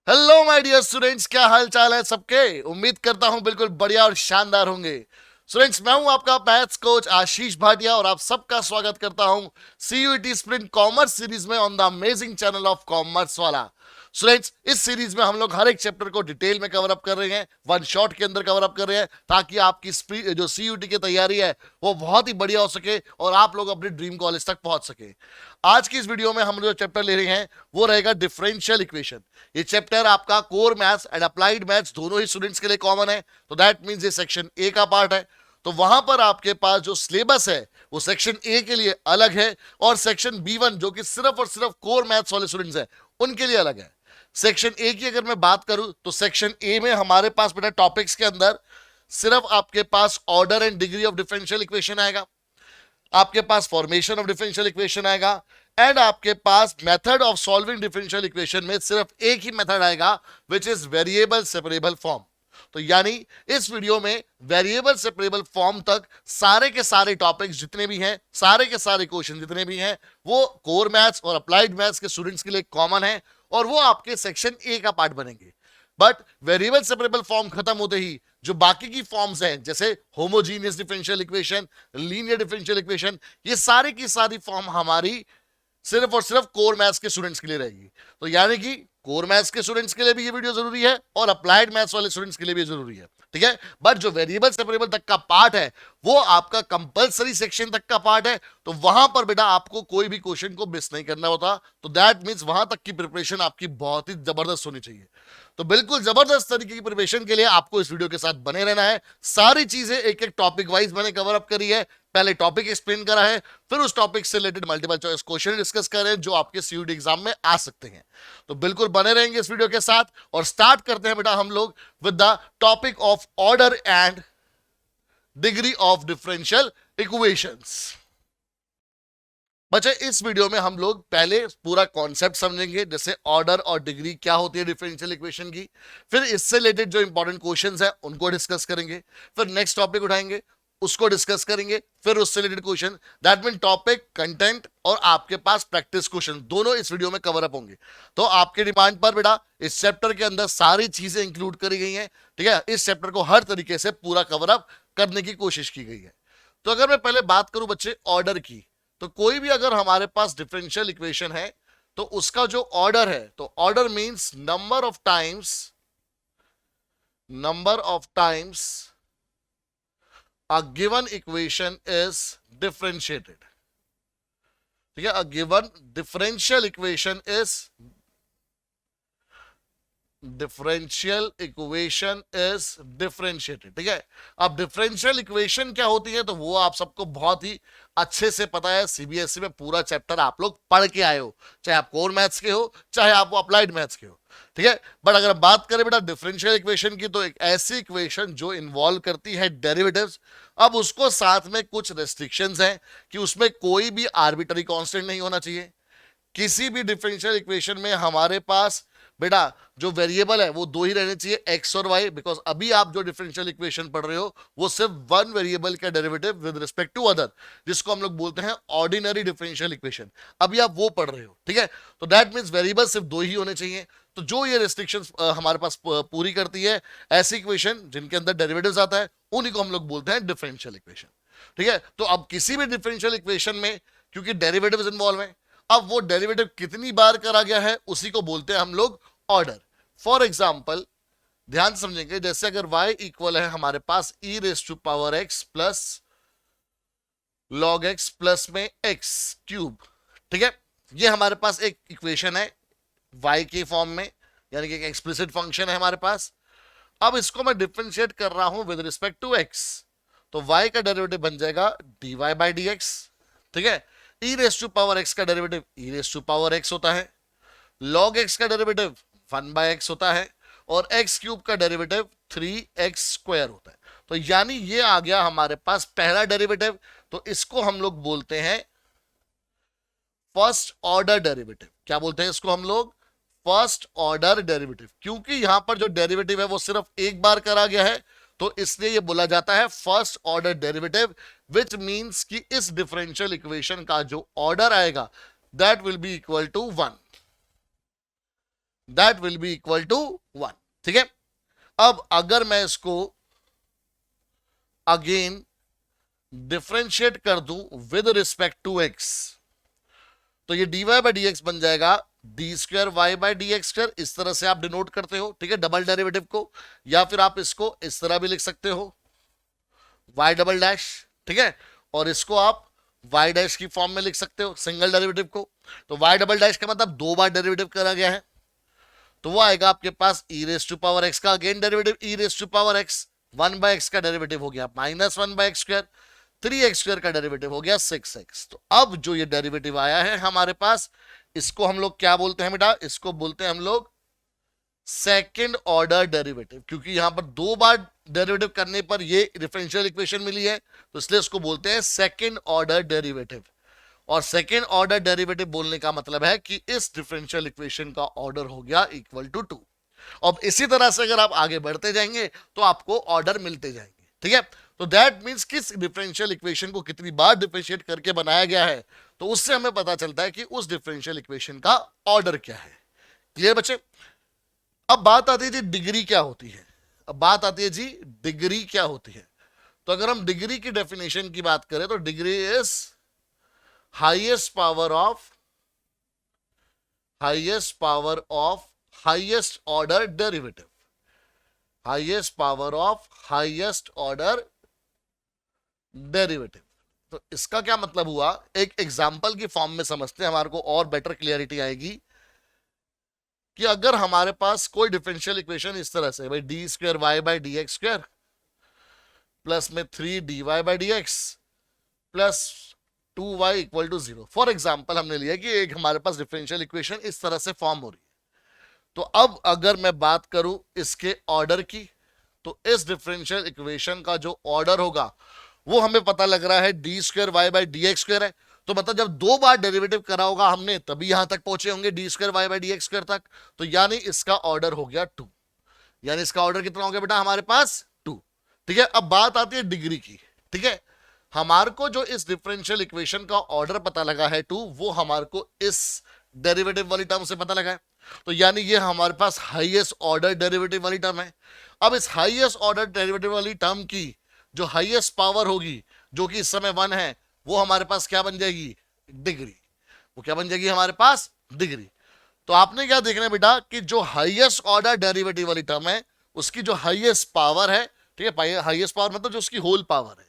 Hello my dear students, क्या हाल चाल है सबके। उम्मीद करता हूं बिल्कुल बढ़िया और शानदार होंगे। स्टूडेंट्स, मैं हूं आपका मैथ्स कोच आशीष भाटिया और आप सबका स्वागत करता हूं सीयूईटी स्प्रिंट कॉमर्स सीरीज में on the amazing channel of commerce वाला। स्टूडेंट्स, इस सीरीज में हम लोग हर एक चैप्टर को डिटेल में कवर अप कर रहे हैं, वन शॉट के अंदर कवर अप कर रहे हैं, ताकि आपकी जो सीयूईटी की तैयारी है वो बहुत ही बढ़िया हो सके और आप लोग अपने ड्रीम कॉलेज तक पहुंच सके। आज की इस वीडियो में हम जो चैप्टर ले रहे हैं वो रहेगा डिफरेंशियल इक्वेशन। ये चैप्टर आपका core maths and applied maths दोनों ही स्टूडेंट्स के लिए कॉमन है, तो दैट मींस ये सेक्शन ए का पार्ट है। तो वहां पर आपके पास जो सिलेबस है वो सेक्शन ए के लिए अलग है और सेक्शन बी1 जो कि सिर्फ और सिर्फ कोर मैथ्स वाले स्टूडेंट्स हैं उनके लिए अलग है। सेक्शन ए की अगर मैं बात करूं तो सेक्शन ए में हमारे पास बेटा टॉपिक्स के अंदर सिर्फ आपके पास order and degree of differential equation आएगा, आपके पास फॉर्मेशन ऑफ डिफरेंशियल इक्वेशन आएगा एंड आपके पास method of solving differential equation में सिर्फ एक ही मेथड आएगा which is variable separable form. तो यानी इस वीडियो में वेरिएबल सेपरेबल फॉर्म तक सारे के सारे टॉपिक्स जितने भी हैं, सारे के सारे क्वेश्चन जितने भी हैं वो कोर मैथ्स और अप्लाइड मैथ्स के स्टूडेंट्स के लिए कॉमन है और वो आपके सेक्शन ए का पार्ट बनेंगे। बट वेरिएबल सेपरेबल फॉर्म खत्म होते ही जो बाकी की फॉर्म्स हैं जैसे homogeneous differential equation, linear differential equation, ये सारी की सारी फॉर्म हमारी सिर्फ और सिर्फ कोर मैथ्स के स्टूडेंट्स के लिए रहेगी। तो यानी कि कोर मैथ्स के स्टूडेंट्स के लिए भी ये वीडियो जरूरी है और अप्लाइड मैथ्स वाले स्टूडेंट्स के लिए भी जरूरी है, ठीक है। बट जो वेरिएबल सेपरेबल तक का पार्ट है वो आपका कंपलसरी सेक्शन तक का पार्ट है, तो वहां पर बेटा आपको कोई भी क्वेश्चन को मिस नहीं करना होता। तो दैट मींस वहां तक की प्रिपरेशन आपकी बहुत ही जबरदस्त होनी चाहिए। तो बिल्कुल जबरदस्त तरीके की प्रिपरेशन के लिए आपको इस वीडियो के साथ बने रहना है। सारी चीजें एक एक टॉपिक वाइज मैंने कवर अप करी है, पहले टॉपिक एक्सप्लेन करा है, फिर उस टॉपिक से related multiple choice question discuss कर रहे हैं जो आपके सीयूईटी एग्जाम में आ सकते हैं। तो बिल्कुल बने रहेंगे इस वीडियो के साथ और स्टार्ट करते हैं बेटा हम लोग with the topic of order and degree of differential equations. बच्चे, इस वीडियो में हम लोग पहले पूरा कॉन्सेप्ट समझेंगे, जैसे ऑर्डर और डिग्री क्या होती है डिफरेंशियल इक्वेशन की, फिर इससे रिलेटेड जो इंपॉर्टेंट क्वेश्चंस हैं उनको डिस्कस करेंगे, फिर नेक्स्ट टॉपिक उठाएंगे उसको डिस्कस करेंगे, फिर उससे related question, that mean topic, content और आपके पास प्रैक्टिस क्वेश्चन दोनों इस वीडियो में कवर अप होंगे। तो आपके डिमांड पर बेटा इस चैप्टर के अंदर सारी चीजें इंक्लूड करी गई हैं, ठीक है। इस चैप्टर को हर तरीके से पूरा कवर अप करने की कोशिश की गई है। तो अगर मैं पहले बात करूं बच्चे ऑर्डर की, तो कोई भी अगर हमारे पास डिफरेंशियल इक्वेशन है तो उसका जो ऑर्डर है, तो order means number of times a given equation is differentiated, ठीक है। a given differential equation is differentiated, ठीक है। अब डिफरेंशियल इक्वेशन क्या होती है तो वो आप सबको बहुत ही अच्छे से पता है, सीबीएसई में पूरा चैप्टर आप लोग पढ़ के आए हो, चाहे आप कोर मैथ्स के हो चाहे आप अप्लाइड मैथ्स के हो, ठीक है। बट अगर बात करें बेटा डिफरेंशियल इक्वेशन की, तो एक ऐसी इक्वेशन जो इन्वॉल्व करती है डेरिवेटिव्स। अब उसको साथ में कुछ रेस्ट्रिक्शंस हैं कि उसमें कोई भी आर्बिट्ररी कांस्टेंट नहीं होना चाहिए। किसी भी डिफरेंशियल इक्वेशन में हमारे पास बेटा जो वेरिएबल है वो दो ही रहने चाहिए, एक्स और वाई, बिकॉज अभी आप जो डिफरेंशियल इक्वेशन पढ़ रहे हो वो सिर्फ वन वेरिएबल का derivative with respect to other, जिसको हम लोग बोलते हैं ऑर्डिनरी डिफरेंशियल इक्वेशन, अभी आप वो पढ़ रहे हो, ठीक है। तो दैट मींस वेरिएबल सिर्फ दो ही होने चाहिए। तो जो ये रेस्ट्रिक्शंस हमारे पास पूरी करती है ऐसी इक्वेशन जिनके अंदर डेरिवेटिव्स आता है, उन्हीं को हम लोग बोलते हैं डिफरेंशियल इक्वेशन, ठीक है। तो अब किसी भी डिफरेंशियल इक्वेशन में क्योंकि डेरिवेटिव्स इन्वॉल्व है, अब वो डेरिवेटिव कितनी बार करा गया है उसी को बोलते हैं हम लोग ऑर्डर। फॉर एग्जाम्पल ध्यान समझेंगे, जैसे अगर y इक्वल है हमारे पास e raise to power x plus log x plus में x क्यूब, ठीक है। ये हमारे पास एक इक्वेशन है y के फॉर्म में, यानी कि एक एक्सप्लिसिट फंक्शन है हमारे पास। अब इसको मैं डिफरेंशिएट कर रहा हूं विद रिस्पेक्ट टू x, तो y का डेरिवेटिव बन जाएगा dy बाई dx, ठीक है। e raise to power x का derivative e raise to power x होता है, log x का डेरिवेटिव 1 बाय x होता है और x क्यूब का डेरिवेटिव 3x स्क्वायर होता है। तो यानी ये आ गया हमारे पास पहला डेरिवेटिव, तो इसको हम लोग बोलते हैं फर्स्ट ऑर्डर डेरिवेटिव। क्या बोलते हैं इसको हम लोग? फर्स्ट ऑर्डर डेरिवेटिव, क्योंकि यहां पर जो डेरिवेटिव है वो सिर्फ एक बार करा गया है, तो इसलिए ये बोला जाता है first order derivative, which means कि इस डिफरेंशियल इक्वेशन का जो ऑर्डर आएगा that will be equal to 1। That will be equal to 1। ठीक है, अब अगर मैं इसको अगेन डिफरेंशिएट कर दूं विद रिस्पेक्ट टू एक्स, तो ये dy बाई डी एक्स बन जाएगा d square y by D x square. इस तरह से आप डिनोट करते हो, ठीक है, डबल डेरिवेटिव को, या फिर आप इसको इस तरह भी लिख सकते हो y डबल डैश, ठीक है, और इसको आप y डैश की फॉर्म में लिख सकते हो सिंगल डेरिवेटिव को। तो y डबल डैश का मतलब दो बार डेरिवेटिव करा गया है, तो वो आएगा आपके पास e raise to power x का again derivative e raise to power x, 1 by x का डेरिवेटिव हो गया minus 1 by x square, 3x square का डेरिवेटिव हो गया 6x। तो अब जो ये डेरिवेटिव आया है हमारे पास, इसको हम लोग क्या बोलते हैं बेटा, इसको बोलते हैं हम लोग सेकंड ऑर्डर डेरिवेटिव, क्योंकि यहां पर दो बार डेरिवेटिव करने पर ये डिफरेंशियल इक्वेशन मिली है, तो इसलिए इसको बोलते हैं सेकंड ऑर्डर डेरिवेटिव। और सेकंड ऑर्डर डेरिवेटिव बोलने का मतलब है कि इस डिफरेंशियल इक्वेशन का ऑर्डर हो गया इक्वल टू 2। अब इसी तरह से अगर आप आगे बढ़ते जाएंगे तो आपको ऑर्डर मिलते जाएंगे, ठीक है। तो दैट मींस किस डिफरेंशियल इक्वेशन को कितनी बार डिफरेंशिएट करके बनाया गया है, तो उससे हमें पता चलता है कि उस डिफरेंशियल इक्वेशन का ऑर्डर क्या है। क्लियर बच्चे? अब बात आती है जी डिग्री क्या होती है। अब बात आती है जी डिग्री क्या होती है। तो अगर हम डिग्री की डेफिनेशन की बात करें तो degree is highest power of highest order derivative, highest power of highest order derivative. तो इसका क्या मतलब हुआ, एक एग्जांपल की फॉर्म में समझते हैं, हमारे को और बेटर क्लियरिटी आएगी कि अगर हमारे पास कोई डिफरेंशियल इक्वेशन इस तरह से, भाई d square y by D x square plus में 3 d Y by D x plus 2y equal to 0। For example हमने लिया कि एक हमारे पास डिफरेंशियल इक्वेशन इस तरह से फॉर्म हो रही है। तो अब अगर मैं बात करूं इसके ऑर्डर की, तो इस डिफरेंशियल इक्वेशन का जो ऑर्डर होगा वो हमें पता लग रहा है d square y by D x square है। तो मतलब जब दो बार डेरिवेटिव करा होगा हमने तभी यहां तक पहुंचे होंगे d square y by D x square तक। तो यानी इसका ऑर्डर हो गया 2, यानी इसका ऑर्डर कितना हो गया बेटा हमारे पास 2। ठीक है, अब बात आती है डिग्री की। ठीक है, हमारे को जो इस डिफरेंशियल इक्वेशन का ऑर्डर पता लगा है 2, वो हमारे को इस डेरिवेटिव वाली टर्म से पता लगा है। तो यानी ये हमारे पास हाईएस्ट ऑर्डर डेरिवेटिव वाली टर्म है। अब इस हाईएस्ट ऑर्डर डेरिवेटिव वाली टर्म की जो हाईएस्ट पावर होगी, जो कि इस समय 1 है, वो हमारे पास क्या बन जाएगी, डिग्री। वो क्या बन जाएगी हमारे पास, डिग्री। तो आपने क्या देखना है बेटा कि जो हाईएस्ट ऑर्डर डेरिवेटिव वाली टर्म है उसकी जो हाईएस्ट पावर है, ठीक है, हाईएस्ट पावर मतलब जो उसकी होल पावर है,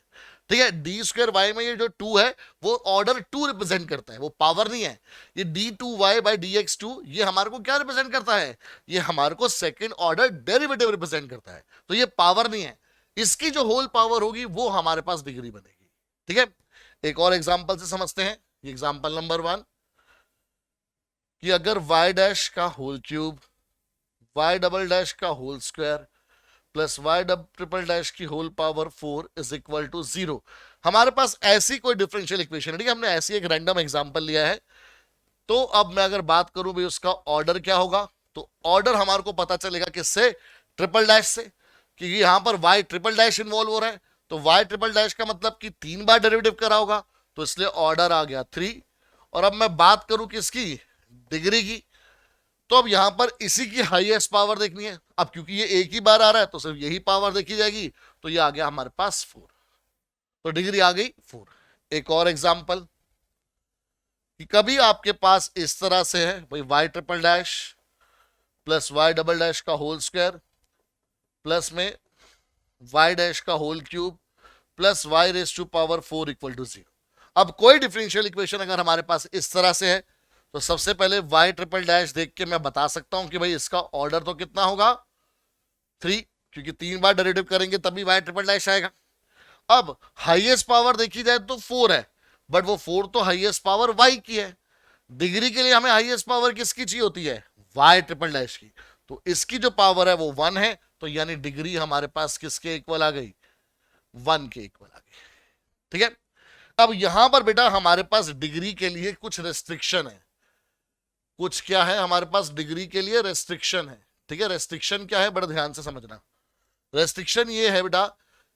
ठीक है, डी स्क्वायर वाई में ये जो 2 है वो ऑर्डर 2 रिप्रेजेंट करता है, वो पावर नहीं है। ये d2y बाई डी एक्स 2 ये हमारे को क्या रिप्रेजेंट करता है, ये हमारे को सेकंड ऑर्डर डेरिवेटिव रिप्रेजेंट करता है। तो ये पावर नहीं है, इसकी जो होल पावर होगी वो हमारे पास डिग्री बनेगी। ठीक है, एक और एग्जाम्पल से समझते हैं। एग्जाम्पल नंबर 1 कि अगर y डैश का whole cube, y double dash का whole square plus y triple dash की whole power 4 is equal to 0, हमारे पास ऐसी कोई डिफरेंशियल इक्वेशन है। ठीक है, हमने ऐसी एक रैंडम एग्जांपल लिया है। तो अब मैं अगर बात करूं भाई उसका ऑर्डर क्या होगा, तो ऑर्डर हमारे को पता चलेगा किससे, ट्रिपल डैश से, क्योंकि यहां पर y ट्रिपल डैश इन्वॉल्व हो रहा है। तो y ट्रिपल डैश का मतलब कि 3 बार डेरिवेटिव करा होगा, तो इसलिए ऑर्डर आ गया 3। और अब मैं बात करूं किसकी, डिग्री की, तो अब यहां पर इसी की हाईएस्ट पावर देखनी है। अब क्योंकि ये एक ही बार आ रहा है तो सिर्फ यही पावर देखी जाएगी, तो ये आ गया हमारे पास 4, तो डिग्री आ गई 4। एक और एग्जांपल कि कभी आपके पास इस तरह से है भाई y triple dash plus y double dash का होल स्क्वायर प्लस में y डैश का whole cube plus y raise to power 4 equal to 0। अब कोई डिफरेंशियल इक्वेशन अगर हमारे पास इस तरह से है तो सबसे पहले y ट्रिपल डैश देख के मैं बता सकता हूं कि भाई इसका ऑर्डर तो कितना होगा 3, क्योंकि 3 बार डेरिवेटिव करेंगे तभी y ट्रिपल डैश आएगा। अब हाईएस्ट पावर देखी जाए तो 4 है, बट वो 4 तो हाईएस्ट पावर y की है। डिग्री के लिए हमें हाईएस्ट पावर किसकी चाहिए होती है, y ट्रिपल डैश की। तो इसकी जो पावर है वो 1 है, तो यानी डिग्री हमारे पास किसके इक्वल आ गई, 1 के इक्वल आ गई। ठीक है, अब यहां पर बेटा हमारे पास डिग्री के लिए कुछ रेस्ट्रिक्शन है। कुछ क्या है हमारे पास डिग्री के लिए रेस्ट्रिक्शन है। ठीक है, रेस्ट्रिक्शन क्या है बड़ा ध्यान से समझना। रेस्ट्रिक्शन ये है बेटा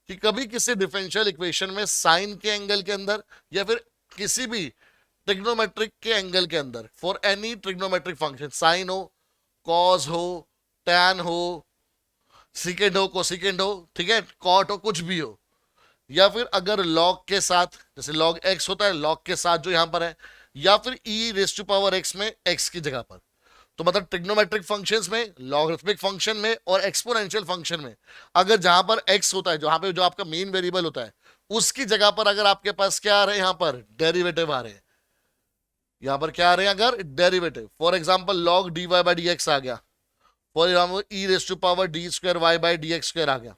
कि कभी किसी डिफरेंशियल इक्वेशन में साइन के एंगल के अंदर या फिर किसी भी ट्रिग्नोमेट्रिक के एंगल के अंदर, for any trigonometric function, sine हो कॉस हो, टैन हो, सिकेंड हो, कोसिकेंड हो, ठीक है, कॉट हो, कुछ भी हो, या फिर अगर लॉग के साथ, जैसे लॉग एक्स होता है, लॉग के साथ जो यहां पर है, या फिर ई रेस टू पावर एक्स में एक्स की जगह पर। तो मतलब ट्रिग्नोमेट्रिक फंक्शंस में, लॉगरिथमिक फंक्शन में और एक्सपोनेंशियल फंक्शन में अगर जहां पर एक्स होता है, जहां पे जो आपका मेन वेरिएबल होता है, उसकी जगह पर अगर आपके पास क्या आ रहे हैं, यहां पर डेरिवेटिव आ रहे हैं, यहां पर क्या आ रहे हैं, अगर derivative, for example log d Y by D x आ गया, for example e raise to power d square y by D x square आ गया,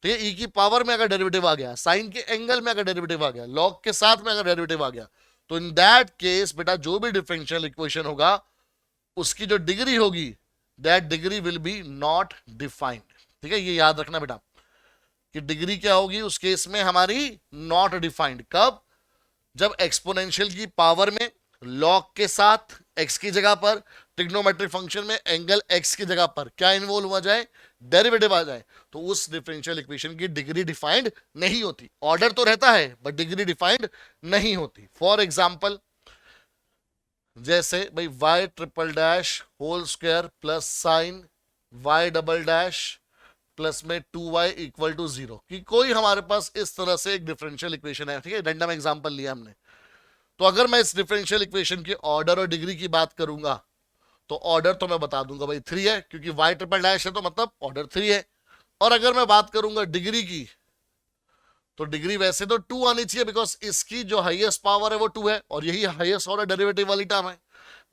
तो ये ई की पावर में अगर डेरिवेटिव आ गया, साइन के एंगल में अगर डेरिवेटिव आ गया, लॉग के साथ में अगर डेरिवेटिव आ गया, तो इन दैट केस बेटा जो भी डिफरेंशियल इक्वेशन होगा उसकी जो डिग्री होगी, that degree will be not defined. ठीक है, ये याद रखना बेटा कि डिग्री क्या होगी उस केस में हमारी, नॉट डिफाइंड। कब? जब एक्सपोनेंशियल की पावर में लॉग के साथ एक्स की जगह पर, ट्रिग्नोमेट्रिक फंक्शन में एंगल एक्स की जगह पर क्या इन्वॉल्व हो जाए, डेरिवेटिव आ जाए, तो उस डिफरेंशियल इक्वेशन की डिग्री डिफाइंड नहीं होती। ऑर्डर तो रहता है बट डिग्री डिफाइंड नहीं होती। फॉर एग्जाम्पल जैसे भाई y triple dash whole square plus sine y double dash plus में 2y इक्वल टू 0 कि कोई हमारे पास इस तरह से एक डिफरेंशियल इक्वेशन है, ठीक है, रैंडम एग्जांपल लिया हमने। तो अगर मैं इस डिफरेंशियल इक्वेशन की ऑर्डर और डिग्री की बात करूंगा तो ऑर्डर तो मैं बता दूंगा भाई 3 है, क्योंकि y ट्रिपल डैश है तो मतलब ऑर्डर 3 है। और अगर मैं बात करूंगा डिग्री की, तो डिग्री वैसे तो 2 आनी चाहिए, बिकॉज इसकी जो हाईएस्ट पावर है वो 2 है और यही हाईएस्ट ऑर्डर डेरिवेटिव वाली टर्म है।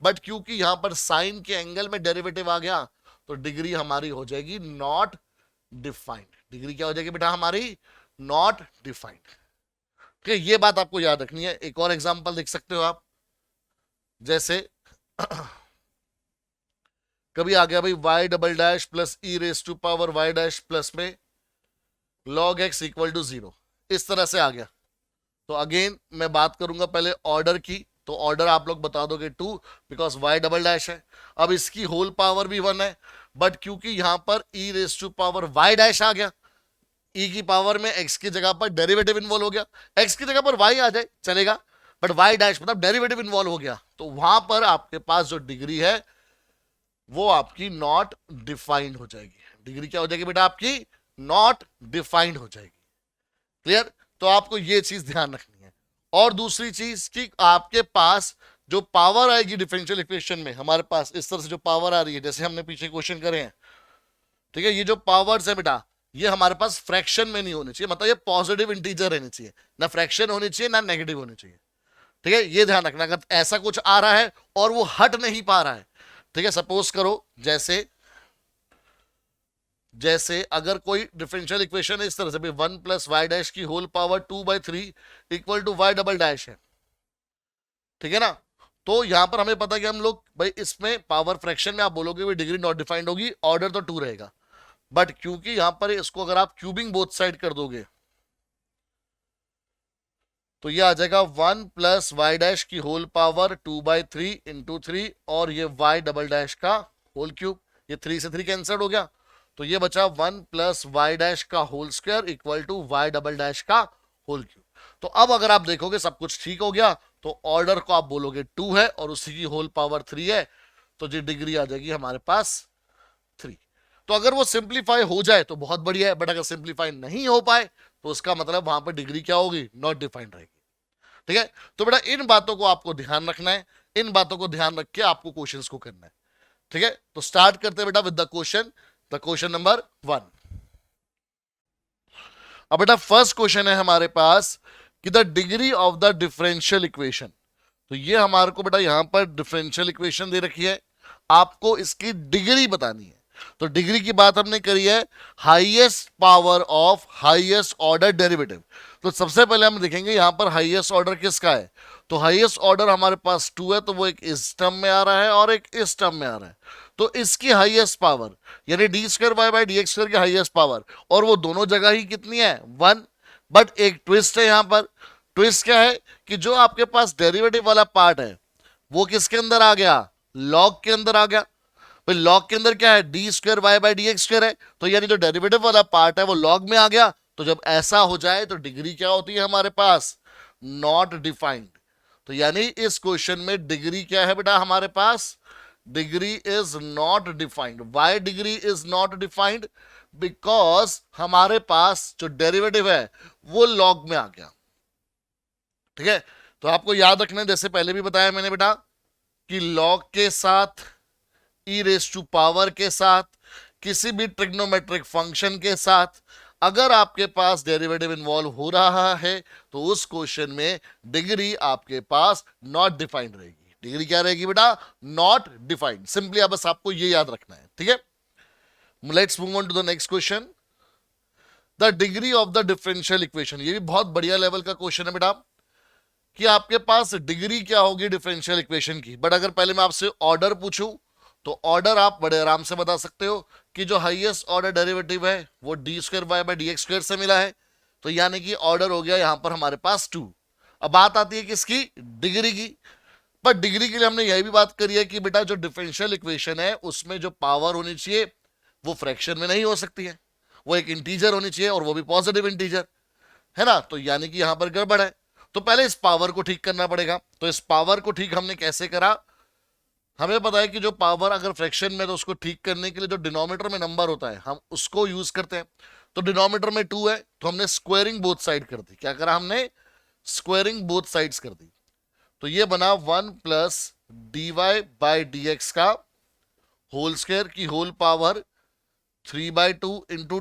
बट क्योंकि यहां पर साइन के एंगल में डेरिवेटिव आ गया तो डिग्री हमारी हो जाएगी नॉट डिफाइंड। डिग्री क्या हो जाएगी बेटा हमारी, नॉट डिफाइंड। ठीक है, ये बात आपको याद रखनी है। एक और एग्जांपल देख सकते हो आप, जैसे कभी आ गया भाई y double dash plus e raise to power y dash plus में log x इक्वल टू 0, इस तरह से आ गया। तो अगेन मैं बात करूंगा पहले ऑर्डर की, तो ऑर्डर आप लोग बता दोगे 2, बिकॉज y डबल डैश है। अब इसकी होल पावर भी 1 है, बट क्योंकि यहां पर e raise to power y dash आ गया, e की पावर में x की जगह पर डेरिवेटिव इन्वॉल्व हो गया, x की जगह पर y आ जाए चलेगा, बट y डैश मतलब डेरिवेटिव इन्वॉल्व हो गया, तो वहां पर आपके पास जो डिग्री है वो आपकी नॉट डिफाइंड हो जाएगी। डिग्री क्या हो जाएगी बेटा आपकी, नॉट डिफाइंड हो जाएगी। क्लियर? तो आपको ये चीज ध्यान रखनी है। और दूसरी चीज कि आपके पास जो पावर आएगी डिफरेंशियल इक्वेशन में, हमारे पास इस तरह से जो पावर आ रही है, जैसे हमने पीछे क्वेश्चन करे हैं, ठीक है, ये जो पावर्स है बेटा ये हमारे पास फ्रैक्शन में नहीं होनी चाहिए, मतलब ये पॉजिटिव इंटीजर रहनी चाहिए, ना फ्रैक्शन होनी चाहिए ना नेगेटिव होनी चाहिए। ठीक है, ये ध्यान रखना। अगर ऐसा कुछ आ रहा है और वो हट नहीं पा रहा है, ठीक है, सपोज करो जैसे अगर कोई डिफरेंशियल इक्वेशन है इस तरह से 1 प्लस वाई डैश की whole power 2/3 equal to y double dash है, ठीक है ना, तो यहां पर हमें पता कि हम लोग भाई इसमें पावर फ्रैक्शन में आप बोलोगे भाई डिग्री नॉट डिफाइंड होगी, ऑर्डर तो 2 रहेगा, बट क्योंकि यहां पर इसको अगर आप क्यूबिंग बोथ साइड कर दोगे तो ये आ जाएगा 1 प्लस वाई डैश की होल पावर 2/3 इंटू 3 और ये वाई डबल डैश का होल क्यूब, ये 3 से 3 कैंसिल हो गया, तो ये बचा 1 प्लस वाई डैश का whole square equal to y double dash का होल क्यूब। तो अब अगर आप देखोगे सब कुछ ठीक हो गया, तो ऑर्डर को आप बोलोगे 2 है और उसी की होल पावर 3 है, तो ये डिग्री आ जाएगी हमारे पास 3। तो अगर वो सिंप्लीफाई हो जाए तो बहुत बढ़िया है, बट अगर सिंप्लीफाई नहीं हो पाए तो उसका मतलब वहां पर डिग्री क्या होगी, नॉट डिफाइंड रहेगी। ठीक है, तो बेटा इन बातों को आपको ध्यान रखना है, इन बातों को ध्यान रख के आपको क्वेश्चंस को करना है। ठीक है, तो स्टार्ट करते हैं बेटा विद द क्वेश्चन नंबर 1। अब बेटा फर्स्ट क्वेश्चन है हमारे पास कि the degree of the differential equation. तो ये हमारे को बेटा यहां पर डिफरेंशियल इक्वेशन दे रखी है, आपको इसकी डिग्री बतानी है। तो डिग्री की बात हमने करी है, highest power of highest order derivative. तो सबसे पहले हम देखेंगे यहां पर हाईएस्ट ऑर्डर किसका है, तो हाईएस्ट ऑर्डर हमारे पास 2 है, तो वो एक इस टर्म में आ रहा है और एक इस टर्म में आ रहा है। तो इसकी हाईएस्ट पावर यानी d square y by D x square की हाईएस्ट पावर, और वो दोनों जगह ही कितनी है 1। बट एक ट्विस्ट है यहां पर, ट्विस्ट क्या है कि जो आपके पास डेरिवेटिव वाला पार्ट है वो किसके अंदर आ गया, लॉग के अंदर आ गया। भाई लॉग के अंदर क्या है, d square y by D x square है, तो यानी जो डेरिवेटिव वाला पार्ट है वो लॉग में आ गया। तो जब ऐसा हो जाए तो डिग्री क्या होती है हमारे पास, नॉट डिफाइंड। तो यानी इस क्वेश्चन में डिग्री क्या है बेटा हमारे पास, degree is not defined. Why degree is not defined? Because हमारे पास जो डेरिवेटिव है वो लॉग में आ गया। ठीक है, तो आपको याद रखना है, जैसे पहले भी बताया मैंने बेटा, कि लॉग के साथ, ई रेस टू पावर के साथ, किसी भी ट्रिग्नोमेट्रिक फंक्शन के साथ अगर आपके पास डेरिवेटिव इन्वॉल्व हो रहा है तो उस क्वेश्चन में डिग्री आपके पास नॉट डिफाइंड रहेगी। डिग्री क्या रहेगी बेटा? Not defined. सिंपली अब बस आपको ये याद रखना है। ठीक है, let's move on to the next question. The degree of the differential equation. ये भी बहुत बढ़िया लेवल का क्वेश्चन है बेटा, कि आपके पास डिग्री क्या होगी डिफरेंशियल इक्वेशन की। बट अगर पहले मैं आपसे ऑर्डर पूछूं तो ऑर्डर आप बड़े आराम से बता सकते हो कि जो हाईएस्ट ऑर्डर डेरिवेटिव है वो d square y by D x square से मिला है, तो यानी कि ऑर्डर हो गया यहां पर हमारे पास 2। अब बात आती है किसकी? डिग्री की। पर डिग्री के लिए हमने यह भी बात करी है कि बेटा जो डिफरेंशियल इक्वेशन है उसमें जो पावर होनी चाहिए वो फ्रैक्शन में नहीं हो सकती है, वो एक इंटीजर होनी चाहिए, और वो भी पॉजिटिव इंटीजर, है ना। तो यानी कि यहां पर गड़बड़ है, तो पहले इस पावर को ठीक करना पड़ेगा। तो इस पावर को ठीक हमने कैसे करा? हमें पता है कि जो पावर अगर फ्रैक्शन में, तो उसको ठीक करने के लिए जो डिनोमिनेटर में नंबर होता है हम उसको यूज करते हैं। तो डिनोमिनेटर में 2 है तो हमने स्क्वायरिंग बोथ साइड कर दी। क्या करा हमने? स्क्वायरिंग बोथ साइड्स कर दी। तो ये बना 1 plus d Y by D x का होल स्क्वायर की होल पावर 3/2 इंटू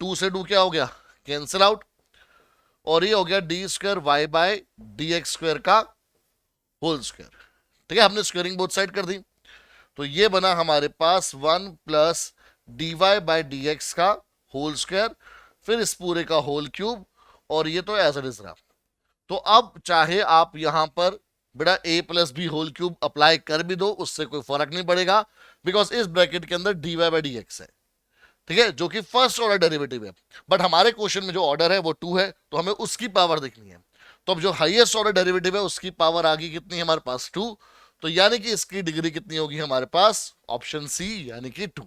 2 से 2 क्या हो गया? Cancel out. और ये हो गया d square y by d x square का होल स्क्वायर। ठीक है, हमने स्क्वायरिंग बोथ साइड कर दी। तो ये बना हमारे पास 1 plus d Y by D x का होल स्क्वायर, फिर इस पूरे का होल क्यूब, और ये तो एज इट इज रहा। तो अब चाहे आप यहां पर बेटा a plus b whole cube apply कर भी दो, उससे कोई फर्क नहीं पड़ेगा, बिकॉज इस ब्रैकेट के अंदर d Y by D x है। ठीक है, जो कि फर्स्ट ऑर्डर डेरिवेटिव है। बट हमारे क्वेश्चन में जो ऑर्डर है वो 2 है, तो हमें उसकी पावर देखनी है। तो अब जो हाईएस्ट ऑर्डर डेरिवेटिव है उसकी पावर आ गई कितनी? हमारे पास 2। तो यानी कि इसकी डिग्री कितनी होगी हमारे पास? ऑप्शन सी, यानी कि 2।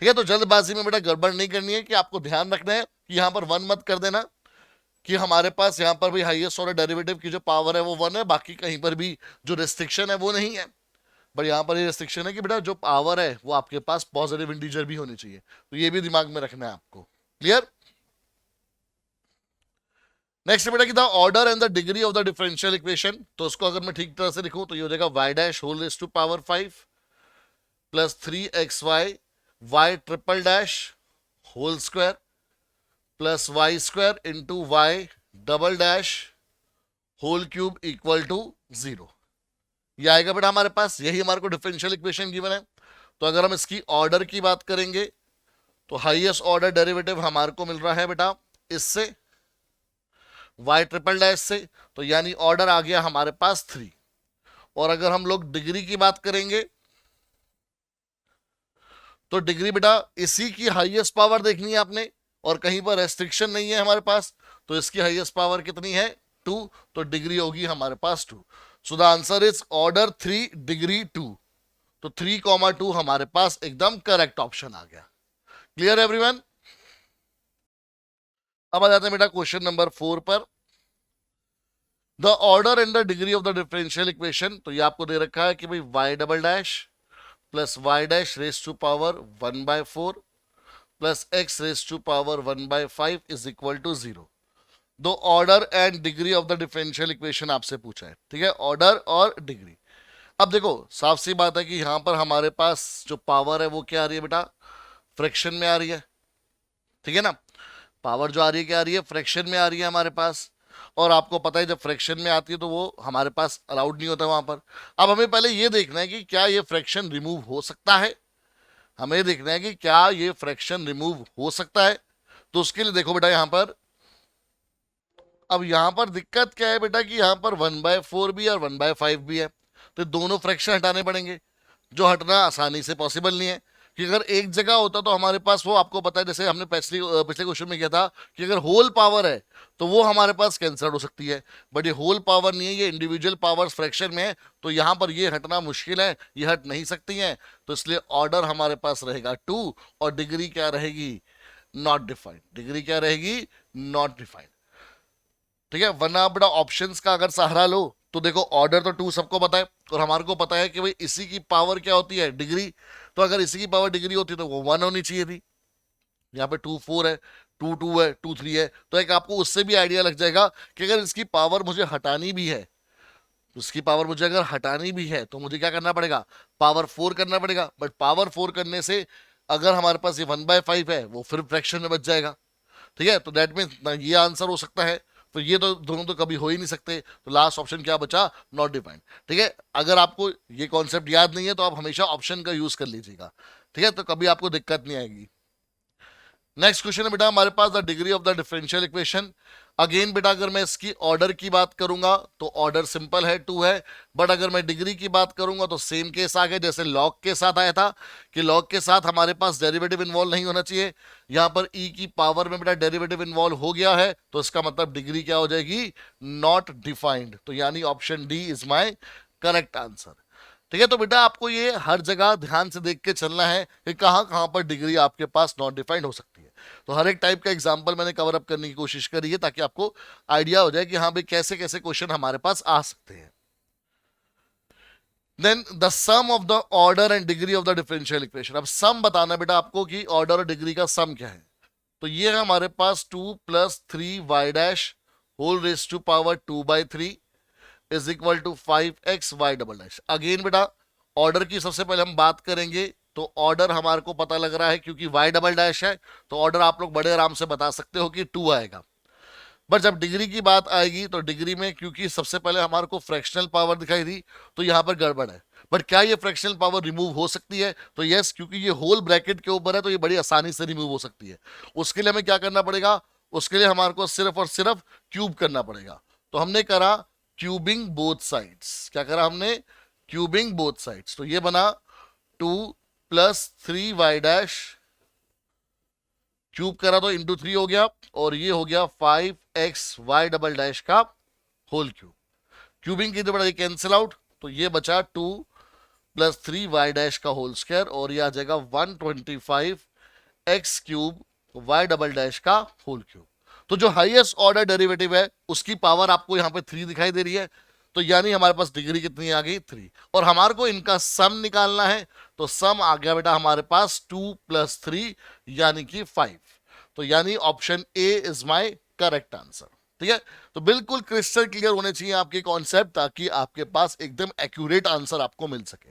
ठीक है, तो जल्दबाजी में बेटा गड़बड़ नहीं करनी है, कि आपको ध्यान रखना है कि यहां पर 1 मत कर देना, कि हमारे पास यहां पर भी हाईएस्ट ऑर्डर डेरिवेटिव की जो पावर है वो 1 है, बाकी कहीं पर भी जो रिस्ट्रिक्शन है वो नहीं है। बट यहां पर ये रिस्ट्रिक्शन है कि बेटा जो पावर है वो आपके पास पॉजिटिव इंटीजर भी होनी चाहिए, तो ये भी दिमाग में रखना है आपको। क्लियर? नेक्स्ट बेटा कि the order and the degree of the differential equation. तो उसको अगर मैं ठीक तरह से लिखूं तो ये हो जाएगा y dash whole raise to power 5 plus 3xy y triple dash whole square plus y square into y double dash whole cube equal to 0। ये आएगा बेटा हमारे पास, यही हमारे को डिफरेंशियल इक्वेशन गिवन है। तो अगर हम इसकी ऑर्डर की बात करेंगे तो हाईएस्ट ऑर्डर डेरिवेटिव हमारे को मिल रहा है बेटा इससे, y ट्रिपल डैश से, तो यानी ऑर्डर आ गया हमारे पास 3। और अगर हम लोग डिग्री की बात करेंगे तो डिग्री बेटा इसी की हाईएस्ट पावर देखनी है आपने, और कहीं पर रेस्ट्रिक्शन नहीं है हमारे पास, तो इसकी हाईएस्ट पावर कितनी है? 2। तो डिग्री होगी हमारे पास 2। So the answer is order 3 degree 2। तो 3,2 हमारे पास एकदम करेक्ट ऑप्शन आ गया। Clear everyone? अब आ जाते हैं बेटा क्वेश्चन नंबर 4 पर। The order and the degree of the differential equation. तो ये आपको दे रखा है कि भाई y double dash plus y dash raise to power 1/4 plus x raise to power 1/5 is equal to 0। दो order and degree of the differential equation आपसे पूछा है। ठीक है, ऑर्डर और डिग्री। अब देखो साफ सी बात है कि यहां पर हमारे पास जो पावर है वो क्या आ रही है बेटा? फ्रैक्शन में आ रही है। ठीक है ना, पावर जो आ रही है क्या आ रही है? फ्रैक्शन में आ रही है हमारे पास। और आपको पता है जब फ्रैक्शन में आती है तो वो हमारे पास अलाउड नहीं होता वहां पर। अब हमें पहले ये देखना है कि क्या ये फ्रैक्शन रिमूव हो सकता है। हमें देखना है कि क्या ये फ्रैक्शन रिमूव हो सकता है। तो उसके लिए देखो बेटा यहां पर, अब यहां पर दिक्कत क्या है बेटा कि यहां पर 1/4 भी है और 1/5 भी है, तो दोनों फ्रैक्शन हटाने पड़ेंगे, जो हटना आसानी से पॉसिबल नहीं है। कि अगर एक जगह होता तो हमारे पास वो आपको पता है, जैसे हमने पिछले क्वेश्चन में किया था कि अगर होल पावर है तो वो हमारे पास कैंसिल हो सकती है। बट ये होल पावर नहीं है, ये इंडिविजुअल पावर्स फ्रैक्शन में है, तो यहां पर ये हटना मुश्किल है, ये हट नहीं सकती हैं। तो इसलिए ऑर्डर हमारे पास रहेगा 2 और डिग्री क्या रहेगी? Not defined. डिग्री क्या रहेगी? Not defined. ठीक है, वरना बेटा ऑप्शंस का अगर सहारा लो तो देखो ऑर्डर तो 2 सबको पता है, और हमारे को पता है कि भाई इसी की पावर क्या होती है, डिग्री। तो अगर इसी की पावर डिग्री होती तो वो 1 होनी चाहिए थी। यहाँ पे 2 4 है, 2 2 है, 2 3 है, तो एक आपको उससे भी आइडिया लग जाएगा कि अगर इसकी पावर मुझे हटानी भी है, उसकी पावर मुझे अगर हटानी भी है तो मुझे क्या करना पड़ेगा, पावर 4 करना पड़ेगा। बट पावर 4 करने से अगर हमारे पास ये 1/5 है वो फिर फ्रैक्शन में बच जाएगा। ठीक है, तो दैट मीन्स ये आंसर हो सकता है। तो ये तो दोनों तो कभी हो ही नहीं सकते, तो लास्ट ऑप्शन क्या बचा, नॉट डिफाइंड। ठीक है, अगर आपको ये कॉन्सेप्ट याद नहीं है तो आप हमेशा ऑप्शन का यूज कर लीजिएगा। ठीक है, तो कभी आपको दिक्कत नहीं आएगी। नेक्स्ट क्वेश्चन है बेटा हमारे पास, the degree of the differential equation. Again बेटा अगर मैं इसकी ऑर्डर की बात करूंगा तो ऑर्डर सिंपल है, 2 है। बट अगर मैं डिग्री की बात करूंगा तो सेम केस आ गया जैसे लॉग के साथ आया था, कि लॉग के साथ हमारे पास डेरिवेटिव इन्वॉल्व नहीं होना चाहिए। यहां पर ई की पावर में बेटा डेरिवेटिव इन्वॉल्व हो गया है, तो इसका मतलब डिग्री क्या हो जाएगी, नॉट डिफाइंड। तो यानी option D is my correct answer. ठीक है, तो बेटा आपको ये हर जगह ध्यान से देख के चलना है कि कहां कहां पर डिग्री आपके पास नॉट डिफाइंड हो सकती है। तो हर एक टाइप का एग्जांपल मैंने कवर अप करने की कोशिश करी है ताकि आपको आइडिया हो जाए कि हाँ भाई कैसे कैसे क्वेश्चन हमारे पास आ सकते हैं। Then the sum of the order and degree of the differential equation. अब सम बताना बेटा आपको कि ऑर्डर और डिग्री का सम क्या है। तो ये है हमारे पास 2 + 3y dash whole raise to power 2/3 is equal to 5xy double dash. Again बेटा ऑर्डर की सबसे पहले हम बात करेंगे, तो ऑर्डर हमारे को पता लग रहा है क्योंकि y डबल डैश है, तो ऑर्डर आप लोग बड़े आराम से बता सकते हो कि 2 आएगा। बट जब डिग्री की बात आएगी तो डिग्री में क्योंकि सबसे पहले हमारे को फ्रैक्शनल पावर दिखाई दी, तो यहां पर गड़बड़ है। बट क्या ये फ्रैक्शनल पावर रिमूव हो सकती है, तो यस, क्योंकि ये होल ब्रैकेट के ऊपर है तो ये बड़ी आसानी से रिमूव हो सकती है। उसके लिए हमें क्या करना पड़ेगा, उसके लिए हमारे को सिर्फ और सिर्फ क्यूब करना पड़ेगा। तो हमने करा क्यूबिंग बोथ साइड्स। क्या करा हमने, क्यूबिंग बोथ साइड्स। तो ये बना 2 + 3y डैश, क्यूब करा तो इंटू 3 हो गया, और ये हो गया 5xy डबल डैश का होल क्यूब। क्यूबिंग की तो बड़ा कैंसिल आउट, तो ये बचा 2 + 3y डैश का होल स्क्वायर, और ये आ जाएगा 125x³ y डबल डैश का होल क्यूब। तो जो हाईएस्ट ऑर्डर डेरिवेटिव है उसकी पावर आपको यहाँ पे 3 दिखाई दे रही है, तो यानी हमारे पास डिग्री कितनी आ गई, 3। और हमारे को इनका सम निकालना है, तो सम आ गया बेटा हमारे पास 2 + 3 यानी कि 5। तो यानी option A is my correct answer. ठीक है, तो बिल्कुल क्रिस्टल क्लियर होने चाहिए आपके कॉन्सेप्ट, ताकि आपके पास एकदम एक्यूरेट आंसर आपको मिल सके।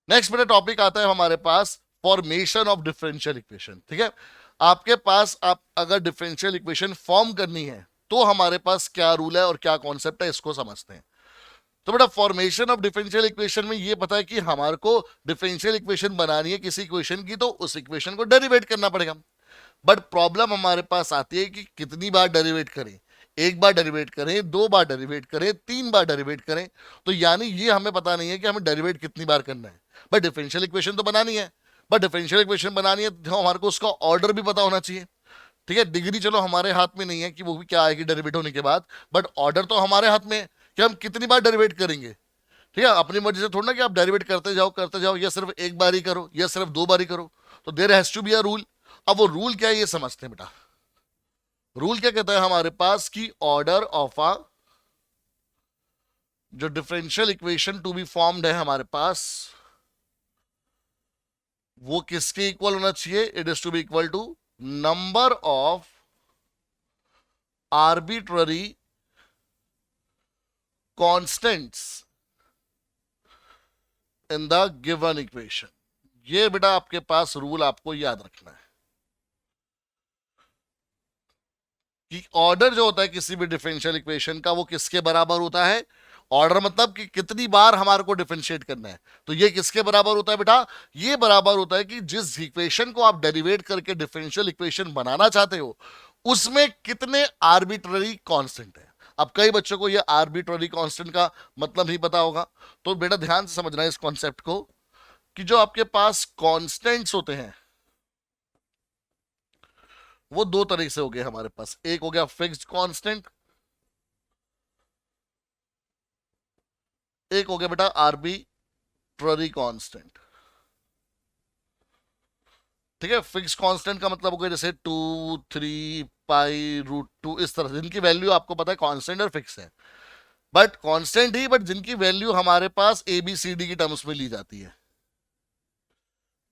नेक्स्ट मेरा टॉपिक आता है हमारे पास फॉर्मेशन ऑफ डिफरेंशियल इक्वेशन। ठीक है, आपके पास आप अगर डिफरेंशियल इक्वेशन फॉर्म करनी है तो हमारे पास क्या रूल है और क्या कॉन्सेप्ट है, इसको समझते हैं। तो बेटा फॉर्मेशन ऑफ डिफरेंशियल इक्वेशन में ये पता है कि हमारे को डिफरेंशियल इक्वेशन बनानी है किसी इक्वेशन की, तो उस इक्वेशन को डेरिवेट करना पड़ेगा। बट प्रॉब्लम हमारे पास आती है कि कितनी बार डेरिवेट करें, एक बार डेरिवेट करें, 2 बार डेरिवेट करें, 3 बार डेरिवेट करें। तो यानी ये हमें पता नहीं है कि हमें डेरिवेट कितनी बार करना है। बट डिफरेंशियल इक्वेशन तो बनानी है, बट डिफरेंशियल इक्वेशन बनानी है तो हमारे को उसका ऑर्डर भी पता होना चाहिए। ठीक है, डिग्री चलो हमारे हाथ में नहीं है कि वो भी क्या आएगी डेरिवेट होने के बाद, बट ऑर्डर तो हमारे हाथ में है कि हम कितनी बार डेरिवेट करेंगे। ठीक है, अपनी मर्जी से थोड़ा ना कि आप डेरिवेट करते जाओ, या सिर्फ एक बार ही करो या सिर्फ 2 बार ही करो। तो there has to be a rule. अब वो रूल क्या है ये समझते हैं बेटा। रूल क्या कहता है हमारे पास कि ऑर्डर ऑफ अ जो differential equation to be formed है हमारे पास, वो किसके इक्वल होना चाहिए, it is to be equal to number of arbitrary constants in the given equation. ये बेटा आपके पास रूल आपको याद रखना है कि ऑर्डर जो होता है किसी भी डिफरेंशियल इक्वेशन का वो किसके बराबर होता है। ऑर्डर मतलब कि कितनी बार हमारे को डिफरेंशिएट करना है, तो ये किसके बराबर होता है बेटा, ये बराबर होता है कि जिस इक्वेशन को आप डेरिवेट करके डिफरेंशियल इक्वेशन बनाना चाहते हो उसमें कितने आर्बिट्ररी कांस्टेंट है। अब कई बच्चों को ये आर्बिट्ररी कांस्टेंट का मतलब नहीं पता होगा, तो बेटा ध्यान से समझना है इस कॉन्सेप्ट को कि जो आपके पास कांस्टेंट्स होते हैं वो 2 तरीके से हो गए हमारे पास। एक हो गया फिक्स्ड कांस्टेंट, एक हो गया बेटा आर्बिट्ररी कांस्टेंट। ठीक है, फिक्स कांस्टेंट का मतलब हो गया जैसे 2, 3 पाई रूट 2, इस तरह से जिनकी वैल्यू आपको पता है कांस्टेंट और फिक्स है, बट कांस्टेंट ही, बट जिनकी वैल्यू हमारे पास ए बी सी डी की टर्म्स में ली जाती है,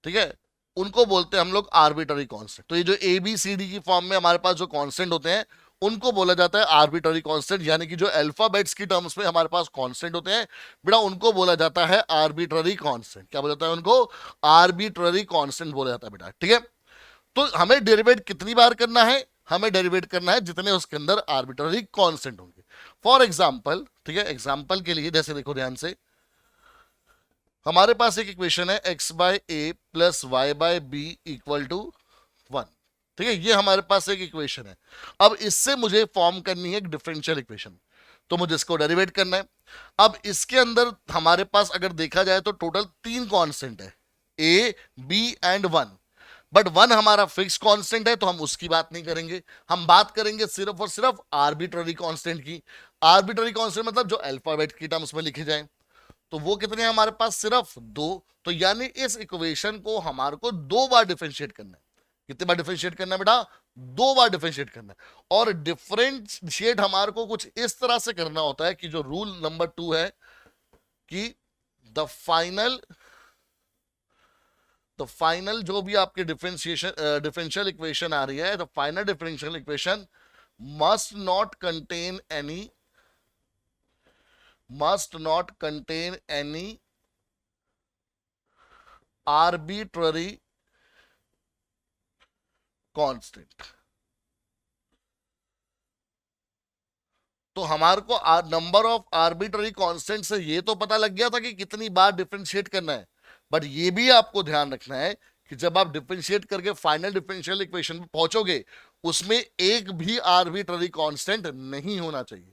ठीक है, उनको बोलते हैं हम लोग आर्बिटरी कांस्टेंट। तो ये जो ए बी सी डी की फॉर्म में हमारे पास जो कांस्टेंट होते हैं उनको बोला जाता है आर्बिटरी कांस्टेंट, यानी कि जो अल्फाबेट्स की टर्म्स में हमारे पास कांस्टेंट होते हैं बेटा उनको बोला जाता है आर्बिटरी कांस्टेंट। क्या बोला जाता है उनको? आर्बिटरी कांस्टेंट बोला जाता है बेटा, ठीक है। तो हमें डेरिवेट कितनी बार करना है? हमें डेरिवेट करना है जितने उसके अंदर आर्बिटरी कांस्टेंट होंगे। फॉर एग्जांपल, ठीक है, एग्जांपल के लिए जैसे देखो ध्यान से, हमारे पास एक इक्वेशन है x by a plus y by b equal to 1, ठीक है, ये हमारे पास एक इक्वेशन है। अब इससे मुझे फॉर्म करनी है एक डिफरेंशियल इक्वेशन, तो मुझे इसको डेरिवेट करना है। अब इसके अंदर हमारे पास अगर देखा जाए तो टोटल 3 कांस्टेंट है, ए बी एंड 1, बट 1 हमारा फिक्स कांस्टेंट है तो हम उसकी बात नहीं करेंगे, हम बात करेंगे सिर्फ और सिर्फ आर्बिट्ररी कांस्टेंट की। आर्बिट्ररी कांस्टेंट मतलब जो अल्फाबेट की टर्म्स में लिखे जाए, तो वो कितने हैं हमारे पास? सिर्फ 2। तो यानी इस इक्वेशन को हमारे को 2 बार डिफरेंशिएट करना है। कितने बार डिफरेंशिएट करना है बेटा? 2 बार डिफरेंशिएट करना है। और डिफरेंशिएट हमारे को कुछ इस तरह से करना होता है कि जो रूल नंबर 2 है कि द फाइनल जो भी आपके डिफरेंशियल इक्वेशन आ रही है, the final differential equation must not contain any arbitrary constant। तो हमारे को नंबर ऑफ आर्बिट्ररी कांस्टेंट से ये तो पता लग गया था कि कितनी बार डिफरेंशिएट करना है, बट ये भी आपको ध्यान रखना है कि जब आप डिफरेंशिएट करके फाइनल डिफरेंशियल इक्वेशन पे पहुंचोगे उसमें एक भी आर्बिट्ररी कांस्टेंट नहीं होना चाहिए,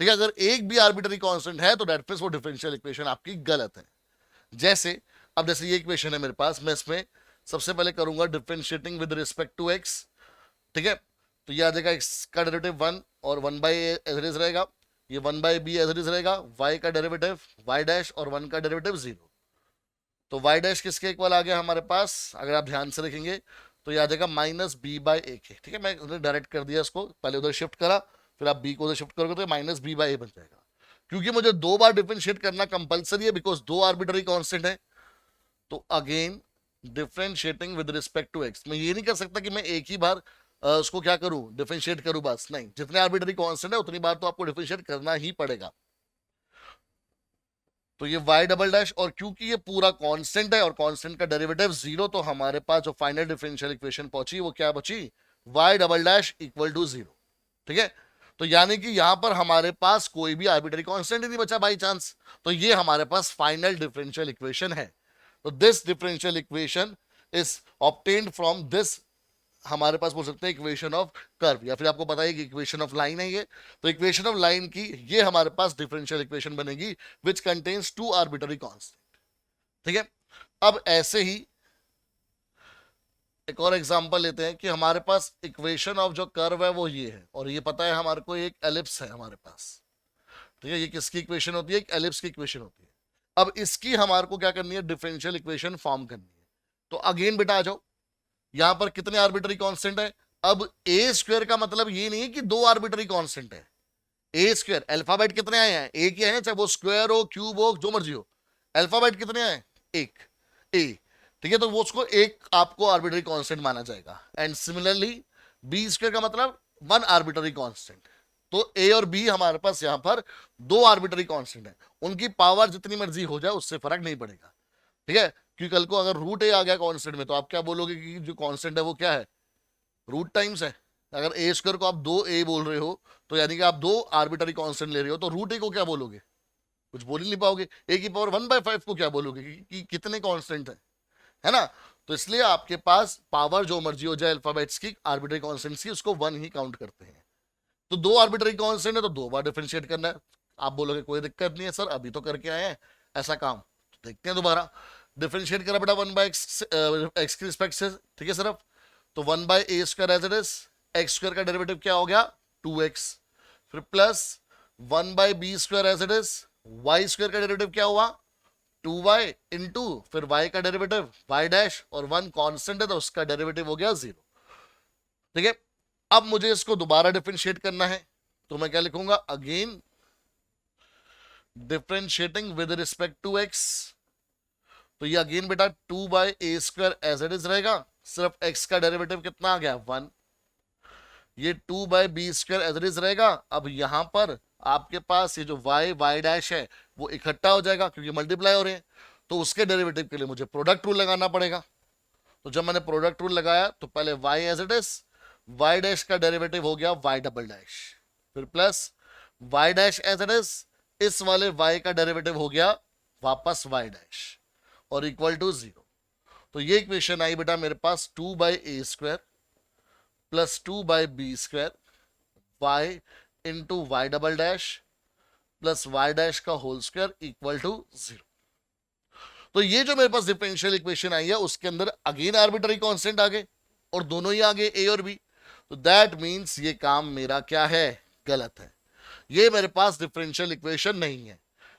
ठीक है। अगर एक भी आर्बिट्ररी कांस्टेंट है तो दैट मींस वो डिफरेंशियल इक्वेशन आपकी गलत है। जैसे अब जैसे ये इक्वेशन है मेरे पास, मैं इसमें सबसे पहले करूंगा differentiating with respect to x, ठीक है। तो ये आ जाएगा एक्स का डेरिवेटिव 1 और 1 बाई एज इट इज रहेगा, ये 1 by b as it is रहेगा, y का डेरिवेटिव y डैश और 1 का डेरिवेटिव 0। तो y डैश किसके इक्वल आ गया हमारे पास? अगर आप ध्यान से देखेंगे तो ये आ जाएगा माइनस बी बाई ए के, ठीक है। मैं डायरेक्ट कर दिया इसको, पहले उधर शिफ्ट करा, फिर आप b को उधर शिफ्ट करोगे तो माइनस बी बाई ए बन जाएगा। क्योंकि मुझे 2 बार डिफरेंशिएट करना कंपलसरी है बिकॉज 2 आर्बिट्ररी कांस्टेंट है। तो again differentiating with respect to x, मैं ये नहीं कर सकता कि मैं एक ही बार उसको क्या करूं, डिफरेंशिएट करूं, बस नहीं, जितने आर्बिट्ररी कांस्टेंट है उतनी बार तो आपको डिफरेंशिएट करना ही पड़ेगा। तो ये y डबल डैश, और क्योंकि ये पूरा कांस्टेंट है और कांस्टेंट का डेरिवेटिव 0, तो हमारे पास जो फाइनल डिफरेंशियल इक्वेशन पहुंची वो क्या बची? y double dash equal to 0, ठीक है। तो यानी कि यहां पर हमारे पास कोई भी आर्बिट्ररी कांस्टेंट ही नहीं बचा बाई चांस, तो ये हमारे पास फाइनल डिफरेंशियल इक्वेशन है। तो this differential equation is obtained from this, हमारे पास बोल सकते हैं इक्वेशन ऑफ कर्व, या फिर आपको पता है कि इक्वेशन ऑफ लाइन है ये। तो इक्वेशन ऑफ लाइन की ये हमारे पास डिफरेंशियल इक्वेशन बनेगी विच कंटेन्स 2 आर्बिट्ररी कांस्टेंट, ठीक है। अब ऐसे ही एक और एग्जांपल लेते हैं कि हमारे पास इक्वेशन ऑफ जो कर्व है वो ये है, और ये पता है हमारे को एक एलिप्स है हमारे पास, ठीक है। ये किसकी इक्वेशन होती है? एक एलिप्स की इक्वेशन होती है। अब इसकी हमारे को क्या करनी है? डिफरेंशियल इक्वेशन फॉर्म करनी है। तो अगेन बेटा आ जाओ, यहां पर कितने आर्बिट्ररी कांस्टेंट है? अब ए स्क्वायर का मतलब ये नहीं है कि 2 आर्बिट्ररी कांस्टेंट है। ए स्क्वायर अल्फाबेट कितने आए हैं? एक ही है, चाहे वो स्क्वायर हो, क्यूब हो, जो मर्जी हो, अल्फाबेट कितने आए? एक, ए, ठीक है। तो वो उसको एक आपको आर्बिट्ररी कांस्टेंट माना जाएगा। एंड सिमिलरली बी स्क्वायर का मतलब 1 आर्बिट्ररी कांस्टेंट। तो ए और बी हमारे पास यहां पर 2 आर्बिट्ररी कांस्टेंट है, उनकी पावर जितनी मर्जी हो जाए उससे फर्क नहीं पड़ेगा, ठीक है। क्योंकि कल को अगर रूट ए आ गया कांस्टेंट में तो आप क्या बोलोगे कि जो कांस्टेंट है वो क्या है? रूट टाइम्स है। अगर ए स्क्वायर को आप 2a बोल रहे हो तो यानी कि आप 2 आर्बिट्ररी कांस्टेंट ले रहे हो, तो रूट ए को क्या बोलोगे? कुछ बोल ही नहीं पाओगे। ए की पावर 1/5 को क्या बोलोगे कि कितने कांस्टेंट है ना। तो इसलिए आपके पास पावर जो मर्जी हो जाए अल्फाबेट्स की, आर्बिट्ररी कांस्टेंट्स की, उसको 1 ही काउंट करते हैं। तो 2 आर्बिट्ररी कांस्टेंट है तो 2 बार डिफरेंशिएट करना है। आप बोलोगे कोई दिक्कत नहीं है सर, अभी तो करके आए हैं ऐसा काम, तो देखते हैं दोबारा। डिफरेंशिएट करा बेटा 1 बाय एक्स की रिस्पेक्ट से, ठीक है सिर्फ। तो 1 by a square as it is, x square का डेरिवेटिव क्या हो गया? 2x, फिर plus 1 by b square as it is, y square का डेरिवेटिव क्या हुआ? 2y इंटू फिर y का डेरिवेटिव y डैश और 1 कांस्टेंट है तो उसका डेरिवेटिव हो गया 0। ठीक है, अब मुझे इसको दोबारा डिफरेंशिएट करना है तो मैं क्या लिखूंगा, again differentiating with respect to x। तो ये अगेन बेटा 2/a² एज इट इज रहेगा, सिर्फ x का डेरिवेटिव कितना आ गया 1। ये 2/b² एज इट इज रहेगा। अब यहां पर आपके पास ये जो y डैश है वो इकट्ठा हो जाएगा क्योंकि मल्टीप्लाई हो रहे हैं, तो उसके डेरिवेटिव के लिए मुझे प्रोडक्ट रूल लगाना पड़ेगा। तो जब मैंने प्रोडक्ट रूल लगाया तो पहले y as it is, y dash का डेरिवेटिव हो गया y डबल डैश, फिर plus y dash as it is, इस वाले y का डेरिवेटिव हो गया वापस y डैश और इक्वल टू 0। तो ये इक्वेशन आई बेटा मेरे पास 2/a² plus 2/b² y into y double dash plus y dash का होल स्क्वायर इक्वल टू 0। तो ये जो मेरे पास डिफरेंशियल इक्वेशन आई है उसके अंदर अगेन आर्बिट्ररी कांस्टेंट आ गए और दोनों ही आ गए a और b। तो दैट मींस ये काम मेरा क्या है, गलत है। ये मेरे पास डिफरेंशियल इक्वेशन नहीं है।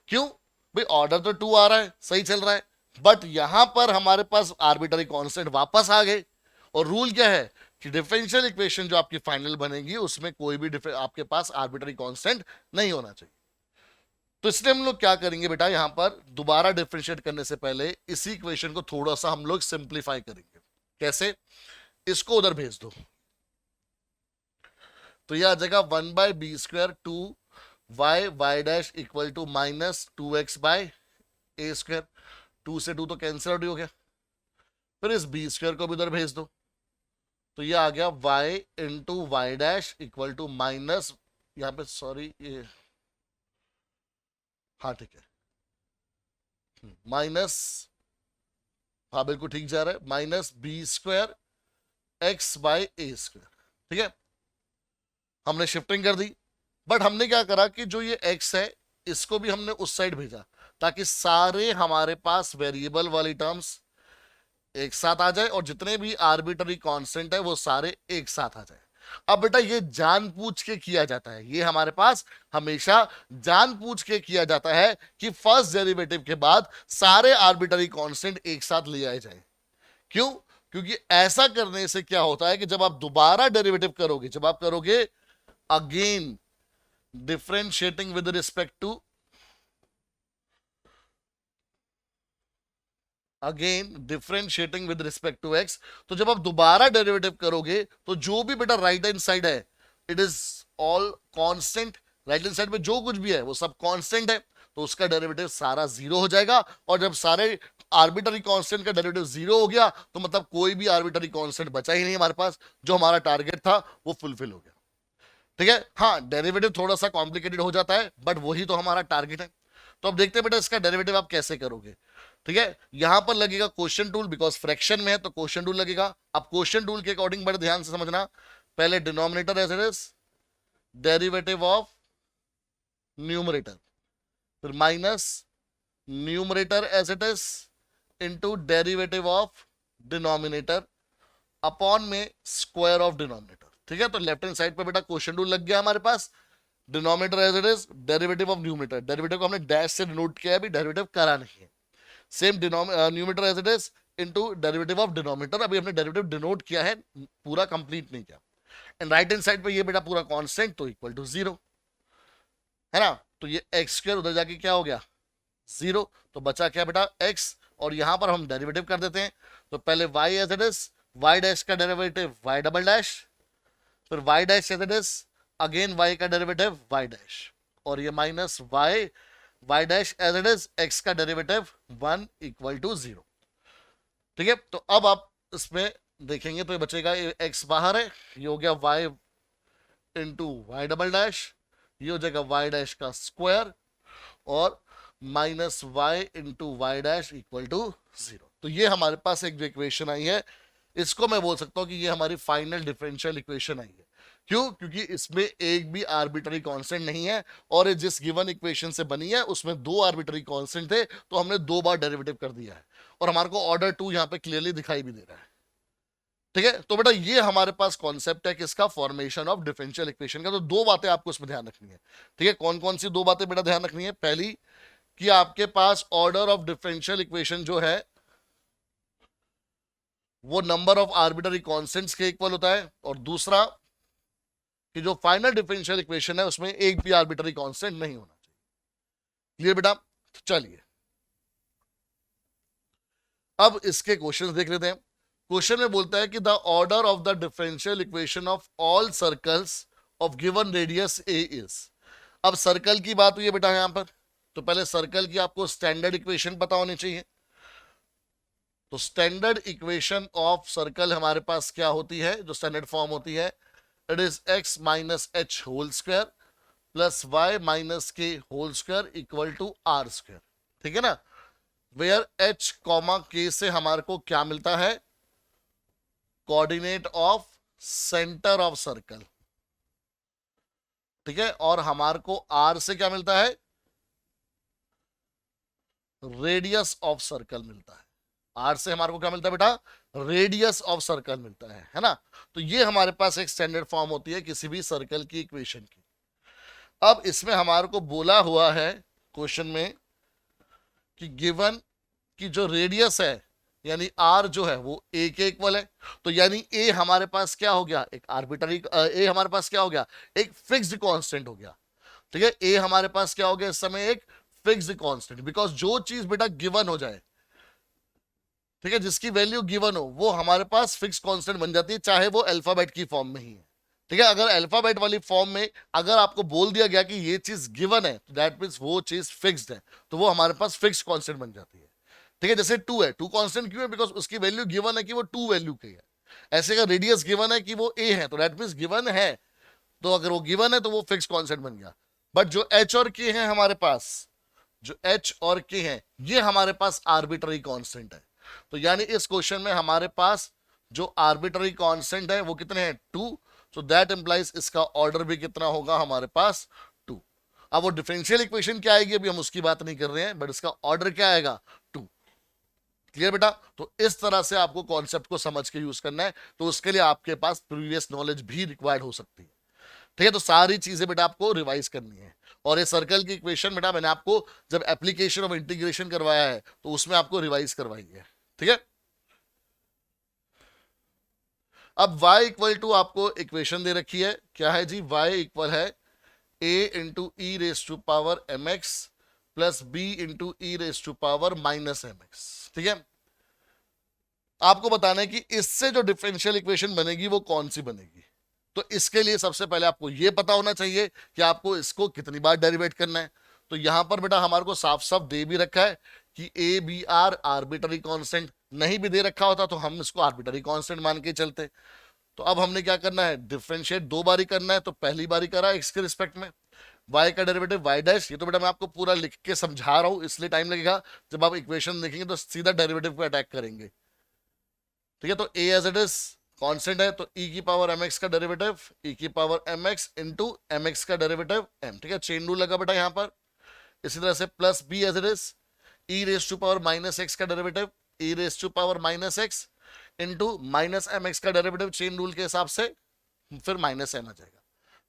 क्यों भाई, ऑर्डर तो 2 आ रहा है, सही चल रहा है, बट यहां पर हमारे पास आर्बिट्ररी कांस्टेंट वापस आ गए। और रूल क्या है कि डिफरेंशियल इक्वेशन जो आपकी फाइनल बनेगी उसमें कोई भी आपके पास आर्बिट्ररी कांस्टेंट नहीं होना चाहिए। तो इसलिए हम लोग क्या करेंगे बेटा, यहां पर दोबारा डिफरेंशिएट करने से पहले इसी इक्वेशन को थोड़ा सा हम लोग सिंप्लीफाई करेंगे। कैसे, इसको उधर भेज दो तो यह आ जाएगा 1/b² 2y dash equal to minus 2x/a²। 2 से 2 तो कैंसिल आउट हो गया, फिर इस b² को भी उधर भेज दो तो ये आ गया y into y dash equal to minus, यहां पे सॉरी ये, हाँ ठीक है, माइनस, हाँ बिल्कुल ठीक जा रहा है, माइनस b² x/a²। ठीक है, हमने शिफ्टिंग कर दी, बट हमने क्या करा कि जो ये x है इसको भी हमने उस साइड भेजा ताकि सारे हमारे पास वेरिएबल वाली टर्म्स एक साथ आ जाए और जितने भी आर्बिट्ररी कांस्टेंट है वो सारे एक साथ आ जाए। अब बेटा ये जानबूझ के किया जाता है, ये हमारे पास हमेशा जानबूझ के किया जाता है कि फर्स्ट डेरिवेटिव के बाद सारे आर्बिट्ररी कांस्टेंट एक साथ ले आए जाए। क्यों, क्योंकि ऐसा करने से क्या होता है कि जब आप दोबारा डेरिवेटिव करोगे, जब आप करोगे again differentiating with respect to, again differentiating with respect to x, तो जब आप दोबारा डेरिवेटिव करोगे तो जो भी बेटा राइट हैंड साइड है it is all constant, right hand side में जो कुछ भी है वो सब कांस्टेंट है, तो उसका डेरिवेटिव सारा 0 हो जाएगा। और जब सारे आर्बिट्ररी कांस्टेंट का डेरिवेटिव 0 हो गया तो मतलब कोई भी आर्बिट्ररी कांस्टेंट बचा ही नहीं हमारे पास, जो हमारा टारगेट था वो फुलफिल हो गया। ठीक है, हाँ डेरिवेटिव थोड़ा सा कॉम्प्लिकेटेड हो जाता है बट वही तो हमारा टारगेट है। तो अब देखते हैं बेटा इसका डेरिवेटिव आप कैसे करोगे। ठीक है, यहां पर लगेगा क्वेश्चन टूल, बिकॉज फ्रैक्शन में है तो क्वेश्चन टूल लगेगा। अब क्वेश्चन टूल के अकॉर्डिंग बड़े ध्यान से समझना, पहले denominator as it is derivative of numerator, फिर minus numerator as it is into derivative of denominator upon में स्क्वायर ऑफ डिनोमिनेटर। ठीक है, तो लेफ्ट हैंड साइड पे बेटा क्वेश्चन टूल लग गया हमारे पास, denominator as it is derivative of numerator, derivative को हमने डैश से डिनोट किया है, अभी डेरिवेटिव करा नहीं है। Same numerator as it is into derivative of denominator, अभी हमने डेरिवेटिव डिनोट किया है, पूरा कंप्लीट नहीं किया। एंड राइट हैंड साइड पे ये बेटा पूरा कांस्टेंट तो इक्वल टू 0 है ना, तो ये x² उधर जाके क्या हो गया 0, तो बचा क्या बेटा x, और यहां पर हम डेरिवेटिव कर देते हैं। तो पहले y as it is, y dash का डेरिवेटिव y डबल डैश, फिर y dash as it is again y का डेरिवेटिव y डैश, और ये minus y dash as it is x का डेरिवेटिव 1 इक्वल टू 0। ठीक है, तो अब आप इसमें देखेंगे तो ये बचेगा, x बाहर है, ये हो गया y into y double dash, ये हो जाएगा y डैश का स्क्वायर और minus y into y dash equal to 0। तो ये हमारे पास एक जो इक्वेशन आई है इसको मैं बोल सकता हूं कि ये हमारी फाइनल डिफरेंशियल इक्वेशन आई है। क्यों, क्योंकि इसमें एक भी आर्बिट्ररी कांस्टेंट नहीं है और ये जिस गिवन इक्वेशन से बनी है उसमें 2 आर्बिट्ररी कांस्टेंट थे, तो हमने 2 बार डेरिवेटिव कर दिया है और हमारे को ऑर्डर 2 यहाँ पे क्लियरली दिखाई भी दे रहा है। ठीक है, तो बेटा ये हमारे पास कॉन्सेप्ट है किसका, फॉर्मेशन ऑफ डिफरेंशियल इक्वेशन का। तो 2 बातें आपको इसमें ध्यान रखनी है। ठीक है, कौन कौन सी 2 बातें बेटा ध्यान रखनी है, पहली कि आपके पास ऑर्डर ऑफ डिफरेंशियल इक्वेशन जो है वो नंबर ऑफ आर्बिट्ररी कांस्टेंट्स के इक्वल होता है, और दूसरा कि जो फाइनल डिफरेंशियल इक्वेशन है उसमें एक भी आर्बिट्ररी कांस्टेंट नहीं होना चाहिए। क्लियर बेटा? तो चलिए अब इसके क्वेश्चंस देख लेते हैं। क्वेश्चन में बोलता है कि the order of the differential equation of all circles of given radius A is. अब सर्कल की बात हुई है बेटा यहां पर, तो पहले सर्कल की आपको स्टैंडर्ड इक्वेशन पता होनी चाहिए। तो स्टैंडर्ड इक्वेशन ऑफ सर्कल हमारे पास क्या होती है, जो स्टैंडर्ड फॉर्म होती है, it is x minus h whole square plus y minus k whole square equal to r square. ठीक है ना? वेयर h कॉमा k से हमारे को क्या मिलता है, coordinate of centre of circle. ठीक है, और हमारे को r से क्या मिलता है, रेडियस ऑफ सर्कल मिलता है। आर से हमारे को क्या मिलता है बेटा, रेडियस ऑफ सर्कल मिलता है ना? तो ये हमारे पास एक स्टैंडर्ड फॉर्म होती है किसी भी सर्कल की इक्वेशन की। अब इसमें हमारे को बोला हुआ है क्वेश्चन में कि गिवन की जो रेडियस है यानी आर जो है वो ए के इक्वल है, तो यानी ए हमारे पास क्या हो गया, एक आर्बिट्ररी, ए हमारे पास क्या हो गया, एक फिक्स्ड कांस्टेंट हो गया। ठीक है, ए हमारे पास क्या हो गया इस समय, एक फिक्स्ड कांस्टेंट, बिकॉज जो चीज बेटा गिवन हो जाए, ठीक है, जिसकी वैल्यू गिवन हो वो हमारे पास फिक्स कांस्टेंट बन जाती है, चाहे वो अल्फाबेट की फॉर्म में ही है। ठीक है, अगर अल्फाबेट वाली फॉर्म में अगर आपको बोल दिया गया कि ये चीज गिवन है तो दैट मींस वो चीज फिक्स्ड है, तो वो हमारे पास फिक्स कांस्टेंट बन जाती है। ठीक है, जैसे 2 है, 2 कांस्टेंट क्यों है, बिकॉज उसकी वैल्यू गिवन है कि वो 2 वैल्यू की है। ऐसे अगर रेडियस गिवन है कि वो ए है तो दैट मींस गिवन है, तो अगर वो गिवन है तो वो फिक्स कांस्टेंट बन गया। बट जो एच और के हैं हमारे पास, जो एच और के हैं ये हमारे पास आर्बिट्ररी कांस्टेंट है। तो यानी इस क्वेश्चन में हमारे पास जो आर्बिट्ररी कांस्टेंट है वो कितने हैं, 2। सो दैट इंप्लाइज इसका ऑर्डर भी कितना होगा हमारे पास, 2। अब वो डिफरेंशियल इक्वेशन क्या आएगी अभी हम उसकी बात नहीं कर रहे हैं, बट इसका ऑर्डर क्या आएगा, 2। क्लियर बेटा? तो इस तरह से आपको कॉन्सेप्ट को समझ के यूज करना है, तो उसके लिए आपके पास प्रीवियस नॉलेज भी रिक्वायर्ड हो सकती है। ठीक है, तो सारी चीजें बेटा आपको रिवाइज करनी है। और ये सर्कल की इक्वेशन बेटा मैंने आपको जब एप्लीकेशन ऑफ इंटीग्रेशन करवाया है तो उसमें आपको रिवाइज करवाई है। ठीक है, अब y इक्वल टू आपको इक्वेशन दे रखी है, क्या है जी, y इक्वल है a into e raise to power M x plus b into e raise to power minus M x. ठीक है, आपको बताना है कि इससे जो डिफरेंशियल इक्वेशन बनेगी वो कौन सी बनेगी। तो इसके लिए सबसे पहले आपको यह पता होना चाहिए कि आपको इसको कितनी बार डेरिवेट करना है। तो यहां पर बेटा हमारे को साफ साफ दे भी रखा है कि a b are arbitrary constant, नहीं भी दे रखा होता तो हम इसको आर्बिट्ररी कांस्टेंट मान के चलते। तो अब हमने क्या करना है, डिफरेंशिएट 2 बारी करना है। तो पहली बारी करा एक्स के रिस्पेक्ट में, y का डेरिवेटिव y डैश, ये तो बेटा मैं आपको पूरा लिख के समझा रहा हूं इसलिए टाइम लगेगा, जब आप इक्वेशन देखेंगे तो सीधा डेरिवेटिव को अटैक करेंगे। ठीक है, तो a as it is constant है, तो e की पावर mx का डेरिवेटिव e की पावर mx इंटू mx का डेरिवेटिव m। ठीक है, चेन रूल लगा बेटा यहां पर। इसी तरह से plus b as it is e raise to power minus x का derivative e raise to power minus x into minus mx का डेरिवेटिव, चेन रूल के हिसाब से फिर माइनस m आ जाएगा।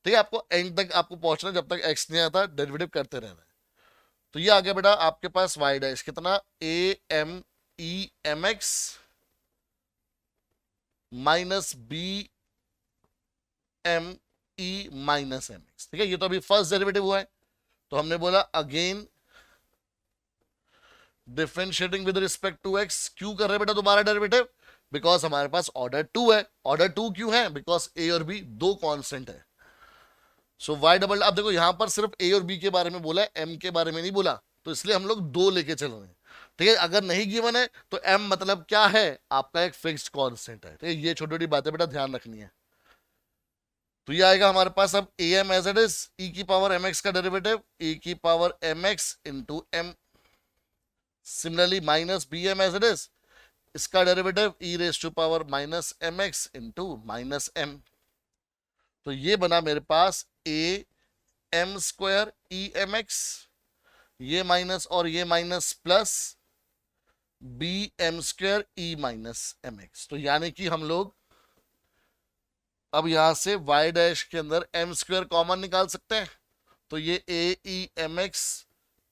ठीक है, आपको एंड तक आपको पहुंचना, जब तक x नहीं आता डेरिवेटिव करते रहना है। तो ये आ गया बेटा आपके पास y डैश कितना, a m e mx minus B m e minus M x. ठीक है, ये तो अभी फर्स्ट डेरिवेटिव हुआ है, तो हमने बोला again differentiating with respect to x. क्यों कर रहे हैं बेटा दोबारा डेरिवेटिव, बिकॉज हमारे पास ऑर्डर 2 है। ऑर्डर 2 क्यों है, बिकॉज ए और बी 2 कांस्टेंट है। सो वाई डबल, अब देखो यहां पर सिर्फ ए और बी के बारे में बोला है, एम के बारे में नहीं बोला, तो इसलिए हम लोग 2 लेके चल रहे हैं। ठीक है, अगर नहीं गिवन है तो m मतलब क्या है, आपका एक फिक्स्ड कांस्टेंट है। ठीक है, ये छोटी छोटी बातें बेटा ध्यान रखनी है। तो ये आएगा हमारे पास अब A M as it is e की पावर एम एक्स का डेरिवेटिव ई की power M X into M, similarly minus B M as it is इसका derivative e raise to power minus M X into minus M. तो ये बना मेरे पास A M square e M X, ये minus और ये minus plus B M square e minus M X. तो यानी कि हम लोग अब यहां से y डैश के अंदर एम स्क्वायर कॉमन निकाल सकते हैं। तो ये A e M x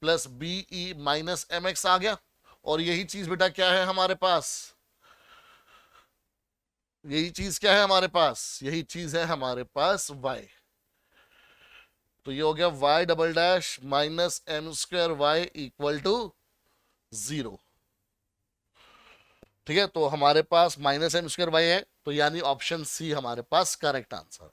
plus B e minus M X आ गया। और यही चीज बेटा क्या है हमारे पास, यही चीज क्या है हमारे पास, यही चीज है हमारे पास y। तो ये हो गया y double dash minus m square y equal to 0। ठीक है, तो हमारे पास माइनस एम स्क्वायर वाई है, तो यानी ऑप्शन सी हमारे पास करेक्ट आंसर है।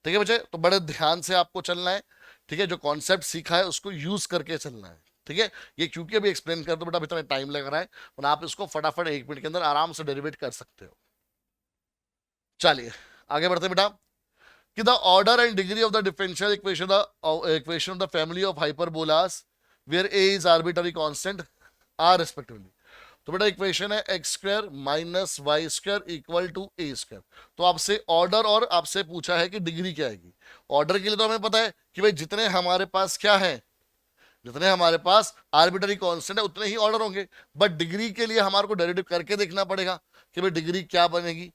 ठीक है बच्चे, तो बड़े ध्यान से आपको चलना है। ठीक है, जो कॉन्सेप्ट सीखा है उसको यूज करके चलना है। ठीक है, ये क्योंकि अभी एक्सप्लेन कर दो बेटा इतना टाइम लग रहा है, और आप इसको फटाफट 1 मिनट के अंदर आराम से डेरिवेट कर सकते हो। चलिए आगे बढ़ते बेटा कि the order and degree of the differential equation of the family of hyperbolas where a is arbitrary constant are respectively. तो बेटा इक्वेशन है x square minus y square equal to a square. तो आपसे ऑर्डर और आपसे पूछा है कि डिग्री क्या आएगी। ऑर्डर के लिए तो हमें पता है कि भाई जितने हमारे पास क्या है, जितने हमारे पास आर्बिट्ररी कांस्टेंट है उतने ही ऑर्डर होंगे। बट डिग्री के लिए हमारे को डेरिवेटिव करके देखना पड़ेगा कि भाई डिग्री क्या बनेगी।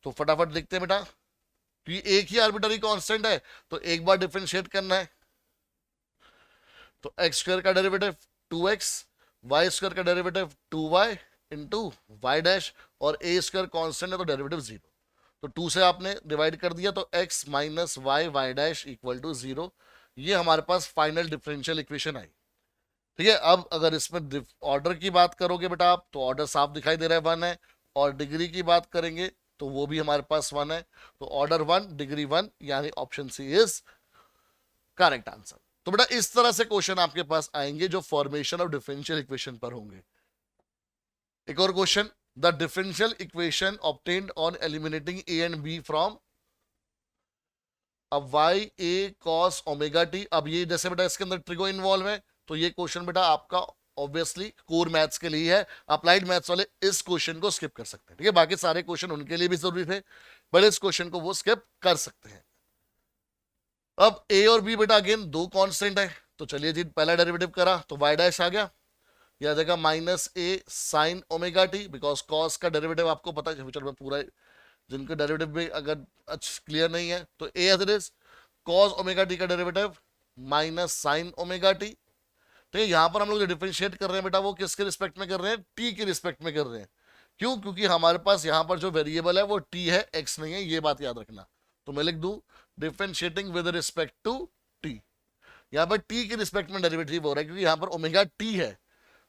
तो फटाफट देखते हैं बेटा, कि एक ही आर्बिट्ररी कांस्टेंट है तो एक बार डिफरेंशिएट करना है। तो एक्स स्क्वायर का डेरिवेटिव 2x, वाई स्क्वायर का derivative 2y into y dash, और ए स्क्वायर कांस्टेंट है तो डेरिवेटिव 0। तो 2 से आपने डिवाइड कर दिया तो x minus y y dash equal to 0। ये हमारे पास फाइनल डिफरेंशियल इक्वेशन आई। ठीक है, अब अगर इसमें ऑर्डर की बात करोगे बेटा आप, तो ऑर्डर साफ दिखाई दे रहा है 1 है, और डिग्री की बात करेंगे तो वो भी हमारे पास 1 है। तो ऑर्डर 1 डिग्री 1, यानी option C is correct answer. तो बेटा इस तरह से क्वेश्चन आपके पास आएंगे जो फॉर्मेशन ऑफ डिफरेंशियल इक्वेशन पर होंगे। एक और question, the differential equation obtained on eliminating a and b from अब y a cos omega t. अब ये जैसे बेटा इसके अंदर ट्रिगो इन्वॉल्व है, तो ये क्वेश्चन बेटा आपका ऑब्वियसली कोर मैथ्स के लिए है। अप्लाइड मैथ्स वाले इस क्वेश्चन को स्किप कर सकते हैं। ठीक है, बाकी सारे क्वेश्चन उनके लिए भी जरूरी थे, बट इस क्वेश्चन को वो स्किप कर सकते हैं। अब a और b बेटा अगेन दो कांस्टेंट है, तो चलिए जी पहला डेरिवेटिव करा तो y डैश आ गया, यह आ जाएगा minus a sine omega T, because cos का डेरिवेटिव आपको पता है। चलो मैं पूरा, जिनके डेरिवेटिव भी अगर क्लियर नहीं है तो a as it is cos omega T का derivative minus sine omega T. तो यहाँ पर हम लोग जो डिफरेंशिएट कर रहे हैं बेटा वो किसके रिस्पेक्ट में कर रहे हैं, t के रिस्पेक्ट में कर रहे हैं। क्यों, क्योंकि हमारे पास यहाँ पर जो वेरिएबल है वो t है, x नहीं है, ये बात याद रखना। तो मैं लिख दूं differentiating with respect to t। यहाँ पर t के रिस्पेक्ट में डेरिवेटिव हो रहा है क्योंकि यहाँ पर ओमेगा t है,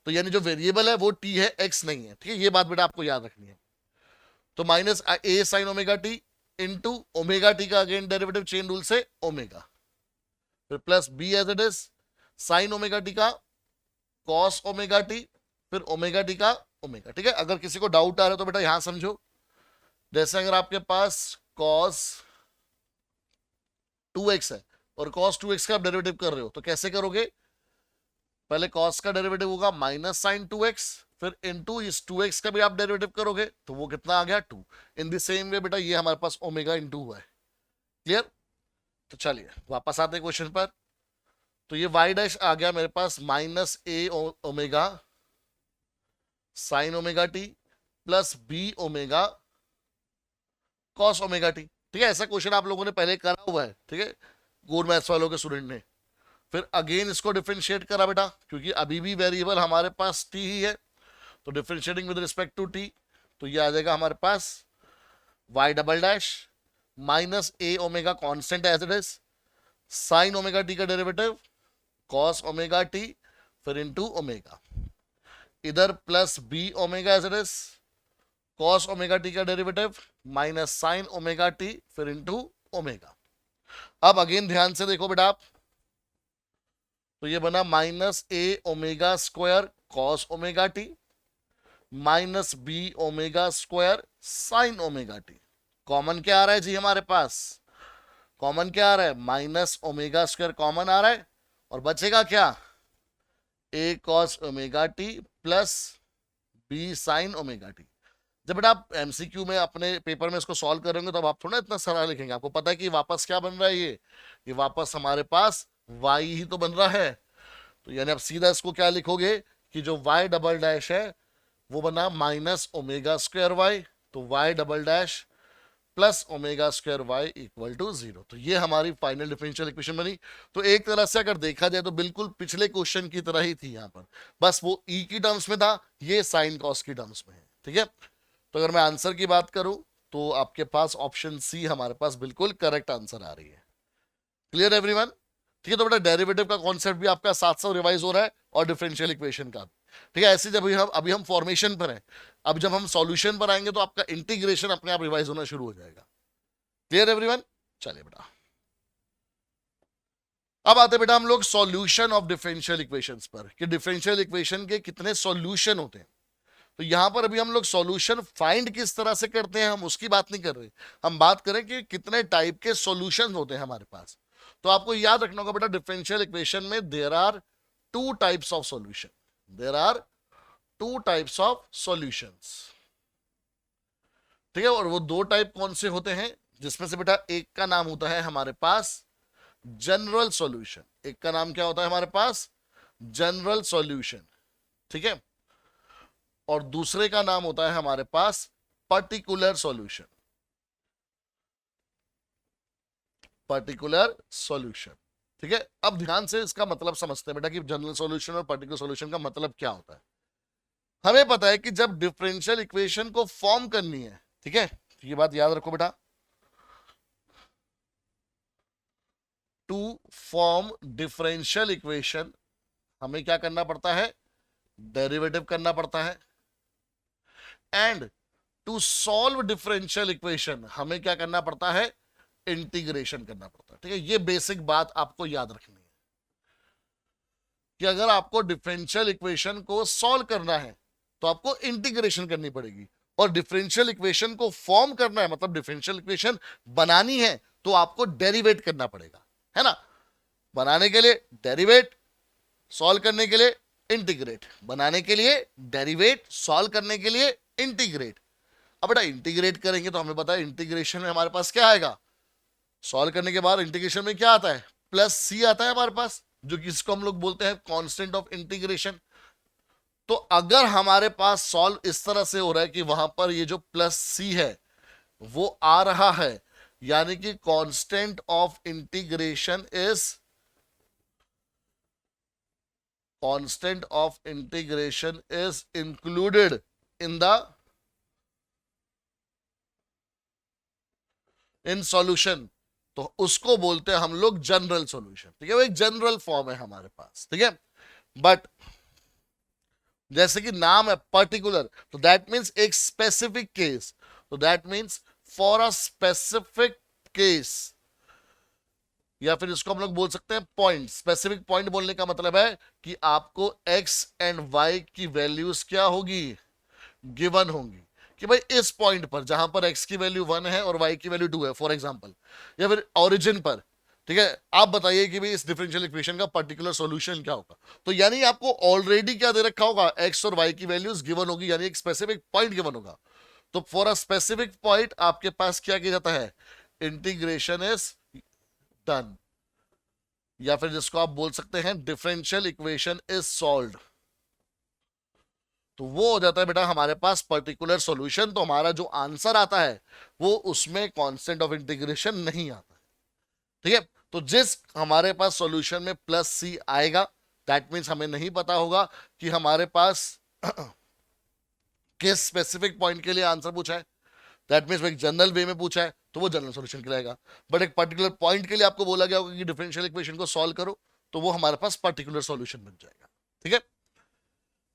तो यानी जो वेरिएबल है वो t है, x नहीं है। ठीक है, ये बात बेटा आपको याद रखनी है। तो minus a sine omega t into omega T का अगेन डेरिवेटिव चेन रूल से ओमेगा, फिर plus b as it is sine omega T का कॉस ओमेगा टी, फिर ओमेगा टी का ओमेगा। ठीक है, अगर किसी को डाउट आ रहा है तो बेटा यहां समझो, जैसे अगर आपके पास कॉस 2x है और कॉस 2x का आप डेरिवेटिव कर रहे हो तो कैसे करोगे, पहले कॉस का डेरिवेटिव होगा माइनस साइन 2x, फिर इनटू इस 2x का भी आप डेरिवेटिव करोगे तो वो कितना आ गया 2। इन द सेम वे बेटा ये हमारे पास ओमेगा इंटू हुआ है। क्लियर, तो चलिए वापस आते हैं क्वेश्चन पर। तो ये y डैश आ गया मेरे पास minus a omega sine omega T plus b omega cos omega T. ठीक है, ऐसा क्वेश्चन आप लोगों ने पहले करा हुआ है। ठीक है, कोर मैथ्स वालों के स्टूडेंट ने। फिर अगेन इसको डिफरेंशिएट करा बेटा, क्योंकि अभी भी वेरिएबल हमारे पास t ही है, तो differentiating with respect to t, तो ये आ जाएगा हमारे पास y double dash minus a omega constant as it is sine omega T का डेरिवेटिव कॉस ओमेगा टी, फिर इनटू ओमेगा, इधर plus b omega as it is cos omega T का derivative minus sine omega T, फिर into omega. अब again ध्यान से देखो बेटा आप, तो ये बना minus a omega square cos omega T minus b omega square sine omega T. Common क्या आ रहा है जी हमारे पास, कॉमन क्या आ रहा है, माइनस ओमेगा स्क्वायर कॉमन आ रहा है, और बचेगा क्या a cos omega T plus b sign omega T. जब बेटा आप एमसीक्यू में अपने पेपर में इसको सॉल्व करेंगे तो अब आप थोड़ा इतना सारा लिखेंगे, आपको पता है कि वापस क्या बन रहा है, ये वापस हमारे पास y ही तो बन रहा है। तो यानी आप सीधा इसको क्या लिखोगे कि जो y डबल डैश है वो बना माइनस ओमेगा स्क्वायर y, तो y double dash plus omega square y equal to 0। तो ये हमारी फाइनल डिफरेंशियल इक्वेशन बनी। तो एक तरह से अगर देखा जाए तो बिल्कुल पिछले क्वेश्चन की तरह ही थी यहाँ पर, बस वो ई की टर्म्स में था, ये साइन कॉस की टर्म्स में है। ठीक है, तो अगर मैं आंसर की बात करूं तो आपके पास ऑप्शन सी हमारे पास बिल्कुल करेक्ट आंसर आ रही है। Clear everyone? ठीक है, तो बेटा डेरिवेटिव का कॉन्सेप्ट भी आपका साथ साथ रिवाइज हो रहा है और डिफरेंशियल इक्वेशन का। ठीक है, ऐसे जब अभी हम फॉर्मेशन पर हैं, अब जब हम सॉल्यूशन पर आएंगे तो आपका इंटीग्रेशन अपने आप रिवाइज होना शुरू हो जाएगा। Clear everyone? चलिए बेटा, अब आते बेटा हम लोग सॉल्यूशन ऑफ डिफरेंशियल इक्वेशंस पर, कि डिफरेंशियल इक्वेशन के कितने सॉल्यूशन होते हैं। तो यहां पर अभी हम लोग सॉल्यूशन फाइंड किस तरह से करते हैं, हम उसकी बात नहीं कर रहे, हम बात करें कि कितने टाइप के सॉल्यूशन होते हैं हमारे पास। तो आपको याद रखना होगा बेटा, डिफरेंशियल इक्वेशन में there are two types of solution, there are two types of solutions. ठीक है, और वो दो टाइप कौन से होते हैं, जिसमें से बेटा एक का नाम होता है हमारे पास जनरल सॉल्यूशन, एक का नाम क्या होता है हमारे पास, जनरल सॉल्यूशन। ठीक है, और दूसरे का नाम होता है हमारे पास पर्टिकुलर सॉल्यूशन, पर्टिकुलर सॉल्यूशन। ठीक है, अब ध्यान से इसका मतलब समझते हैं बेटा कि जनरल सॉल्यूशन और पर्टिकुलर सॉल्यूशन का मतलब क्या होता है। हमें पता है कि जब डिफरेंशियल इक्वेशन को फॉर्म करनी है, ठीक है, तो ये बात याद रखो बेटा, टू फॉर्म डिफरेंशियल इक्वेशन हमें क्या करना पड़ता है, डेरिवेटिव करना पड़ता है। And to solve differential equation हमें क्या करना पड़ता है, इंटीग्रेशन करना पड़ता है। ठीक है, ये बेसिक बात आपको याद रखनी है कि अगर आपको डिफरेंशियल इक्वेशन को सॉल्व करना है तो आपको इंटीग्रेशन करनी पड़ेगी, और डिफरेंशियल इक्वेशन को फॉर्म करना है, मतलब डिफरेंशियल इक्वेशन बनानी है, तो आपको डेरिवेट करना पड़ेगा, है ना। बनाने के लिए डेरिवेट, सॉल्व करने के लिए इंटीग्रेट, बनाने के लिए डेरिवेट, सॉल्व करने के लिए इंटीग्रेट। अब बेटा इंटीग्रेट करेंगे तो हमें पता है इंटीग्रेशन में हमारे पास क्या आएगा, सॉल्व करने के बाद इंटीग्रेशन में क्या आता है, प्लस सी आता है हमारे पास, जो कि इसको हम लोग बोलते हैं कांस्टेंट ऑफ इंटीग्रेशन। तो अगर हमारे पास सॉल्व इस तरह से हो रहा है कि वहां पर ये जो प्लस सी है वो आ रहा है, यानी कि constant of integration is, constant of integration is included in the in solution, तो उसको बोलते हैं हम लोग जनरल सॉल्यूशन। ठीक है, वो एक जनरल फॉर्म है हमारे पास। ठीक है, बट जैसे कि नाम है पर्टिकुलर, तो दैट मीन्स एक स्पेसिफिक केस, तो that means for a specific case, या फिर इसको हम लोग बोल सकते हैं पॉइंट। स्पेसिफिक पॉइंट बोलने का मतलब है कि आपको एक्स एंड वाई की वैल्यूज क्या होगी, गिवन होंगी, कि भाई इस पॉइंट पर जहां पर x की वैल्यू 1 है और y की वैल्यू 2 है फॉर एग्जांपल, या फिर ओरिजिन पर, ठीक है, आप बताइए कि भाई इस डिफरेंशियल इक्वेशन का पर्टिकुलर सॉल्यूशन क्या होगा। तो यानी आपको ऑलरेडी क्या दे रखा होगा, x और y की वैल्यूज गिवन होगी, यानी एक स्पेसिफिक पॉइंट गिवन होगा। तो फॉर अ स्पेसिफिक पॉइंट आपके पास क्या किया जाता है, इंटीग्रेशन इज डन, या फिर जिसको आप बोल सकते हैं डिफरेंशियल इक्वेशन इज सॉल्व्ड। तो वो हो जाता है बेटा हमारे पास पर्टिकुलर सॉल्यूशन। तो हमारा जो आंसर आता है वो उसमें कांस्टेंट ऑफ इंटीग्रेशन नहीं आता है। ठीक है, तो जिस हमारे पास सॉल्यूशन में प्लस सी आएगा, दैट मीन्स हमें नहीं पता होगा कि हमारे पास किस स्पेसिफिक पॉइंट के लिए आंसर पूछा है, दैट मीन्स एक जनरल वे में पूछा है तो वो जनरल सॉल्यूशन कहलाएगा। बट एक पर्टिकुलर पॉइंट के लिए आपको बोला गया होगा कि डिफरेंशियल इक्वेशन को सॉल्व करो, तो वो हमारे पास पर्टिकुलर सॉल्यूशन बन जाएगा। ठीक है,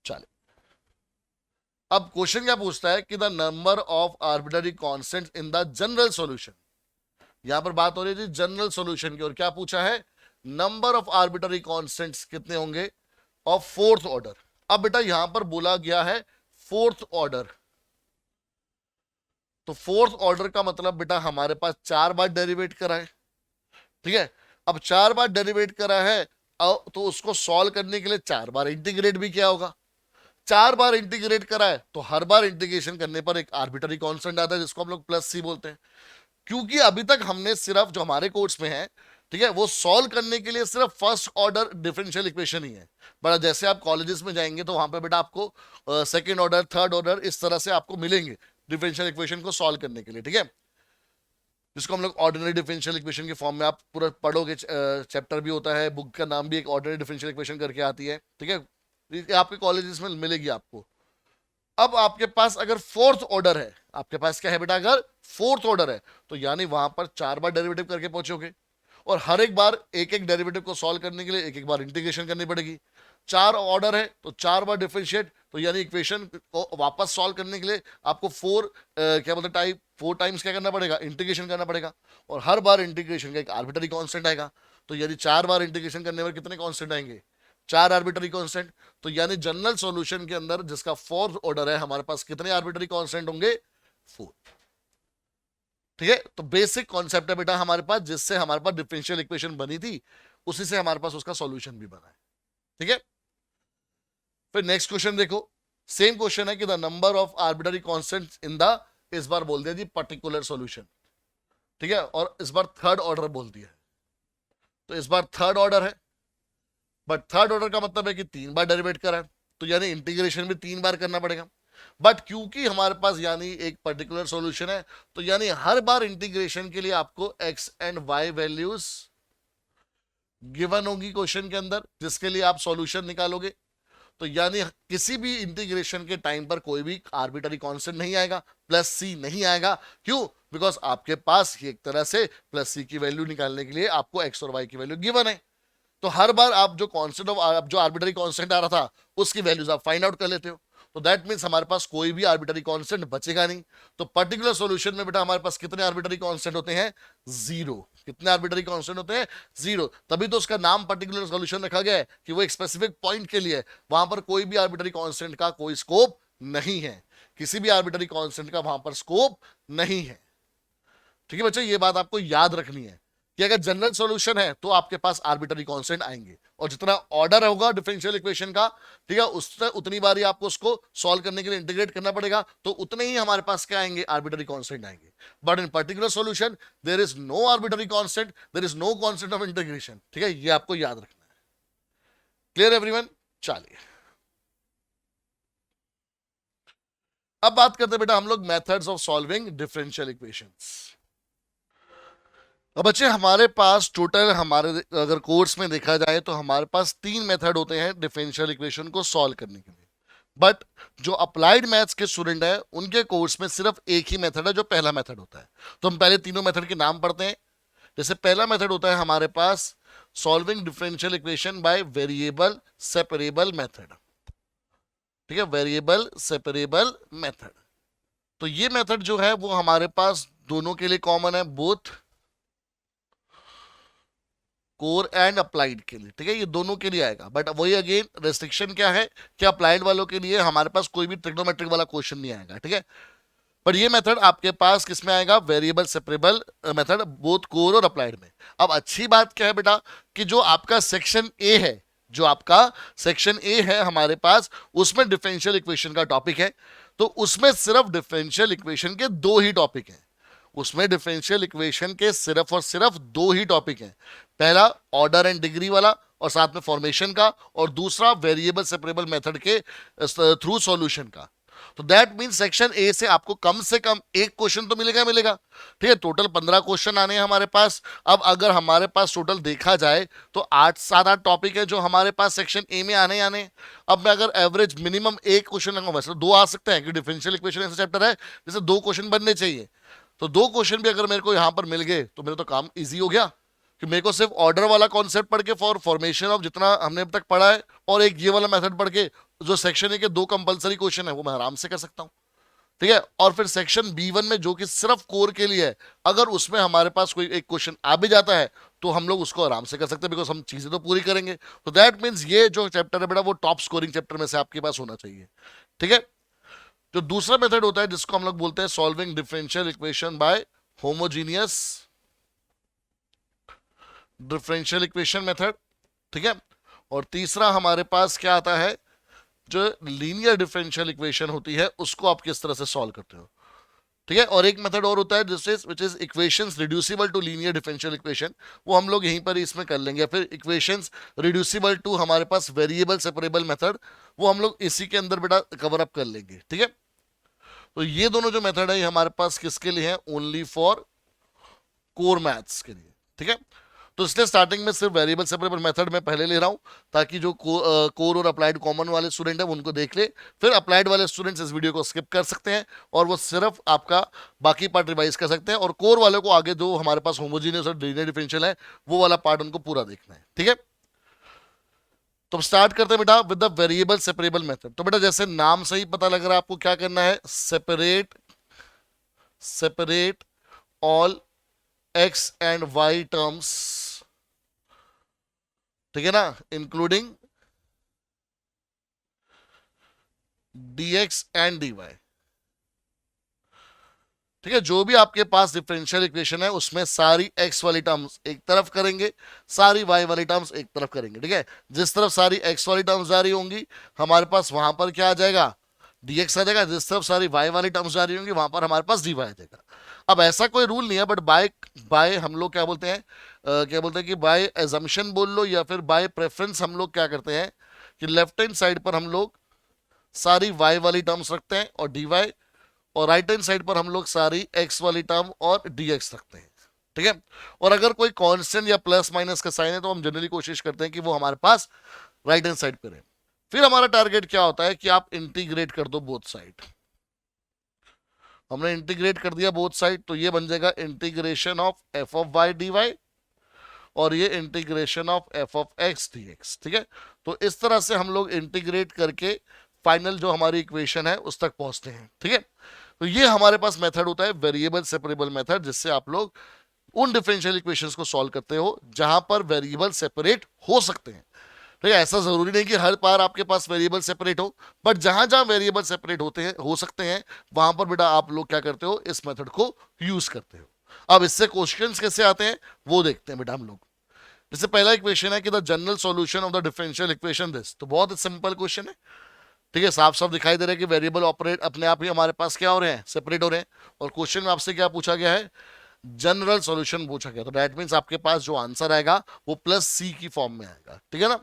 चलिए अब क्वेश्चन क्या पूछता है कि the number of arbitrary constants in the general solution. यहां पर बात हो रही थी जनरल सॉल्यूशन की, और क्या पूछा है, नंबर ऑफ आर्बिट्ररी कांस्टेंट्स कितने होंगे ऑफ फोर्थ ऑर्डर। अब बेटा यहां पर बोला गया है फोर्थ ऑर्डर, तो फोर्थ ऑर्डर का मतलब बेटा हमारे पास 4 बार डेरिवेट करा है। ठीक है, अब 4 बार डेरिवेट करा है, तो उसको सॉल्व करने के लिए 4 बार इंटीग्रेट भी किया होगा। 4 बार इंटीग्रेट करा है तो हर बार इंटीग्रेशन करने पर एक आर्बिट्ररी कांस्टेंट आता है, जिसको हम लोग प्लस सी बोलते हैं। क्योंकि अभी तक हमने सिर्फ जो हमारे कोर्स में है, ठीक है, वो सॉल्व करने के लिए सिर्फ फर्स्ट ऑर्डर डिफरेंशियल इक्वेशन ही है। बट जैसे आप कॉलेजेस में जाएंगे तो वहां पे बेटा आपको सेकंड ऑर्डर, थर्ड ऑर्डर, इस तरह से आपको मिलेंगे डिफरेंशियल इक्वेशन को सॉल्व करने के लिए। ठीक है, जिसको हम लोग ऑर्डिनरी डिफरेंशियल इक्वेशन के फॉर्म में आप पूरा पढ़ोगे, चैप्टर भी होता है, बुक का नाम भी एक ऑर्डिनरी डिफरेंशियल इक्वेशन करके आती है, ठीक है, ये आपके कॉलेजेस में मिलेगी आपको। अब आपके पास अगर फोर्थ ऑर्डर है, आपके पास क्या है बेटा, अगर फोर्थ ऑर्डर है तो यानी वहां पर 4 बार डेरिवेटिव करके पहुंचोगे, और हर एक बार एक एक डेरिवेटिव को सॉल्व करने के लिए एक एक बार इंटीग्रेशन करनी पड़ेगी। 4 ऑर्डर है तो 4 बार डिफरेंशिएट, तो यानी इक्वेशन को वापस सॉल्व करने के लिए आपको 4 क्या बोलते टाइप 4 टाइम्स क्या करना पड़ेगा, इंटीग्रेशन करना पड़ेगा, और हर बार इंटीग्रेशन का एक आर्बिट्ररी कांस्टेंट आएगा। तो यानी 4 बार इंटीग्रेशन करने पर कितने कांस्टेंट आएंगे, 4 आर्बिट्ररी कांस्टेंट। तो यानी जनरल सॉल्यूशन के अंदर जिसका फोर्थ ऑर्डर है, हमारे पास कितने आर्बिट्ररी कांस्टेंट होंगे, 4। ठीक है, तो बेसिक कॉन्सेप्ट है बेटा हमारे पास, जिससे हमारे पास डिफरेंशियल इक्वेशन बनी थी, उसी से हमारे पास उसका सॉल्यूशन भी बना है। ठीक है, फिर नेक्स्ट क्वेश्चन देखो, सेम क्वेश्चन है कि the number of arbitrary constants in the, इस बार बोल दिया जी पर्टिकुलर सॉल्यूशन, ठीक है, और इस बार थर्ड ऑर्डर बोल दिया है, तो इस बार थर्ड ऑर्डर है, बट थर्ड ऑर्डर का मतलब है कि 3 बार डेरिवेट करा है, तो यानी इंटीग्रेशन भी 3 बार करना पड़ेगा। बट क्योंकि हमारे पास यानी एक पर्टिकुलर सॉल्यूशन है, तो यानी हर बार इंटीग्रेशन के लिए आपको x and y values given होगी क्वेश्चन के अंदर, जिसके लिए आप सॉल्यूशन निकालोगे। तो यानी किसी भी इंटीग्रेशन के टाइम पर कोई भी आर्बिट्ररी कांस्टेंट नहीं आएगा, प्लस सी नहीं आएगा। क्यों? बिकॉज आपके पास एक तरह से प्लस सी की वैल्यू निकालने के लिए आपको एक्स और वाई की वैल्यू गिवन है। तो हर बार आप जो कांस्टेंट ऑफ जो आर्बिट्ररी कांस्टेंट आ रहा था उसकी वैल्यूज आप फाइंड आउट कर लेते हो, तो दैट मींस हमारे पास कोई भी आर्बिट्ररी कांस्टेंट बचेगा नहीं। तो पर्टिकुलर सॉल्यूशन में बेटा हमारे पास कितने आर्बिट्ररी कांस्टेंट होते हैं, 0। कितने आर्बिट्ररी कांस्टेंट होते हैं, 0। तभी तो उसका नाम पर्टिकुलर सॉल्यूशन रखा गया है कि वो एक स्पेसिफिक पॉइंट के लिए, वहां पर कोई भी आर्बिट्ररी कांस्टेंट का कोई स्कोप नहीं है, किसी भी आर्बिट्ररी कांस्टेंट का वहां पर स्कोप नहीं है। ठीक है बच्चे, ये बात आपको याद रखनी है कि अगर जनरल सॉल्यूशन है तो आपके पास आर्बिट्ररी कांस्टेंट आएंगे, और जितना ऑर्डर होगा डिफरेंशियल इक्वेशन का, ठीक है, उससे उतनी बारी आपको उसको सॉल्व करने के लिए इंटीग्रेट करना पड़ेगा, तो उतने ही हमारे पास क्या आएंगे, आर्बिट्ररी कांस्टेंट आएंगे। But in particular solution there is no arbitrary constant, there is no constant of integration. ठीक है, ये आपको याद रखना है। Clear everyone? चलिए अब बात करते हैं बेटा हम लोग methods of solving differential equations. अब बच्चे हमारे पास टोटल, हमारे अगर कोर्स में देखा जाए तो हमारे पास 3 मेथड होते हैं डिफरेंशियल इक्वेशन को सॉल्व करने के लिए। बट जो अप्लाइड मैथ्स के स्टूडेंट है उनके कोर्स में सिर्फ एक ही मेथड है, जो पहला मेथड होता है। तो हम पहले तीनों मेथड के नाम पढ़ते हैं। जैसे पहला मेथड होता है हमारे पास solving differential equation by variable separable method. ठीक है, वेरिएबल सेपरेबल मेथड। तो ये मेथड जो है वो हमारे पास दोनों के लिए कॉमन है, बोथ कोर एंड अप्लाइड के लिए। ठीक है, ये दोनों के लिए आएगा, बट वही अगेन रेस्ट्रिक्शन क्या है कि अप्लाइड वालों के लिए हमारे पास कोई भी ट्रिग्नोमेट्रिक वाला क्वेश्चन नहीं आएगा। ठीक है, पर ये मेथड आपके पास किसमें आएगा, variable separable method, both core और अप्लाइड में। अब अच्छी बात क्या है बेटा कि जो आपका सेक्शन ए है, जो आपका सेक्शन ए है हमारे पास, उसमें डिफरेंशियल इक्वेशन का टॉपिक है। तो उसमें सिर्फ डिफरेंशियल इक्वेशन के 2 ही टॉपिक हैं। उसमें डिफरेंशियल इक्वेशन के सिर्फ और सिर्फ 2 ही टॉपिक हैं। पहला ऑर्डर एंड डिग्री वाला और साथ में फॉर्मेशन का, और दूसरा वेरिएबल सेपरेबल मेथड के थ्रू सॉल्यूशन का। तो दैट मीन सेक्शन ए से आपको कम से कम एक क्वेश्चन तो मिलेगा। ठीक है, टोटल 15 क्वेश्चन आने हैं हमारे पास। अब अगर हमारे पास टोटल देखा जाए तो 7-8 टॉपिक है जो हमारे पास सेक्शन ए में आने अब मैं अगर एवरेज मिनिमम एक क्वेश्चन लूंगा, वैसे 2 आ सकते हैं क्योंकि डिफरेंशियल इक्वेशन ऐसा चैप्टर है जिसे 2 क्वेश्चन बनने चाहिए। तो 2 क्वेश्चन भी अगर मेरे को यहां पर मिल गए तो मेरा तो काम इजी हो गया, कि मेरे को सिर्फ ऑर्डर वाला कॉन्सेप्ट पढ़ के फॉर्मेशन ऑफ जितना हमने अब तक पढ़ा है, और एक ये वाला मेथड पढ़ के जो सेक्शन ए के 2 कंपलसरी क्वेश्चन है वो मैं आराम से कर सकता हूं। ठीक है, और फिर सेक्शन B1 में जो कि सिर्फ कोर के लिए है, अगर उसमें हमारे पास कोई एक क्वेश्चन आ भी जाता है तो हम लोग उसको आराम से कर सकते हैं, बिकॉज हम चीजें तो पूरी करेंगे। तो दैट मीन्स ये जो चैप्टर है बेटा वो टॉप स्कोरिंग चैप्टर में से आपके पास होना चाहिए। ठीक है, जो दूसरा मेथड होता है जिसको हम लोग बोलते हैं solving differential equation bye homogeneous differential equation method. ठीक है, और तीसरा हमारे पास क्या आता है, जो लीनियर डिफरेंशियल इक्वेशन होती है उसको आप किस तरह से सॉल्व करते हो। ठीक है, और एक मेथड और होता है which is equations reducible to linear differential equation, वो हम लोग यहीं पर इसमें कर लेंगे। फिर इक्वेशंस रिड्यूसिबल टू हमारे पास वेरिएबल सेपरेबल मेथड, वो हम लोग इसी के अंदर बेटा कवर अप कर लेंगे। ठीक है, तो ये दोनों जो मेथड है ये हमारे पास किसके लिए है, ओनली फॉर कोर मैथ्स के लिए, ठीक है। तो इसलिए स्टार्टिंग में सिर्फ वेरिएबल सेपरेबल मेथड में पहले ले रहा हूं, ताकि जो कोर और अप्लाइड कॉमन वाले स्टूडेंट है उनको देख ले। फिर अप्लाइड वाले स्टूडेंट्स इस वीडियो को स्किप कर सकते हैं और वो सिर्फ आपका बाकी पार्ट रिवाइज कर सकते हैं, और कोर वाले को आगे जो हमारे पास होमोजीनियस और लीनियर डिफरेंशियल है वो वाला पार्ट उनको पूरा देखना है, ठीक है। तो स्टार्ट करते हैं बेटा with the variable separable method. तो बेटा जैसे नाम से ही पता लग रहा है आपको क्या करना है, separate all x and y terms, ठीक है ना, इंक्लूडिंग dx एंड dy, ठीक है। जो भी आपके पास डिफरेंशियल इक्वेशन है उसमें सारी x वाली टर्म्स एक तरफ करेंगे, सारी y वाली टर्म्स एक तरफ करेंगे, ठीक है। जिस तरफ सारी x वाली टर्म्स जा रही होंगी हमारे पास वहां पर क्या आ जाएगा, dx आ जाएगा। जिस तरफ सारी y वाली टर्म्स जा रही होंगी वहां पर हमारे पास dy आ जाएगा। अब ऐसा कोई रूल नहीं है, बट बाय बाय हम लोग क्या बोलते हैं, क्या बोलते हैं कि बाय एजम्पशन बोल लो या फिर बाय प्रेफरेंस हम लोग क्या करते हैं कि लेफ्ट हैंड साइड पर हम लोग सारी y वाली टर्म्स रखते हैं और dy, और राइट हैंड साइड पर हम लोग सारी x वाली टर्म और dx रखते हैं, ठीक है। और अगर कोई कांस्टेंट या प्लस माइनस का साइन है तो हम जनरली कोशिश करते हैं कि वो हमारे पास राइट हैंड साइड पे रहे। फिर हमारा टारगेट क्या होता है कि आप इंटीग्रेट कर दो बोथ साइड। हमने इंटीग्रेट कर दिया बोथ साइड, तो ये बन जाएगा integration of f of y D y और ये integration of f of x D x, ठीक है। तो इस तरह से हम लोग इंटीग्रेट करके फाइनल जो हमारी इक्वेशन है उस तक पहुंचते हैं, ठीक है। तो ये हमारे पास मेथड होता है वेरिएबल सेपरेबल मेथड, जिससे आप लोग उन डिफरेंशियल इक्वेशंस को सॉल्व करते हो जहां पर वेरिएबल सेपरेट हो सकते हैं, ठीक है। ऐसा जरूरी नहीं कि हर बार आपके पास वेरिएबल सेपरेट हो, बट जहां जहां वेरिएबल सेपरेट होते हैं हो सकते हैं वहां पर बेटा आप लोग क्या करते हो, इस मेथड को यूज करते हो। अब इससे क्वेश्चंस कैसे आते हैं वो देखते हैं बेटा हम लोग। जैसे पहला इक्वेशन है कि the general solution of the differential equation this, तो बहुत सिंपल क्वेश्चन है, ठीक है। साफ साफ दिखाई दे रहा है कि वेरिएबल ऑपरेट अपने आप ही हमारे पास क्या हो रहे हैं, सेपरेट हो रहे हैं। और क्वेश्चन में आपसे क्या पूछा गया है, जनरल सॉल्यूशन पूछा गया, तो दैट मींस आपके पास जो आंसर आएगा वो प्लस सी की फॉर्म में आएगा, ठीक है ना।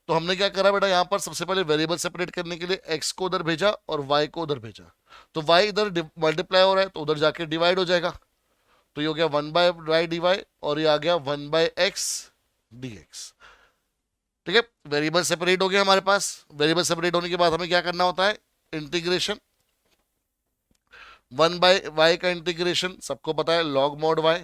तो हमने क्या करा बेटा, यहां पर सबसे पहले वेरिएबल सेपरेट करने के लिए x को उधर भेजा और y को उधर भेजा। तो y इधर मल्टीप्लाई हो रहा है तो उधर जाके डिवाइड हो जाएगा, तो ये हो गया 1/y dy और ये आ गया 1/x dx, ठीक है। वेरिएबल सेपरेट हो गया हमारे पास। वेरिएबल सेपरेट होने के बाद हमें क्या करना होता है, इंटीग्रेशन 1/y का इंटीग्रेशन सबको पता है log mod y,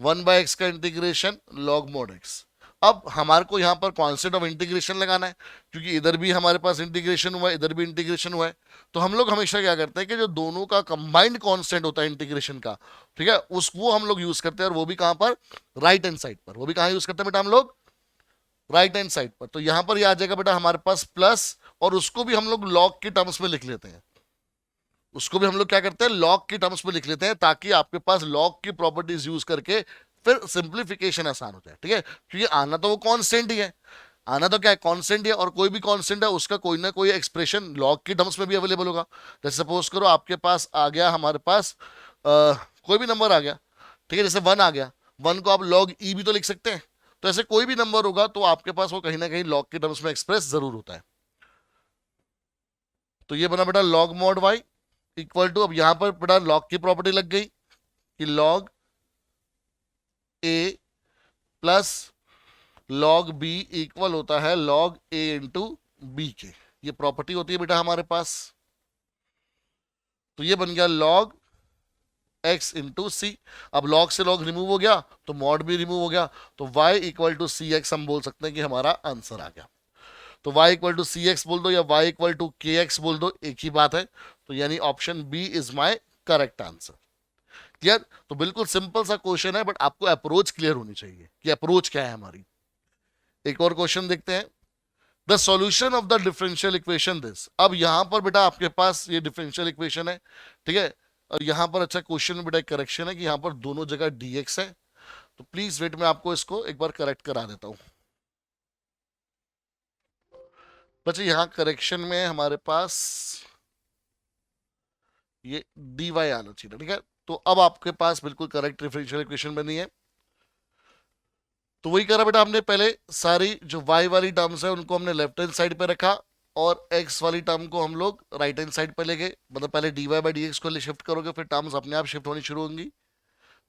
1/x का इंटीग्रेशन log mod x। अब हमारे को यहाँ पर कांस्टेंट ऑफ इंटीग्रेशन लगाना है, क्योंकि इधर भी हमारे पास इंटीग्रेशन हुआ है इधर भी इंटीग्रेशन हुआ है। तो हम लोग हमेशा क्या करते हैं कि जो दोनों का कंबाइंड कांस्टेंट होता है इंटीग्रेशन का, ठीक है, उस वो हम लोग यूज करते हैं, और वो भी कहां पर, राइट हैंड साइड पर। वो भी कहां यूज करते हैं बेटा हम लोग, राइट हैंड साइड पर। तो यहां पर ये आ जाएगा बेटा हमारे पास प्लस, और उसको भी हम लोग लॉग के टर्म्स में लिख लेते हैं। उसको भी हम लोग क्या करते हैं, लॉग के टर्म्स में लिख लेते हैं, ताकि आपके पास लॉग की प्रॉपर्टीज यूज करके फिर सिंप्लीफिकेशन आसान हो जाए, ठीक है। क्योंकि आना तो वो कांस्टेंट ही है, आना तो क्या है, कांस्टेंट ही है, और कोई भी कांस्टेंट है उसका कोई ना कोई एक्सप्रेशन लॉग की टर्म्स में भी अवेलेबल होगा। जैसे सपोज करो आपके पास आ गया हमारे पास कोई भी नंबर आ गया, ठीक है, जैसे 1 आ गया, 1 को आप लॉग ई भी तो लिख सकते हैं। तो ऐसे कोई भी नंबर होगा तो आपके पास वो कहीं ना कहीं लॉग के टर्म्स में एक्सप्रेस जरूर होता है। तो ये बना बेटा log mod y equal to, अब यहां पर बेटा लॉग की प्रॉपर्टी लग गई कि लॉग ए प्लस लॉग बी इक्वल होता है लॉग ए इंटू बी के। ये प्रॉपर्टी होती है बेटा हमारे पास। तो ये बन गया लॉग एक्स इंटू सी। अब लॉग से लॉग रिमूव हो गया तो मॉड भी रिमूव हो गया, तो y equal to c x हम बोल सकते हैं कि हमारा आंसर आ गया। तो y equal to c x बोल दो या y equal to k x बोल दो, एक ही बात है। तो यानी option B is my correct answer. Clear. तो बिल्कुल सिंपल सा क्वेश्चन है, बट आपको अप्रोच क्लियर होनी चाहिए कि अप्रोच क्या है हमारी। एक और क्वेश्चन देखते हैं, the solution of the differential equation this. अब यहां पर बेटा आपके पास ये डिफरेंशियल इक्वेशन है, ठीक है, और यहां पर अच्छा क्वेश्चन में बेटा एक करेक्शन है कि यहां पर दोनों जगह dx है। तो प्लीज वेट, मैं आपको इसको एक बार करेक्ट करा देता हूं। बच्चे यहां करेक्शन में हमारे पास ये dy आना चाहिए, ठीक है। तो अब आपके पास बिल्कुल करेक्ट डिफरेंशियल इक्वेशन बनी है। तो वही करा बेटा हमने, पहले सारी जो y वाली टर्म्स है उनको हमने लेफ्ट हैंड साइड पे रखा, और x वाली टर्म को हम लोग राइट हैंड साइड पे ले गए। मतलब पहले dy बाई डी एक्स को शिफ्ट करोगे फिर टर्म्स अपने आप शिफ्ट होनी शुरू होंगी।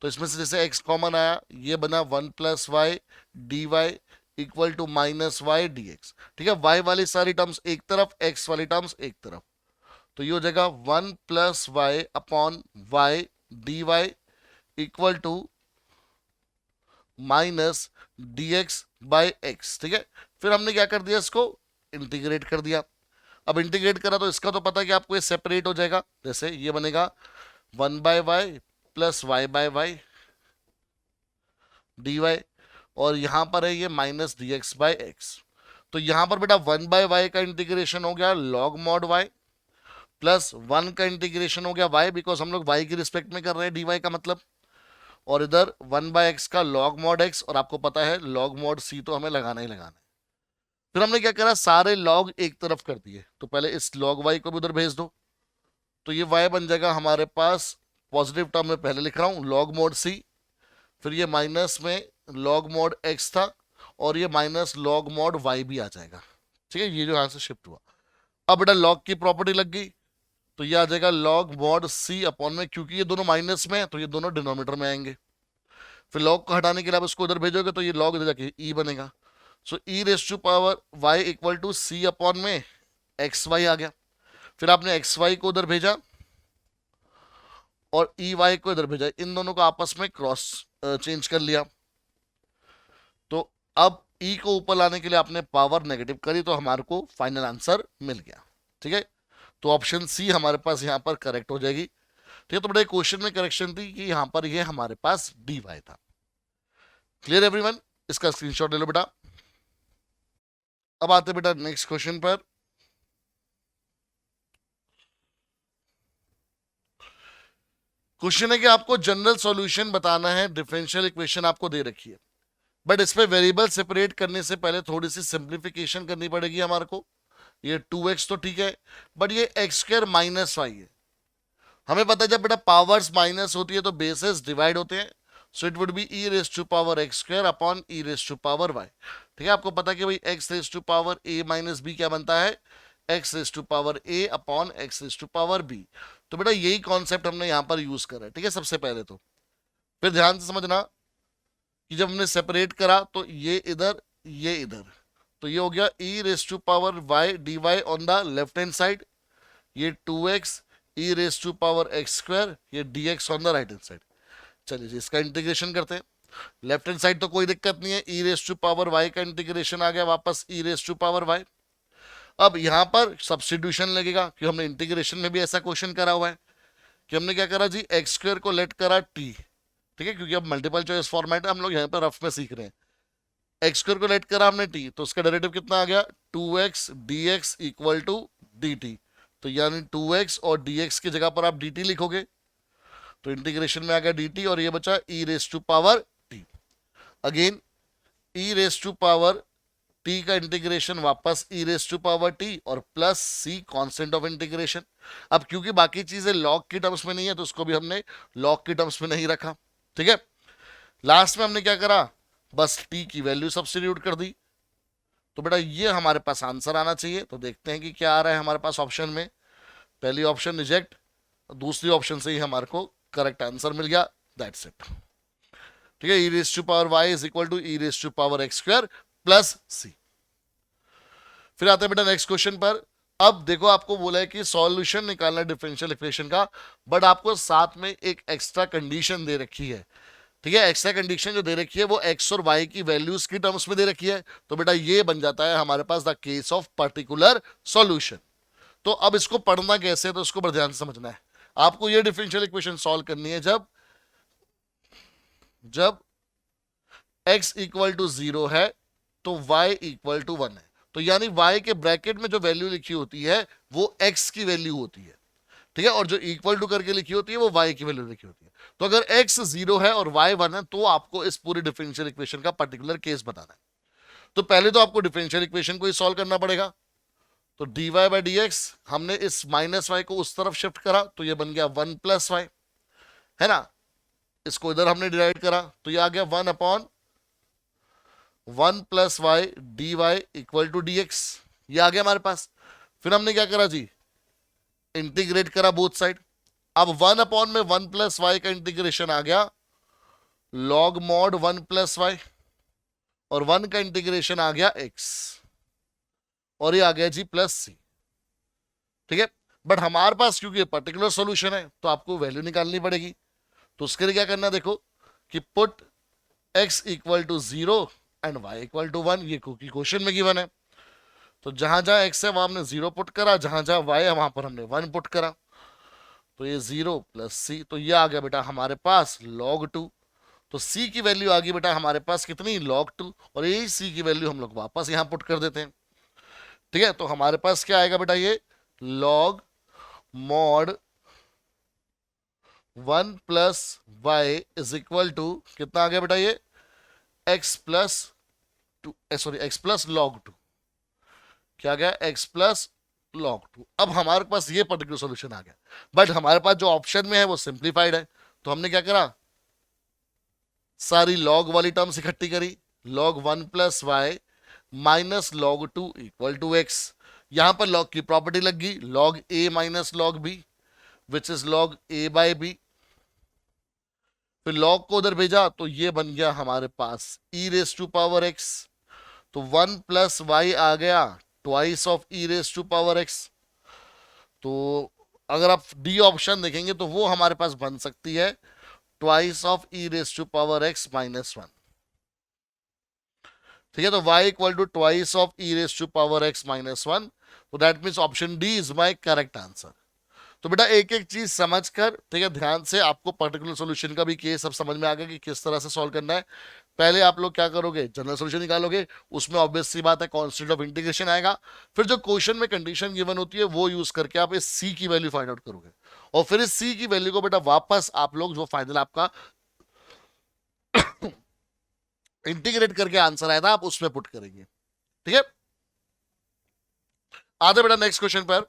तो इसमें से जैसे x कॉमन आया, ये बना 1 plus y D y equal to minus y d x. ठीक है, y वाली सारी टर्म्स एक तरफ, x वाली टर्म्स एक तरफ, तो ये हो जाएगा 1 plus y upon y D y equal to minus d x by x. ठीक है, फिर हमने क्या कर दिया, इसको इंटीग्रेट कर दिया। अब इंटीग्रेट करा तो इसका तो पता है कि आपको ये सेपरेट हो जाएगा, जैसे ये बनेगा 1 by y plus y by y D y, और यहां पर है ये minus d x by x. तो यहां पर बेटा 1 बाय वाई का इंटीग्रेशन हो गया लॉग मॉड वाई, प्लस 1 का इंटीग्रेशन हो गया वाई, बिकॉज हम लोग वाई की रिस्पेक्ट में कर रहे हैं डी वाई का मतलब, और इधर 1 बाय एक्स का लॉग मॉड एक्स, और आपको पता है लॉग मॉड सी तो हमें लगाना ही लगाना है। फिर हमने क्या करा, सारे लॉग एक तरफ कर दिए, तो पहले इस लॉग वाई को भी उधर भेज दो, तो ये वाई बन जाएगा हमारे पास पॉजिटिव टर्म में पहले लिख रहा हूं लॉग मॉड सी, फिर ये माइनस में लॉग मॉड एक्स था, और ये माइनस लॉग मॉड वाई भी आ जाएगा। ठीक है, ये जो यहां से शिफ्ट हुआ, अब बेटा लॉग की प्रॉपर्टी लग गई, तो ये आ जाएगा लॉग मॉड सी अपॉन में, क्योंकि ये दोनों माइनस में है तो ये दोनों डिनोमिनेटर में आएंगे। फिर लॉग को हटाने के लिए आप इसको उधर भेजोगे तो ये लॉग इधर जाके ई बनेगा, so e raise to power Y equal to C upon में एक्स वाई आ गया। फिर आपने एक्स वाई को उधर भेजा और ई वाई को इधर भेजा, इन दोनों को आपस में क्रॉस चेंज कर लिया, तो अब ई को ऊपर लाने के लिए आपने पावर नेगेटिव करी, तो हमारे को फाइनल आंसर मिल गया। ठीक है, तो ऑप्शन सी हमारे पास यहाँ पर करेक्ट हो जाएगी। ठीक है, तो बड़े क्वेश्चन में करेक्शन थी कि यहाँ पर ये हमारे पास डी वाई था। क्लियर एवरीवन, इसका स्क्रीनशॉट ले लो बेटा। अब आते बेटा नेक्स्ट क्वेश्चन पर। क्वेश्चन है कि आपको जनरल सॉल्यूशन बताना है, डिफरेंशियल इक्वेशन आपको दे रखी है, बट इस पे वेरिएबल सेपरेट करने से पहले थोड़ी सी सिंप्लीफिकेशन करनी पड़ेगी हमारे को। ये 2x तो ठीक है, बट ये एक्स स्क्वायर माइनस वाई है। हमें पता है जब बेटा पावर्स माइनस होती है तो बेसेस डिवाइड होते हैं, so it would be e raise to power x square upon e raise to power y. ठीक है, आपको पता है कि भाई x raise to power a minus b क्या बनता है, x raise to power a upon x raise to power b. तो बेटा यही कॉन्सेप्ट हमने यहां पर यूज करा है। ठीक है, सबसे पहले तो फिर ध्यान से समझना कि जब हमने सेपरेट करा तो ये इधर ये इधर, तो ये हो गया e raise to power Y D Y on the left hand side, ये 2x e raise to power x square, ये dx on the right hand side. चलिए जी इसका इंटीग्रेशन करते हैं। लेफ्ट हैंड साइड तो कोई दिक्कत नहीं है, e raise to power Y का इंटीग्रेशन आ गया वापस ई रेस टू पावर वाई। अब यहां पर सब्स्टिट्यूशन लगेगा, कि हमने इंटीग्रेशन में भी ऐसा क्वेश्चन करा हुआ है कि हमने क्या करा जी, एक्स स्क्वायर को लेट करा टी। ठीक है, क्योंकि अब मल्टीपल चॉइस फॉर्मेट है, हम लोग यहाँ पर रफ में सीख रहे हैं। एक्स स्क्वायर को लेट करा हमने टी, तो उसका डेरिवेटिव कितना आ गया, 2x dx equal to dt। तो यानी 2x और dx की जगह पर आप dt लिखोगे, तो इंटीग्रेशन में आ गया dt, और ये बचा e raise to power t। Again e raise to power t का इंटीग्रेशन वापस e raise to power t और plus c constant of integration. अब क्योंकि बाकी चीजें लॉग की टर्म्स में नहीं है तो उसको भी हमने लॉग की टर्म्स में नहीं रखा। ठीक है, लास्ट में हमने क्या करा, बस t की वैल्यू सब्स्टिट्यूट कर दी, तो बेटा ये हमारे पास आंसर आना चाहिए। तो देखते हैं कि क्या आ रहा है हमारे पास ऑप्शन में। पहली ऑप्शन रिजेक्ट, दूसरी ऑप्शन से ही हमारे को करेक्ट आंसर मिल गया, दैट्स इट। ठीक है, e raise to power Y is equal to e raise to power x square plus C. फिर आते हैं बेटा नेक्स्ट क्वेश्चन पर। अब देखो आपको बोला है कि सॉल्यूशन निकालना डिफरेंशियल इक्वेशन का, बट आपको साथ में एक एक्स्ट्रा कंडीशन दे रखी है। ठीक है, एक्स्ट्रा कंडीशन जो दे रखी है वो एक्स और वाई की वैल्यूज की टर्म्स में दे रखी है, तो बेटा ये बन जाता है हमारे पास the case of particular solution. तो अब इसको पढ़ना कैसे है, तो इसको बड़ा ध्यान से समझना है। आपको ये डिफरेंशियल इक्वेशन सॉल्व करनी है जब x इक्वल टू 0 है तो y इक्वल टू 1 है, तो यानी y के ब्रैकेट में जो वैल्यू लिखी होती है वो x की वैल्यू होती है। ठीक है, और जो इक्वल टू करके लिखी होती है वो y की वैल्यू लिखी होती है। तो अगर x 0 है और y 1 है तो आपको इस पूरे डिफरेंशियल इक्वेशन का पर्टिकुलर केस बताना है। तो पहले तो आपको डिफरेंशियल इक्वेशन को ही सॉल्व करना पड़ेगा। तो dy बाई डी एक्स, हमने इस माइनस वाई को उस तरफ शिफ्ट करा तो ये बन गया 1 प्लस वाई, है ना। इसको इधर हमने डिवाइड करा तो ये आ गया 1 upon 1 plus y D y equal to d x, ये आ गया हमारे पास। फिर हमने क्या करा जी, इंटीग्रेट करा बोथ साइड। अब 1 अपॉन में 1 प्लस वाई का इंटीग्रेशन आ गया लॉग मॉड 1 प्लस वाई, और 1 का इंटीग्रेशन आ गया x, और ये आ गया जी प्लस सी। ठीक है, बट हमारे पास क्योंकि पर्टिकुलर सॉल्यूशन है तो आपको वैल्यू निकालनी पड़ेगी। तो उसके लिए क्या करना है, देखो कि put x equal to 0 and y equal to 1, ये क्वेश्चन में गिवन है। तो जहां जहां x है वहां हमने 0 पुट करा, जहां जहां y है वहां पर हमने 1 पुट करा। तो ये 0 प्लस सी, तो ये आ गया बेटा हमारे पास log 2। तो c की वैल्यू आ गई बेटा हमारे पास कितनी, log 2, और यही c की वैल्यू हम लोग वापस यहां पुट कर देते हैं। ठीक है, तो हमारे पास क्या आएगा बेटा, ये log mod 1 plus y is equal to कितना आ गया बेटा, ये x plus two, sorry x plus log 2, क्या गया x प्लस log 2। अब हमारे पास ये पर्टिकुलर सॉल्यूशन आ गया, बट हमारे पास जो ऑप्शन में है वो सिंप्लीफाइड है। तो हमने क्या करा, सारी log वाली टर्म्स इकट्ठी करी, log 1 plus y minus log 2 equal to x। यहां पर log की प्रॉपर्टी लग गई, log a minus log b which is log a by b। फिर log को उधर भेजा तो ये बन गया हमारे पास e raise to power x। तो 1 प्लस वाई आ गया twice of e raise to power x. तो अगर आप डी ऑप्शन देखेंगे तो वो हमारे पास बन सकती है twice of e raise to power x minus 1। ठीक है, तो y equal to twice of e raise to power x minus 1। तो that means option D is my correct answer. तो बेटा एक एक चीज समझकर, ठीक है, ध्यान से, आपको पर्टिकुलर सॉल्यूशन का भी केस अब समझ में आ गया कि किस तरह से सॉल्व करना है। पहले आप लोग क्या करोगे, जनरल सॉल्यूशन निकालोगे, उसमें ऑब्वियस सी बात है कांस्टेंट ऑफ इंटीग्रेशन आएगा। फिर जो क्वेश्चन में कंडीशन गिवन होती है वो यूज करके आप इस सी की वैल्यू फाइंड आउट करोगे, और फिर इस सी की वैल्यू को बेटा वापस आप लोग जो फाइनल आपका इंटीग्रेट करके आंसर आया था आप उसमें पुट करेंगे। ठीक है, आते बेटा नेक्स्ट क्वेश्चन पर।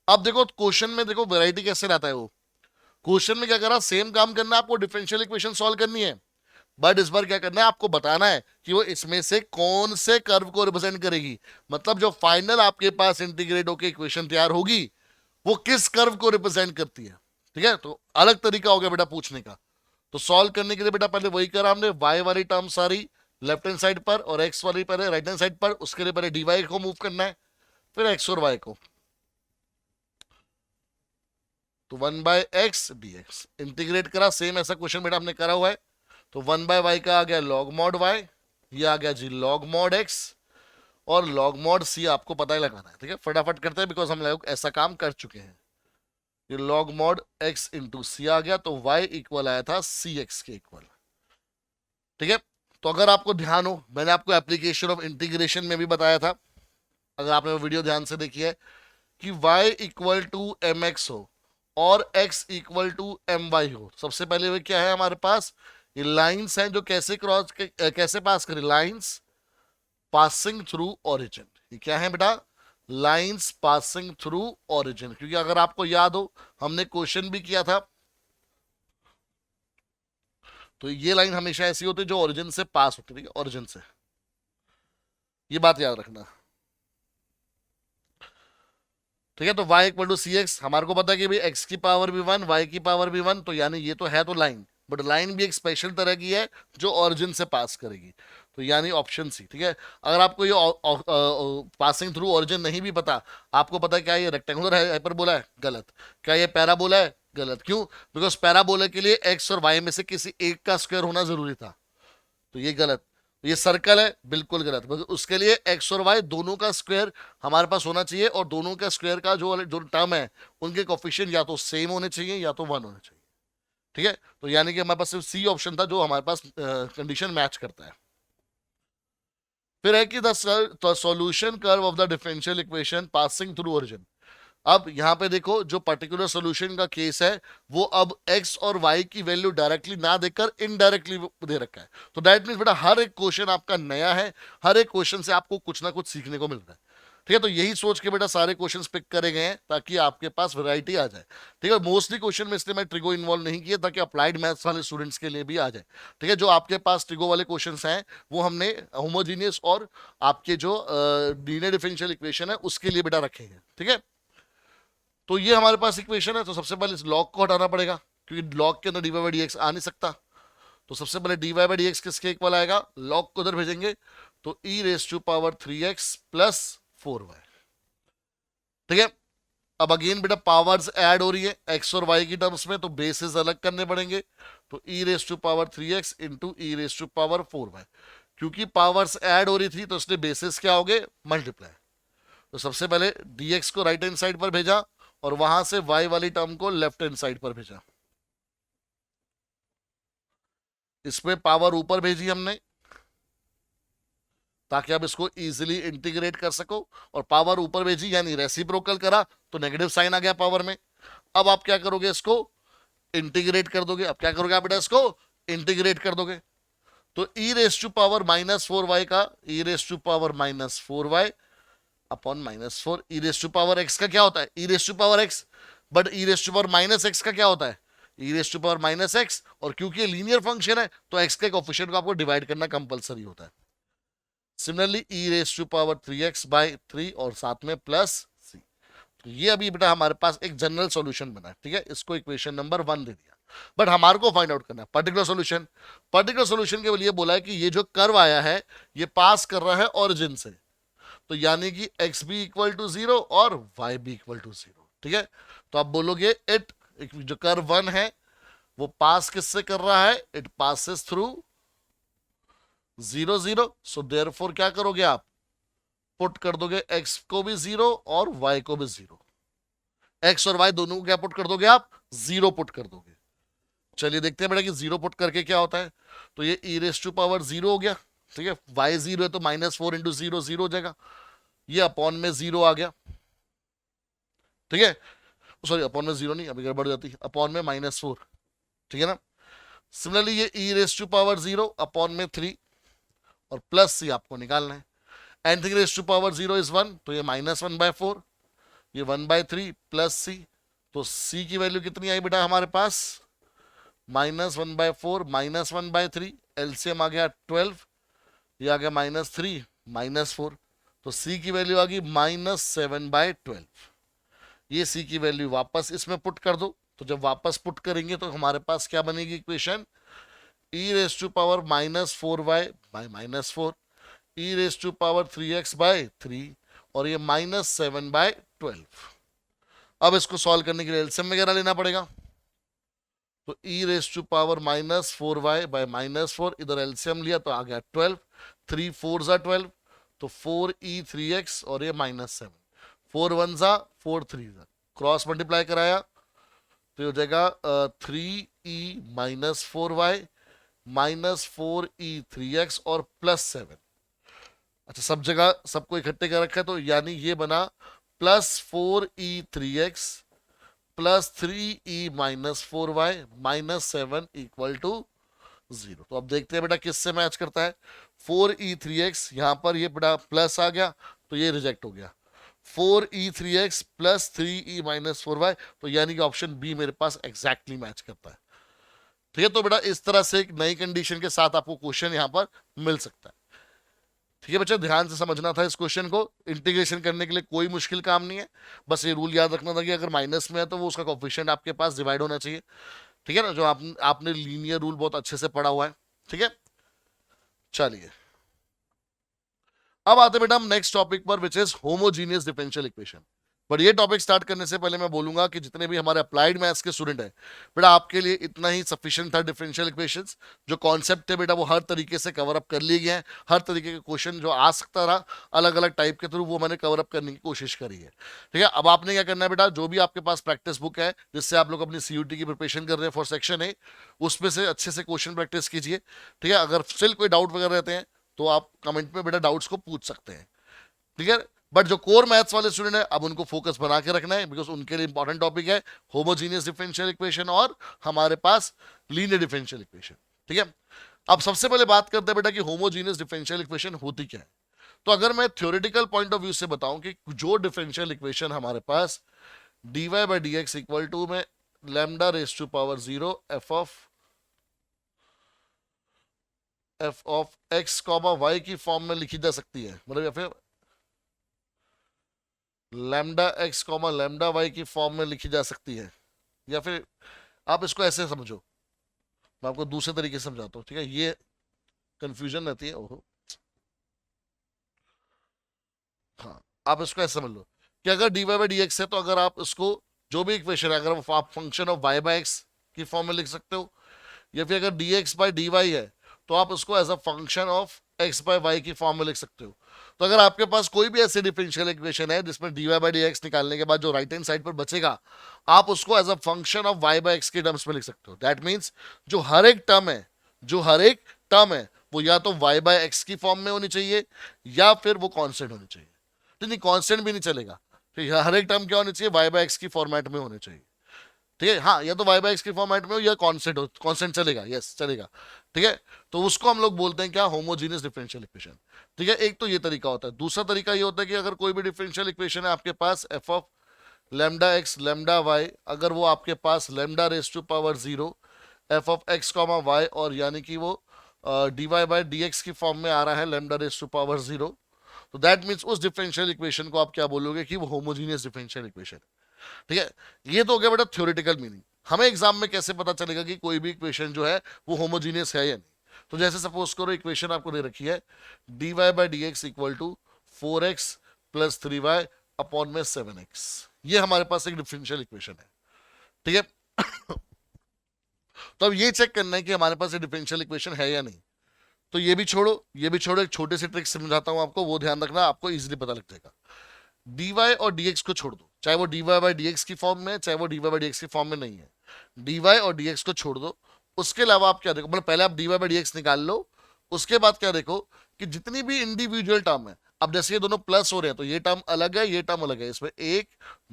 अब देखो क्वेश्चन में देखो वैरायटी कैसे रहता है। वो क्वेश्चन में क्या करा, सेम काम करना है आपको, डिफरेंशियल इक्वेशन सॉल्व करनी है, बट इस बार क्या करना है, आपको बताना है कि वो इसमें से कौन से कर्व को रिप्रेजेंट करेगी। मतलब जो फाइनल आपके पास इंटीग्रेट होकर इक्वेशन तैयार होगी वो किस कर्व को रिप्रेजेंट करती है। ठीक है, तो अलग तरीका हो गया बेटा पूछने का। तो सॉल्व करने के लिए बेटा पहले वही करा हमने, y वाली टर्म सारी लेफ्ट हैंड साइड पर और x वाली पहले राइट हैंड साइड पर। उसके लिए पहले dy को मूव करना है, फिर x और y को। तो 1 by x D x integrate करा, सेम ऐसा क्वेश्चन बेटा हमने करा हुआ है। तो 1 बाय वाई का आ गया लॉग मॉड वाई, ये आ गया जी लॉग मॉड एक्स, और लॉग मॉड सी आपको पता ही लगाना है। ठीक है, फटाफट करते हैं बिकॉज हम लोग ऐसा काम कर चुके हैं। ये लॉग मॉड एक्स इंटू सी आ गया, तो वाई इक्वल आया था सी एक्स के इक्वल। ठीक है, तो अगर आपको ध्यान हो, मैंने आपको एप्लीकेशन ऑफ इंटीग्रेशन में भी बताया था, अगर आपने वो वीडियो ध्यान से देखी है, कि y equal to m x हो और x equal to m y हो। सबसे पहले वो क्या है हमारे पास, ये लाइंस हैं जो कैसे कैसे पास करें, लाइंस पासिंग थ्रू ओरिजिन। ये क्या है बेटा, लाइंस पासिंग थ्रू ओरिजिन। क्योंकि अगर आपको याद हो हमने क्वेश्चन भी किया था, तो ये लाइन हमेशा ऐसी होती है जो ओरिजिन से पास होती है। ठीक है, ओरिजिन से, ये बात याद रखना। ठीक है, तो y equal to c x, हमारे को पता है कि भाई x की पावर भी 1 y की पावर भी 1, तो यानी ये तो है तो लाइन, बट लाइन भी एक स्पेशल तरह की है जो ओरिजिन से पास करेगी। तो यानी ऑप्शन सी। ठीक है, अगर आपको ये पासिंग थ्रू ओरिजिन नहीं भी पता, आपको पता है क्या ये रेक्टेंगुलर है हाइपरबोला है, गलत। क्या ये पैराबोला है, गलत। क्यों, बिकॉज पैराबोला के लिए x और y में से किसी एक का स्क्वायर होना जरूरी था, तो ये गलत। ये सर्कल है, बिल्कुल गलत। उसके लिए एक्स और वाई दोनों का स्क्वायर हमारे पास होना चाहिए, और दोनों का स्क्वायर का जो जो टर्म है उनके कोफिशिएंट या तो सेम होने चाहिए या तो 1 होने चाहिए। ठीक है, तो यानी कि हमारे पास सिर्फ सी ऑप्शन था जो हमारे पास कंडीशन मैच करता है। फिर है कि the solution curve of the differential equation passing through origin. अब यहां पे देखो जो पर्टिकुलर सॉल्यूशन का केस है वो अब x और y की वैल्यू डायरेक्टली ना देकर इनडायरेक्टली दे रखा है। तो दैट मींस बेटा हर एक क्वेश्चन आपका नया है, हर एक क्वेश्चन से आपको कुछ ना कुछ सीखने को मिल रहा है। ठीक है, तो यही सोच के बेटा सारे क्वेश्चंस पिक करे गए हैं ताकि आपके पास वैरायटी आ जाए। ठीक है, मोस्टली क्वेश्चन में इसलिए मैं ट्रिगो इन्वॉल्व नहीं किया ताकि अप्लाइड मैथ्स वाले स्टूडेंट्स के लिए भी आ जाए। ठीक है, जो आपके पास ट्रिगो वाले क्वेश्चंस हैं वो हमने होमोजीनियस और आपके जो लीनियर डिफरेंशियल इक्वेशन है उसके लिए बेटा रखे हैं। ठीक है, तो ये हमारे पास इक्वेशन है, तो सबसे पहले इस लॉग को हटाना पड़ेगा क्योंकि लॉग के अंदर dy बाई dx आ नहीं सकता। तो सबसे पहले dy बाई डी एक्स किसके इक्वल आएगा, लॉग को उधर भेजेंगे तो e raise to power 3x plus 4y। ठीक है, अब अगेन बेटा पावर्स ऐड हो रही है x और y की टर्म्स में, तो बेसिस अलग करने पड़ेंगे, तो e raise to power 3x into e raise to power 4y। क्योंकि पावर्स ऐड हो रही थी तो इसलिए बेसिस क्या हो गए, मल्टीप्लाई। तो सबसे पहले dx को राइट हैंड साइड पर भेजा और वहां से y वाली टर्म को लेफ्ट हैंड साइड पर भेजा। इसमें पावर ऊपर भेजी हमने ताकि आप इसको इजीली इंटीग्रेट कर सको, और पावर ऊपर भेजी यानी रेसिप्रोकल करा तो नेगेटिव साइन आ गया पावर में। अब आप क्या करोगे, इसको इंटीग्रेट कर दोगे। अब क्या करोगे आप बेटा, इसको इंटीग्रेट कर दोगे तो ई रेस टू पावर -4y का e raise to power -4y upon -4। E raise to power x का क्या होता है, e raise to power x, but e raise to power -x का क्या होता है, e raise to power -x। और क्योंकि लीनियर फंक्शन है तो x के कोफिशिएंट को आपको डिवाइड करना कंपलसरी होता है। Similarly e raise to power 3x by 3 और साथ में प्लस c। तो ये अभी बेटा हमारे पास एक जनरल सॉल्यूशन बना है। ठीक है, इसको इक्वेशन नंबर 1 दे दिया, बट हमारे को फाइंड आउट करना है पर्टिकुलर सॉल्यूशन। पर्टिकुलर सॉल्यूशन के लिए बोला है कि ये जो कर्व आया है ये पास कर रहा है ओरिजिन से, तो यानी कि x भी इक्वल टू 0 और y भी इक्वल टू 0। ठीक है, तो आप बोलोगे इट, जो कर्व 1 है वो पास किससे कर रहा है, it passes through 0 0। So therefore क्या करोगे आप, पुट कर दोगे x को भी 0 और y को भी 0। x और y दोनों को क्या पुट कर दोगे आप, 0 पुट कर दोगे। चलिए देखते हैं बेटा कि 0 पुट करके क्या होता है। तो ये e रेस टू पावर 0 हो गया। ठीक है, y 0 है तो -4 इंटू 0 0 हो जाएगा, ये अपॉन में 0 आ गया। ठीक है, सॉरी अपॉन में 0 नहीं, अभी गड़बड़ जाती, अपॉन में -4। ठीक है ना। सिमिलरली ये e raise to power 0 upon में 3 और प्लस c आपको निकालना है। Anything raise to power 0 is 1, तो ये -1/4, ये 1/3 प्लस c। तो c की वैल्यू कितनी आई बेटा हमारे पास, -1/4 -1/3, एलसीएम आ गया 12, ये आ गया -3 -4, तो c की वैल्यू आ गई -7/12। ये c की वैल्यू वापस इसमें पुट कर दो, तो जब वापस पुट करेंगे तो हमारे पास क्या बनेगी equation, e raise to power -4y by -4, e raise to power 3x by 3 और ये -7/12। अब इसको सॉल्व करने के लिए एलसीएम वगैरह लेना पड़ेगा, तो e raise to power -4y by -4, इधर एलसीएम लिया तो आ गया 12, 3 4 ज़ा 12, तो 4e 3x और ये -7, 4 1 ज़ा 4 3 ज़ा, क्रॉस मल्टीप्लाई कराया तो हो जाएगा 3e -4y -4e 3x और +7। अच्छा, सब जगह सबको इकट्ठे कर रखा है तो यानी ये बना +4e 3x plus 3e -4y -7 equal to 0। तो अब देखते हैं बेटा किससे मैच करता है। 4e 3x यहाँ पर ये बेटा प्लस आ गया तो ये रिजेक्ट हो गया, 4e 3x plus 3e -4y, तो यानी कि ऑप्शन बी मेरे पास एग्जैक्टली मैच करता है। ठीक है, तो बेटा इस तरह से एक नई कंडीशन के साथ आपको क्वेश्चन यहाँ पर मिल सकता है। ठीक है बच्चा, ध्यान से समझना था इस क्वेश्चन को। इंटीग्रेशन करने के लिए कोई मुश्किल काम नहीं है, बस ये रूल याद रखना था कि अगर माइनस में है तो वो उसका कोफिशिएंट आपके पास डिवाइड होना चाहिए। ठीक है ना, जो आपने लीनियर रूल बहुत अच्छे से पढ़ा हुआ है। ठीक है, चलिए अब आते बेटा हम नेक्स्ट टॉपिक पर, which is homogeneous differential equation. But ये टॉपिक स्टार्ट करने से पहले मैं बोलूंगा कि जितने भी हमारे अप्लाइड मैथ्स के स्टूडेंट हैं बेटा, आपके लिए इतना ही सफिशिएंट था डिफरेंशियल इक्वेशंस। जो कॉन्सेप्ट है बेटा वो हर तरीके से कवर अप कर लिए गए हैं, हर तरीके के क्वेश्चन जो आ सकता रहा अलग अलग टाइप के थ्रू वो मैंने कवर अप करने की कोशिश करी है। ठीक है, अब आपने क्या करना है बेटा, जो भी आपके पास प्रैक्टिस बुक है जिससे आप लोग अपनी CUT की प्रिपरेशन कर रहे हैं फॉर सेक्शन ए, उसमें से अच्छे से क्वेश्चन प्रैक्टिस कीजिए। ठीक है, अगर स्टिल कोई डाउट वगैरह रहते हैं तो आप कमेंट में बेटा डाउट्स को पूछ सकते हैं। ठीक है, बट जो कोर मैथ्स वाले स्टूडेंट है अब उनको फोकस बना के रखना है, बिकॉज उनके लिए इंपॉर्टेंट टॉपिक है होमोजीनियस डिफरेंशियल इक्वेशन और हमारे पास लीनियर डिफरेंशियल इक्वेशन। ठीक है, अब सबसे पहले बात करते हैं बेटा कि होमोजीनियस डिफरेंशियल इक्वेशन होती क्या है। तो अगर मैं थ्योरेटिकल पॉइंट ऑफ व्यू से बताऊं कि जो डिफरेंशियल इक्वेशन हमारे पास dy by D x equal to में lambda raise to power 0 f of x comma y की फॉर्म में लिखी जा सकती है, मतलब या फिर lambda X comma lambda Y की फॉर्म में लिखी जा सकती है, या फिर आप इसको ऐसे समझो मैं आपको दूसरे तरीके से समझाता हूँ, ठीक है, ये कंफ्यूजन रहती है। ओहो, हाँ, आप इसको ऐसे समझ लो कि अगर dy बाई डी एक्स है, तो अगर आप इसको जो भी इक्वेशन है, अगर वो आप function of y by x की फॉर्म में लिख सकते हो, या फिर अगर dx बाई dy है तो आप उसको as a function of x by y की फॉर्म में लिख सकते हो। तो अगर आपके पास कोई भी ऐसी डिफरेंशियल इक्वेशन है जिसमें dy बाई डी एक्स निकालने के बाद जो राइट हैंड साइड पर बचेगा, आप उसको as a function of y by x के टर्म्स में लिख सकते हो। दैट मीन्स जो हर एक टर्म है, जो हर एक टर्म है, वो या तो y बाई एक्स की फॉर्म में होनी चाहिए या फिर वो कांस्टेंट होनी चाहिए। तो नहीं, कांस्टेंट भी नहीं चलेगा, ठीक है, हर एक टर्म क्या होनी चाहिए, y बाई एक्स की फॉर्मेट में होने चाहिए, ठीक है। हाँ, या तो y बाई एक्स की फॉर्मेट में हो या कांस्टेंट हो, कांस्टेंट चलेगा, यस चलेगा, ठीक है। तो उसको हम लोग बोलते हैं क्या, होमोजीनियस डिफरेंशियल इक्वेशन, ठीक है। एक तो ये तरीका होता है। दूसरा तरीका ये होता है कि अगर कोई भी डिफरेंशियल इक्वेशन है आपके पास F of lambda X lambda Y, अगर वो आपके पास lambda raise to power 0 F of X comma Y, और यानी कि वो D Y by D x की फॉर्म में आ रहा है लैम्डा रेज टू पावर 0, तो दैट मीन्स उस डिफरेंशियल इक्वेशन को आप क्या बोलोगे कि वो होमोजीनियस डिफरेंशियल इक्वेशन है, ठीक है। ये तो हो गया बेटा थ्योरेटिकल मीनिंग। हमें एग्जाम में कैसे पता चलेगा कि कोई भी इक्वेशन जो है वो होमोजीनियस है या नहीं? तो जैसे सपोज करो इक्वेशन आपको दे रखी है d Y by D x equal to 4x plus 3y upon में 7x, ये हमारे पास एक डिफरेंशियल इक्वेशन है, ठीक है। तो अब ये चेक करना है कि हमारे पास ये डिफरेंशियल इक्वेशन है या नहीं। तो ये भी छोड़ो, ये भी छोड़ो, एक छोटे से ट्रिक समझाता हूं आपको, वो ध्यान रखना, आपको इजीली पता लग जाएगा। dy और dx को छोड़ दो, चाहे वो dy बाई dx की फॉर्म में है, चाहे वो dy बाई dx की फॉर्म में नहीं है, dy और dx को छोड़ दो। उसके अलावा आप क्या देखो, मतलब पहले आप dy बाई dx निकाल लो, उसके बाद क्या देखो कि जितनी भी इंडिविजुअल टर्म है, अब जैसे ये दोनों प्लस हो रहे हैं तो ये टर्म अलग है, ये टर्म अलग है, इसमें 1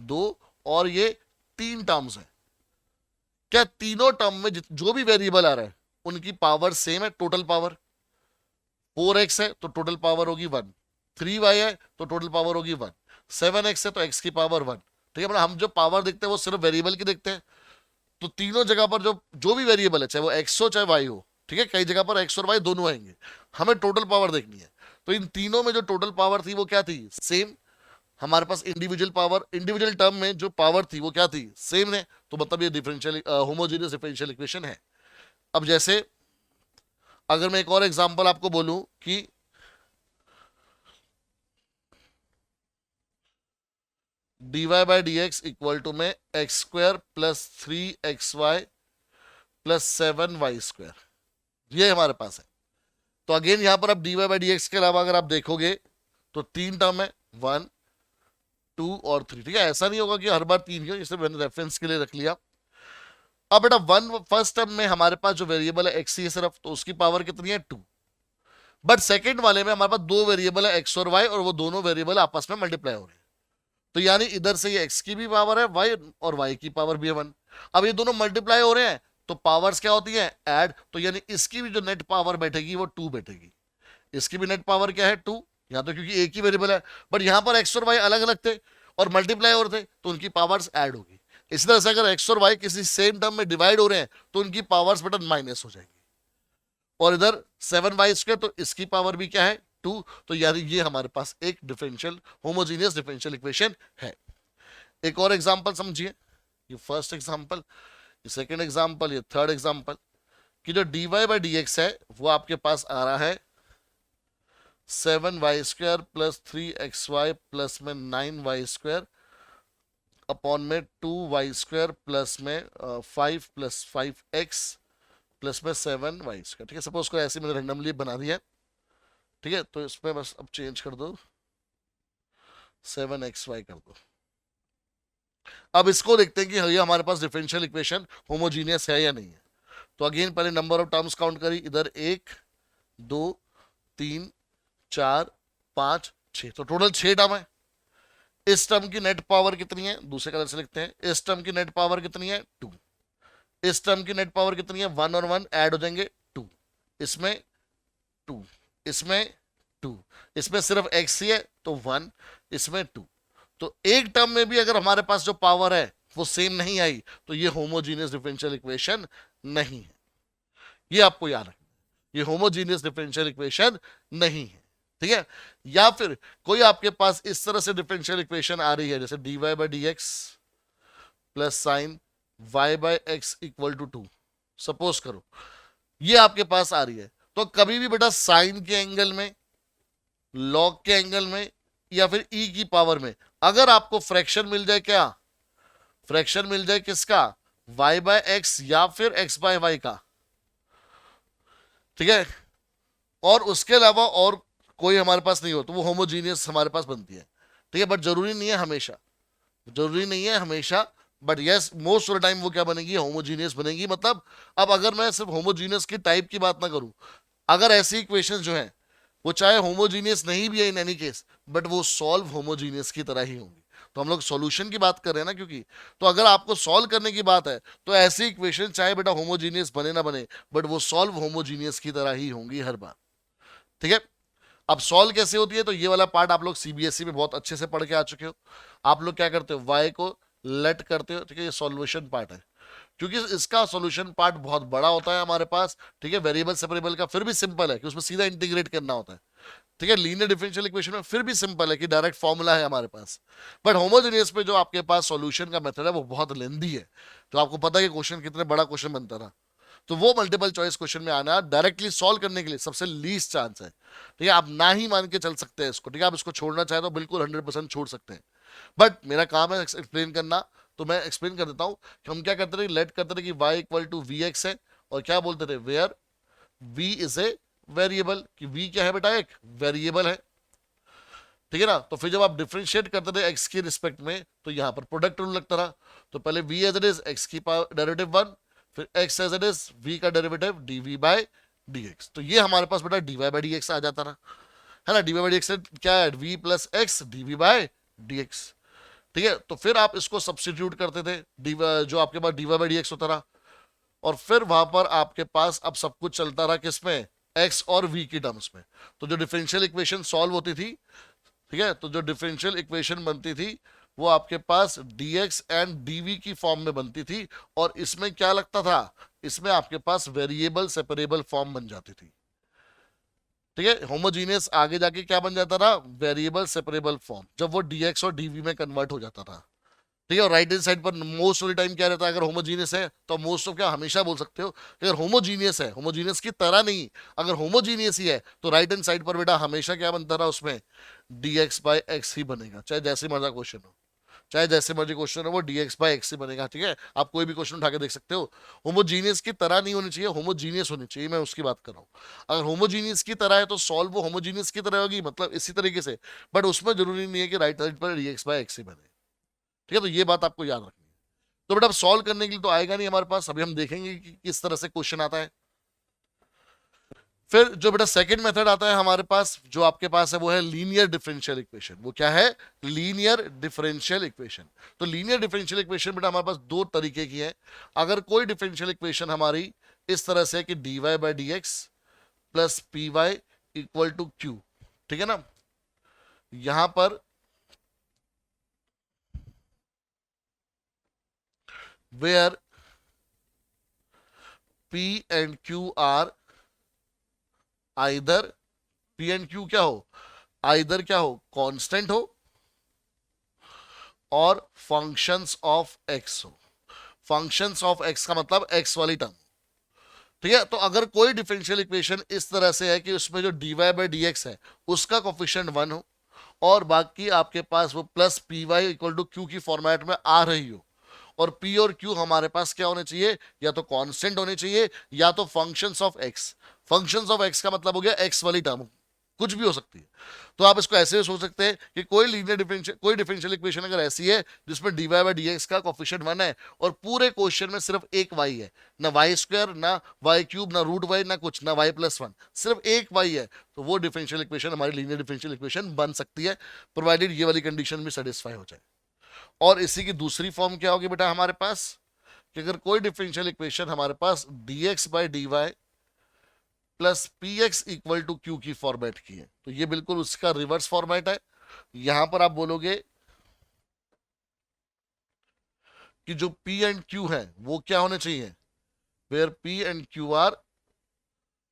2 और ये 3 टर्म्स हैं। क्या तीनों टर्म में जो भी वेरिएबल आ रहा है उनकी पावर सेम है? टोटल पावर 4x है तो टोटल पावर होगी 1, 3y है तो टोटल पावर होगी 1, 7x है तो x की पावर 1, ठीक है। मतलब हम जो पावर देखते हैं वो सिर्फ वेरिएबल की देखते हैं। तो तीनों जगह पर जो जो भी वेरिएबल है, चाहे वो x हो चाहे y हो, ठीक है, कई जगह पर x और y दोनों आएंगे, हमें टोटल पावर देखनी है। तो इन तीनों में जो टोटल पावर थी वो क्या थी? सेम। हमारे पास इंडिविजुअल पावर, इंडिविजुअल टर्म में जो पावर थी वो क्या थी? सेम है। तो मतलब ये डिफरेंशियल होमोजेनियस डिफरेंशियल इक्वेशन है। अब जैसे अगर मैं एक और एग्जांपल आपको बोलूं कि dy by D x equal to में X square plus 3xy plus 7y square, ये हमारे पास है। तो अगेन यहां पर अब dy बाई डी एक्स के अलावा अगर आप देखोगे तो 3 टर्म है, 1 2 और 3, ठीक है। ऐसा नहीं होगा कि हर बार 3 ही हो, इसे मैंने रेफरेंस के लिए रख लिया। अब बेटा फर्स्ट टर्म में हमारे पास जो वेरिएबल है एक्स ही है सिर्फ, तो उसकी पावर कितनी है? 2। बट सेकंड वाले में हमारे पास दो वेरिएबल है एक्स और वाई, और वो दोनों वेरिएबल आपस में मल्टीप्लाई हो रहे हैं। तो यानी इधर से ये एक्स की भी पावर है वाई, और वाई की पावर भी है 1। अब ये दोनों मल्टीप्लाई हो रहे हैं तो पावर्स क्या होती है? ऐड। तो यानी इसकी भी जो नेट पावर बैठेगी वो 2 बैठेगी। इसकी भी नेट पावर क्या है? 2। यहाँ तो क्योंकि एक ही वेरिएबल है, बट यहाँ पर एक्स और वाई अलग अलग थे और मल्टीप्लाई हो रहे थे तो उनकी पावर्स ऐड होगी। इसी तरह से अगर एक्स और वाई किसी सेम टर्म में डिवाइड हो रहे हैं तो उनकी पावर्स बेटा माइनस हो जाएगी। और इधर 7y स्क्वायर, तो इसकी पावर भी क्या है? 2। तो यानी ये हमारे पास एक डिफरेंशियल होमोजीनियस डिफरेंशियल इक्वेशन है। एक और एग्जांपल समझिए, ये फर्स्ट एग्जांपल, ये सेकंड एग्जांपल, ये थर्ड एग्जांपल, कि जो dy बाई डी एक्स है वो आपके पास आ रहा है 7y square plus 3xy plus में 9y स्क्वायर अपॉन में 2y स्क्वायर प्लस में 5 प्लस 5x प्लस में 7y स्क्वायर, ठीक है। सपोज को ऐसे मैंने रैंडमली बना दिया, ठीक है। तो इसमें बस अब चेंज कर दो, 7xy कर दो। अब इसको देखते हैं कि ये हमारे पास डिफरेंशियल इक्वेशन होमोजीनियस है या नहीं है। तो अगेन पहले नंबर ऑफ टर्म्स काउंट करी, इधर 1 2 3 4 5 6, तो टोटल 6 टर्म है। इस टर्म की नेट पावर कितनी है? दूसरे कलर से लिखते हैं, इस टर्म की नेट पावर कितनी है? 2। इस टर्म की नेट पावर कितनी है? 1 और 1 ऐड हो जाएंगे 2, इसमें 2, इसमें 2, इसमें सिर्फ x ही है तो 1, इसमें 2। तो एक टर्म में भी अगर हमारे पास जो पावर है वो सेम नहीं आई तो ये होमोजीनियस डिफरेंशियल इक्वेशन नहीं है। ये आपको याद रखना, ये होमोजीनियस डिफरेंशियल इक्वेशन नहीं है, ठीक है। या फिर कोई आपके पास इस तरह से डिफरेंशियल इक्वेशन आ रही है, जैसे dy by D x plus sine y by x equal to 2, suppose करो। ये आपके पास आ रही है। तो कभी भी बेटा साइन के एंगल में, लॉग के एंगल में, या फिर ई की पावर में अगर आपको फ्रैक्शन मिल जाए, क्या फ्रैक्शन मिल जाए किसका, y बाय एक्स या फिर x बाय वाई का, ठीक है, और उसके अलावा और कोई हमारे पास नहीं हो, तो वो होमोजीनियस हमारे पास बनती है। ठीक है, बट जरूरी नहीं है हमेशा, जरूरी नहीं है हमेशा, but yes most of the time वो क्या बनेगी, होमोजीनियस बनेगी। मतलब अब अगर मैं सिर्फ होमोजीनियस की टाइप की बात ना करूं, अगर ऐसी इक्वेशन जो है वो चाहे होमोजीनियस नहीं भी है इन एनी केस, बट वो सॉल्व होमोजीनियस की तरह ही होंगी। तो हम लोग सॉल्यूशन की बात कर रहे हैं ना, क्योंकि तो अगर आपको सॉल्व करने की बात है तो ऐसी इक्वेशन चाहे बेटा होमोजीनियस बने ना बने, बट वो सॉल्व होमोजीनियस की तरह ही होंगी हर बार। ठीक है, अब सॉल्व कैसे होती है, तो ये वाला पार्ट आप लोग सीबीएसई में बहुत अच्छे से पढ़ के आ चुके हो। आप लोग क्या करते हो, वाई को लेट करते हो, ठीक है, ये सॉल्यूशन पार्ट है। क्योंकि इसका सॉल्यूशन पार्ट बहुत बड़ा होता है हमारे पास, ठीक है, वेरिएबल सेपरेबल का फिर भी सिंपल है कि उसमें सीधा इंटीग्रेट करना होता है। ठीक है, लीनियर डिफरेंशियल इक्वेशन में फिर भी सिंपल है कि डायरेक्ट फॉर्मूला है हमारे पास। बट होमोजेनियस पे जो आपके पास सॉल्यूशन का मेथड है वो बहुत लेंदी है। तो आपको पता है कि क्वेश्चन कितने बड़ा क्वेश्चन बनता था, तो वो मल्टीपल चॉइस क्वेश्चन में आना डायरेक्टली सॉल्व करने के लिए सबसे लीस्ट चांस है। ठीक है, आप ना ही मान के चल सकते हैं इसको, ठीक है, आप इसको छोड़ना चाहे तो बिल्कुल 100% छोड़ सकते हैं, बट मेरा काम है एक्सप्लेन करना, तो मैं एक्सप्लेन कर देता हूं कि हम क्या करते थे, लेट करते थे कि y equal to v x है, और क्या बोलते थे, where v is a variable, कि v क्या है बेटा, एक वेरिएबल है। ठीक है ना, तो फिर जब आप डिफरेंशिएट करते थे x की रिस्पेक्ट में, तो यहां पर प्रोडक्ट रूल लगता रहा। तो पहले v as it is x की पावर डेरिवेटिव 1, फिर x as it is v का डेरिवेटिव dv बाय dx, तो ये हमारे पास बेटा dy बाय dx आ जाता रहा, है ना। dy बाय dx क्या है, v plus x dv by dx। ठीक है, तो फिर आप इसको सब्स्टिट्यूट करते थे, जो आपके पास dy बाय dx होता रहा, और फिर वहां पर आपके पास अब सब कुछ चलता रहा किसमें, x और v की टर्म्स में। तो जो डिफरेंशियल इक्वेशन सॉल्व होती थी, ठीक है, तो जो डिफरेंशियल इक्वेशन बनती थी वो आपके पास dx एंड dv की फॉर्म में बनती थी, और इसमें क्या लगता था, इसमें आपके पास वेरिएबल सेपरेबल फॉर्म बन जाती थी। ठीक है, होमोजीनियस आगे जाके क्या बन जाता था, वेरिएबल सेपरेबल फॉर्म, जब वो dx और dv में कन्वर्ट हो जाता था। ठीक है, और राइट हैंड साइड पर मोस्ट ऑफ द टाइम क्या रहता है, अगर होमोजीनियस है तो मोस्ट ऑफ क्या हमेशा बोल सकते हो कि अगर होमोजीनियस है, होमोजीनियस की तरह नहीं, अगर होमोजीनियस ही है तो राइट हैंड साइड पर बेटा हमेशा क्या बनता रहा, उसमें dx बाय एक्स ही बनेगा, चाहे जैसे मर्जी क्वेश्चन हो, चाहे जैसे मर्जी क्वेश्चन हो, वो dx बाय एक्स ही बनेगा। ठीक है, आप कोई भी क्वेश्चन उठा के देख सकते हो, होमोजीनियस की तरह नहीं होनी चाहिए, होमोजीनियस होनी चाहिए, मैं उसकी बात कर रहा हूँ। अगर होमोजीनियस की तरह है तो सॉल्व वो होमोजीनियस की तरह होगी, मतलब इसी तरीके से, बट उसमें जरूरी नहीं है कि राइट साइड पर dx बाय एक्स ही बने। ठीक है, तो ये बात आपको याद रखनी है। तो बेटा अब सॉल्व करने के लिए तो आएगा नहीं हमारे पास, अभी हम देखेंगे कि किस तरह से क्वेश्चन आता है। फिर जो बेटा सेकंड मेथड आता है हमारे पास, जो आपके पास है वो है लीनियर डिफरेंशियल इक्वेशन। वो क्या है, लीनियर डिफरेंशियल इक्वेशन। तो लीनियर डिफरेंशियल इक्वेशन बेटा हमारे पास दो तरीके की है। अगर कोई डिफरेंशियल इक्वेशन हमारी इस तरह से है कि dy by D x plus p y equal to q, ठीक है ना, यहां पर where P and Q are either, P and Q क्या हो, either क्या हो, कांस्टेंट हो और फंक्शंस ऑफ x हो। फंक्शंस ऑफ x का मतलब x वाली टर्म। ठीक है, तो अगर कोई डिफरेंशियल इक्वेशन इस तरह से है कि उसमें जो dy बाई डी एक्स है उसका कोफिशिएंट 1 हो, और बाकी आपके पास वो plus p y equal to q की फॉर्मेट में आ रही हो, और P और Q हमारे पास क्या होने चाहिए, या तो कांस्टेंट होने चाहिए या तो functions of x। Functions of x का मतलब हो गया x वाली टर्म, कुछ भी हो सकती है। तो आप इसको ऐसे सोच सकते हैं कि कोई लीनियर डिफरेंशियल, कोई डिफरेंशियल इक्वेशन अगर ऐसी है जिसमें dy बाई डी एक्स का कोफिशिएंट 1 है, और पूरे क्वेश्चन में सिर्फ एक y है, ना वाई स्क्वायर, ना वाई क्यूब, ना रूट वाई, ना कुछ, ना y प्लस 1, सिर्फ एक y है, तो वो डिफरेंशियल इक्वेशन हमारी लीनियर डिफरेंशियल इक्वेशन बन सकती है, प्रोवाइडेड ये वाली कंडीशन भी सेटिस्फाई हो जाए। और इसी की दूसरी फॉर्म क्या होगी बेटा हमारे पास, कि अगर कोई डिफरेंशियल इक्वेशन हमारे पास dx by d y plus p x equal to q की फॉर्मेट की है, तो ये बिल्कुल उसका रिवर्स फॉर्मेट है। यहां पर आप बोलोगे कि जो p एंड q है वो क्या होने चाहिए, where p and q are,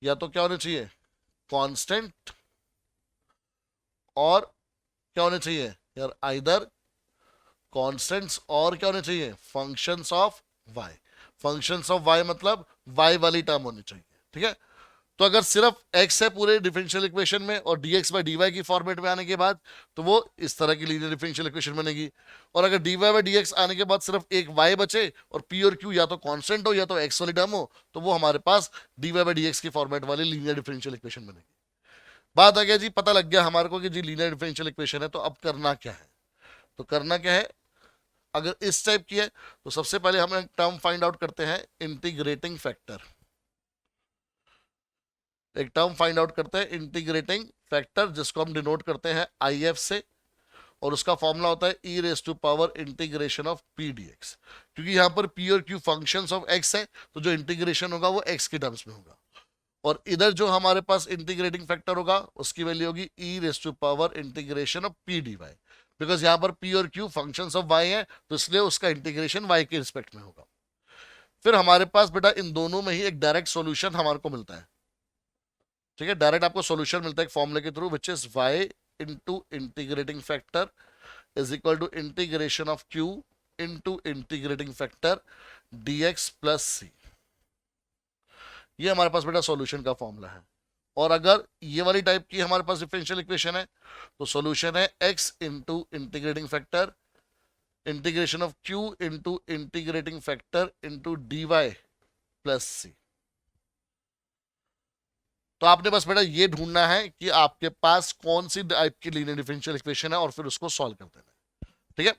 या तो क्या होने चाहिए, कांस्टेंट, और क्या होने चाहिए यार, आइदर कांस्टेंट्स, और क्या होने चाहिए, functions of y। Functions of y मतलब y वाली टर्म होनी चाहिए। ठीक है। तो अगर सिर्फ x है पूरे डिफरेंशियल इक्वेशन में और dx बाई dy की फॉर्मेट में आने के बाद तो वो इस तरह की लीनियर डिफरेंशियल इक्वेशन बनेगी। और अगर dy बाई dx आने के बाद सिर्फ एक y बचे और p और q या तो कांस्टेंट हो या तो x वाली टर्म हो तो वो हमारे पास dy बाई dx की फॉर्मेट वाली लीनियर डिफरेंशियल इक्वेशन बनेगी। बात आ गया जी, पता लग गया हमारे को कि जी लीनियर डिफरेंशियल इक्वेशन है, तो अब करना क्या है? तो करना क्या है, अगर इस टाइप की है तो सबसे पहले हम एक टर्म फाइंड आउट करते हैं, इंटीग्रेटिंग फैक्टर। एक टर्म फाइंड आउट करते हैं इंटीग्रेटिंग फैक्टर, जिसको हम डिनोट करते हैं IF से, और उसका फॉर्मूला होता है e raise to power integration of p dx। क्योंकि यहाँ पर p और q फंक्शंस ऑफ x है तो जो इंटीग्रेशन होगा वो x के टर्म्स में होगा, और इधर जो हमारे पास इंटीग्रेटिंग फैक्टर होगा उसकी वैल्यू होगी e raise to power integration of p dy। Because यहाँ पर p और q फंक्शंस ऑफ y है तो इसलिए उसका इंटीग्रेशन y के रिस्पेक्ट में होगा। फिर हमारे पास बेटा इन दोनों में ही एक डायरेक्ट सॉल्यूशन हमारे को मिलता है। ठीक है, डायरेक्ट आपको सॉल्यूशन मिलता है एक फॉर्मूले के through, which is y into integrating factor is equal to integration of q into integrating factor dx plus c। ये हमारे पास बेटा सॉल्यूशन का फॉर्मूला है। और अगर ये वाली टाइप की हमारे पास डिफरेंशियल इक्वेशन है तो सॉल्यूशन है x into integrating factor integration of q into integrating factor into dy plus c। तो आपने बस बेटा ये ढूंढना है कि आपके पास कौन सी टाइप की लीनियर डिफरेंशियल इक्वेशन है और फिर उसको सॉल्व कर देना है। ठीक है,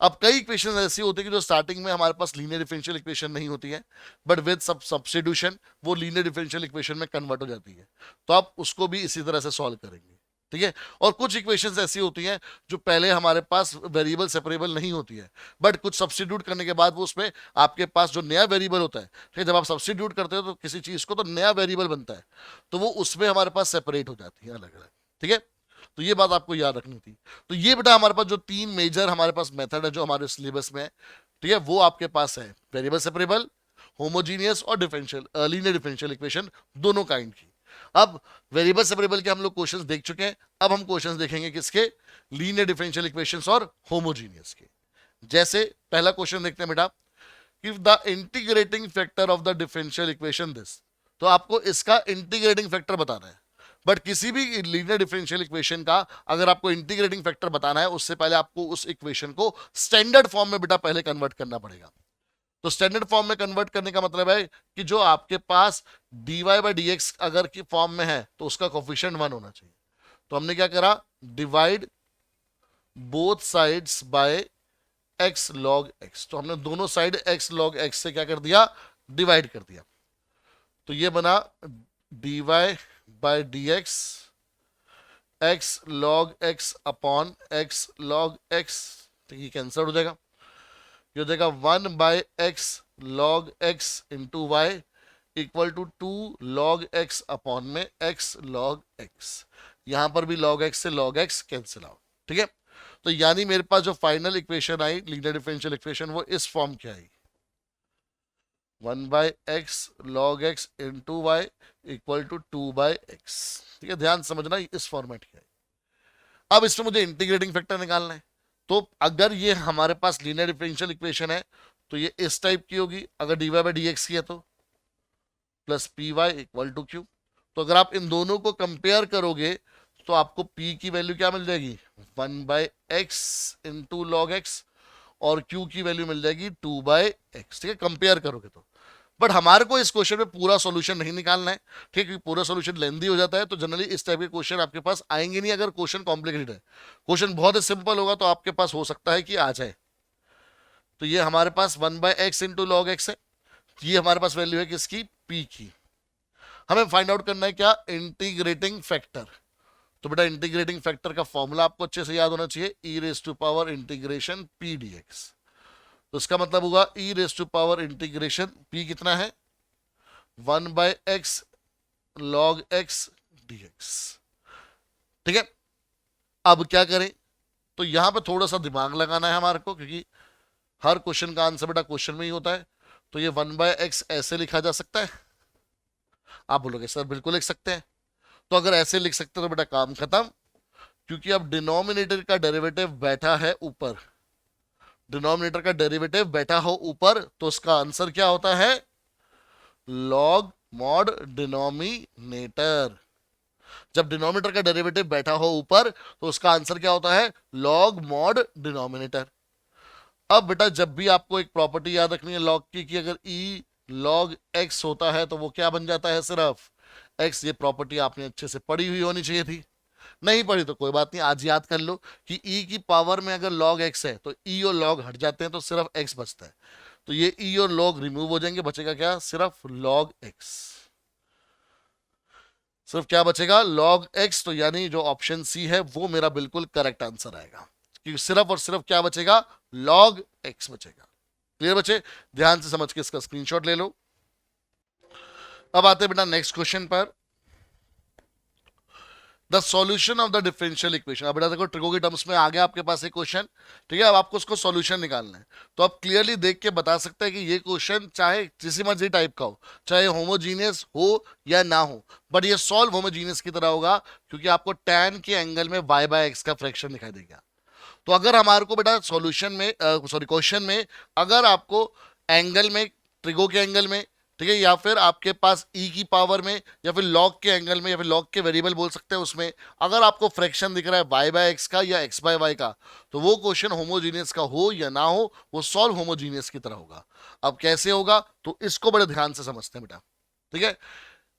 अब कई इक्वेशन ऐसी होती है कि जो स्टार्टिंग में हमारे पास लीनियर डिफरेंशियल इक्वेशन नहीं होती है, बट विद सब्स्टिट्यूशन वो लीनियर डिफरेंशियल इक्वेशन में कन्वर्ट हो जाती है, तो आप उसको भी इसी तरह से सॉल्व करेंगे। ठीक है, और कुछ इक्वेशंस ऐसी होती हैं जो पहले हमारे पास वेरिएबल सेपरेबल नहीं होती है, बट कुछ सब्स्टिट्यूट करने के बाद वो उसमें आपके पास जो नया वेरिएबल होता है, ठीक है, जब आप सब्स्टिट्यूट करते हो तो किसी चीज को तो नया वेरिएबल बनता है, तो वो उसमें हमारे पास सेपरेट हो जाती है अलग अलग। ठीक है, तो ये बात आपको याद रखनी थी। तो ये बेटा हमारे पास जो तीन मेजर हमारे पास मेथड है जो हमारे सिलेबस में है, ठीक है, वो आपके पास है, वेरिएबल सेपरेबल, होमोजीनियस और डिफरेंशियल लीनियर डिफरेंशियल इक्वेशन दोनों काइंड की। अब वेरिएबल सेपरेबल के हम लोग क्वेश्चंस देख चुके हैं, अब हम क्वेश्चंस देखेंगे किसके, लीनियर डिफरेंशियल इक्वेशंस और होमोजीनियस के। जैसे पहला क्वेश्चन देखते हैं बेटा, if the integrating factor of the differential equation this, तो आपको इसका इंटीग्रेटिंग फैक्टर बताना है। बट किसी भी लीनियर डिफरेंशियल इक्वेशन का अगर आपको इंटीग्रेटिंग फैक्टर बताना है उससे पहले आपको उस इक्वेशन को स्टैंडर्ड फॉर्म में बेटा पहले कन्वर्ट करना पड़ेगा। तो स्टैंडर्ड फॉर्म में कन्वर्ट करने का मतलब है कि जो आपके पास dy बाई डी एक्स अगर की फॉर्म में है तो उसका कोफिशिएंट 1 होना चाहिए। तो हमने क्या करा, divide both sides by x log x, तो हमने दोनों साइड x log x से क्या कर दिया, डिवाइड कर दिया। तो ये बना dy by d x log x upon x log x, तो ये कैंसल हो जाएगा, ये हो जाएगा 1 by x log x into y equal to 2 log x upon में x log x। यहां पर भी log x से log x कैंसिल आउट। ठीक है, तो यानी मेरे पास जो फाइनल इक्वेशन आई लीनियर डिफरेंशियल इक्वेशन वो इस फॉर्म की आई, 1 by x log x into y equal to 2 by x। ठीक है, ध्यान समझना इस फॉर्मेट की आई। अब इसमें मुझे इंटीग्रेटिंग फैक्टर निकालना है, तो अगर ये हमारे पास लीनियर डिफरेंशियल इक्वेशन है तो ये इस टाइप की होगी, अगर dy बाई डी एक्स की है तो plus p y equal to q. तो अगर आप इन दोनों को कंपेयर करोगे तो आपको p की वैल्यू क्या मिल जाएगी, 1 by x into log x, और q की वैल्यू मिल जाएगी 2 बाय एक्स। ठीक है, कंपेयर करोगे तो। बट हमारे को इस क्वेश्चन में पूरा सॉल्यूशन नहीं निकालना है, ठीक है, पूरा सॉल्यूशन लेंदी हो जाता है, तो जनरली इस टाइप के क्वेश्चन आपके पास आएंगे नहीं। अगर क्वेश्चन कॉम्प्लिकेटेड है, क्वेश्चन बहुत ही सिंपल होगा तो आपके पास हो सकता है कि आ जाए। तो ये हमारे पास 1 by x into log x है, ये हमारे पास वैल्यू है किसकी, p की। हमें फाइंड आउट करना है क्या, इंटीग्रेटिंग फैक्टर। तो बेटा इंटीग्रेटिंग फैक्टर का फॉर्मूला आपको अच्छे से याद होना चाहिए, e raise to power integration p dx। तो इसका मतलब होगा e raise to power integration p कितना है, 1 by x log x dx। ठीक है, अब क्या करें, तो यहां पे थोड़ा सा दिमाग लगाना है हमारे को, क्योंकि हर क्वेश्चन का आंसर बेटा क्वेश्चन में ही होता है। तो ये 1 बाय एक्स ऐसे लिखा जा सकता है, आप बोलोगे सर बिल्कुल लिख सकते हैं। तो अगर ऐसे लिख सकते हैं तो बेटा काम खत्म, क्योंकि अब डिनोमिनेटर का डेरिवेटिव बैठा है ऊपर, डिनोमिनेटर का डेरिवेटिव बैठा हो ऊपर, तो उसका आंसर क्या होता है, log मॉड डिनोमिनेटर। जब डिनोमिनेटर का डेरिवेटिव बैठा हो ऊपर तो उसका आंसर क्या होता है, लॉग मॉड डिनोमिनेटर। अब बेटा जब भी आपको एक प्रॉपर्टी याद रखनी है लॉग की, कि अगर ई लॉग एक्स होता है तो वो क्या बन जाता है, सिर्फ एक्स। ये प्रॉपर्टी आपने अच्छे से पढ़ी हुई होनी चाहिए थी, नहीं पढ़ी तो कोई बात नहीं, आज याद कर लो कि ई की पावर में अगर लॉग एक्स है तो ई और लॉग हट जाते हैं तो सिर्फ एक्स बचता है। तो ये ई और लॉग रिमूव हो जाएंगे, बचेगा क्या, सिर्फ लॉग एक्स। सिर्फ क्या बचेगा, लॉग एक्स। तो यानी जो ऑप्शन सी है वो मेरा बिल्कुल करेक्ट आंसर आएगा, क्योंकि सिर्फ और सिर्फ क्या बचेगा, लॉग एक्स बचेगा। क्लियर बचे, ध्यान से समझ के इसका स्क्रीनशॉट ले लो। अब आते हैं बेटा नेक्स्ट क्वेश्चन पर, the solution of the differential equation. अब बेटा देखो ट्रिको के टर्म्स में आ गया आपके पास एक क्वेश्चन, ठीक है। अब आपको उसको सॉल्यूशन निकालना है, तो आप क्लियरली देख के बता सकते हैं कि ये क्वेश्चन चाहे किसी मर्जी टाइप का हो, चाहे होमोजीनियस हो या ना हो, बट ये सॉल्व होमोजीनियस की तरह होगा, क्योंकि आपको tan के एंगल में y बाय एक्स का फ्रैक्शन दिखाई देगा। तो अगर हमारे को बेटा सॉल्यूशन में सॉरी क्वेश्चन में अगर आपको एंगल में, ट्रिगो के एंगल में, ठीक है, या फिर आपके पास ई की पावर में, या फिर लॉग के एंगल में, या फिर लॉग के वेरिएबल बोल सकते हैं उसमें, अगर आपको फ्रैक्शन दिख रहा है वाई बाय एक्स का या एक्स बाय वाई का, तो वो क्वेश्चन होमोजीनियस का हो या ना हो, वो सॉल्व होमोजीनियस की तरह होगा। अब कैसे होगा, तो इसको बड़े ध्यान से समझते हैं बेटा, ठीक है।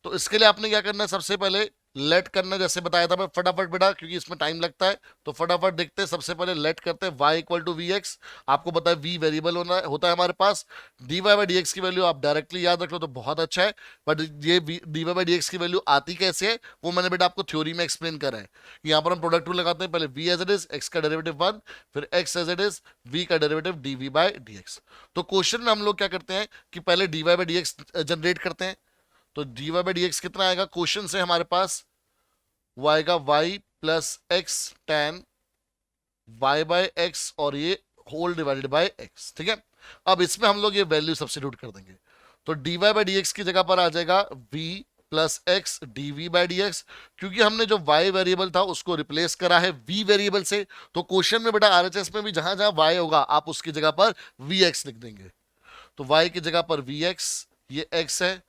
तो इसके लिए आपने क्या करना है, सबसे पहले लेट करना है, जैसे बताया था मैं, फटाफट बेटा क्योंकि इसमें टाइम लगता है, तो फटाफट देखते हैं। सबसे पहले लेट करते हैं y equal to v x. आपको पता है v वेरिएबल होता है हमारे पास, dy बाई डी एक्स की वैल्यू आप डायरेक्टली याद रख लो तो बहुत अच्छा है, बट ये dy बाई डी एक्स की वैल्यू आती कैसे है वो मैंने बेटा आपको थ्योरी में एक्सप्लेन करा है। यहाँ पर हम प्रोडक्ट रूल लगाते हैं, पहले v as it is, x का डेरिवेटिव 1, फिर x as it is, v का derivative dv by D x. तो क्वेश्चन में हम लोग क्या करते हैं कि पहले dy by D x generate करते हैं। तो dy बाई डी एक्स कितना आएगा, क्वेश्चन से हमारे पास y का y plus x ten y by x, और ये होल डिवाइडेड बाय x, ठीक है। अब इसमें हम लोग ये वैल्यू सब्स्टिट्यूट कर देंगे, तो dy बाय डी एक्स की जगह पर आ जाएगा v plus x dv by d x, क्योंकि हमने जो y वेरिएबल था उसको रिप्लेस करा है v वेरिएबल से। तो क्वेश्चन में बेटा आरएचएस में भी जहां जहां y होगा आप उसकी जगह पर vx लिख देंगे। तो y की जगह पर vx, ये x है,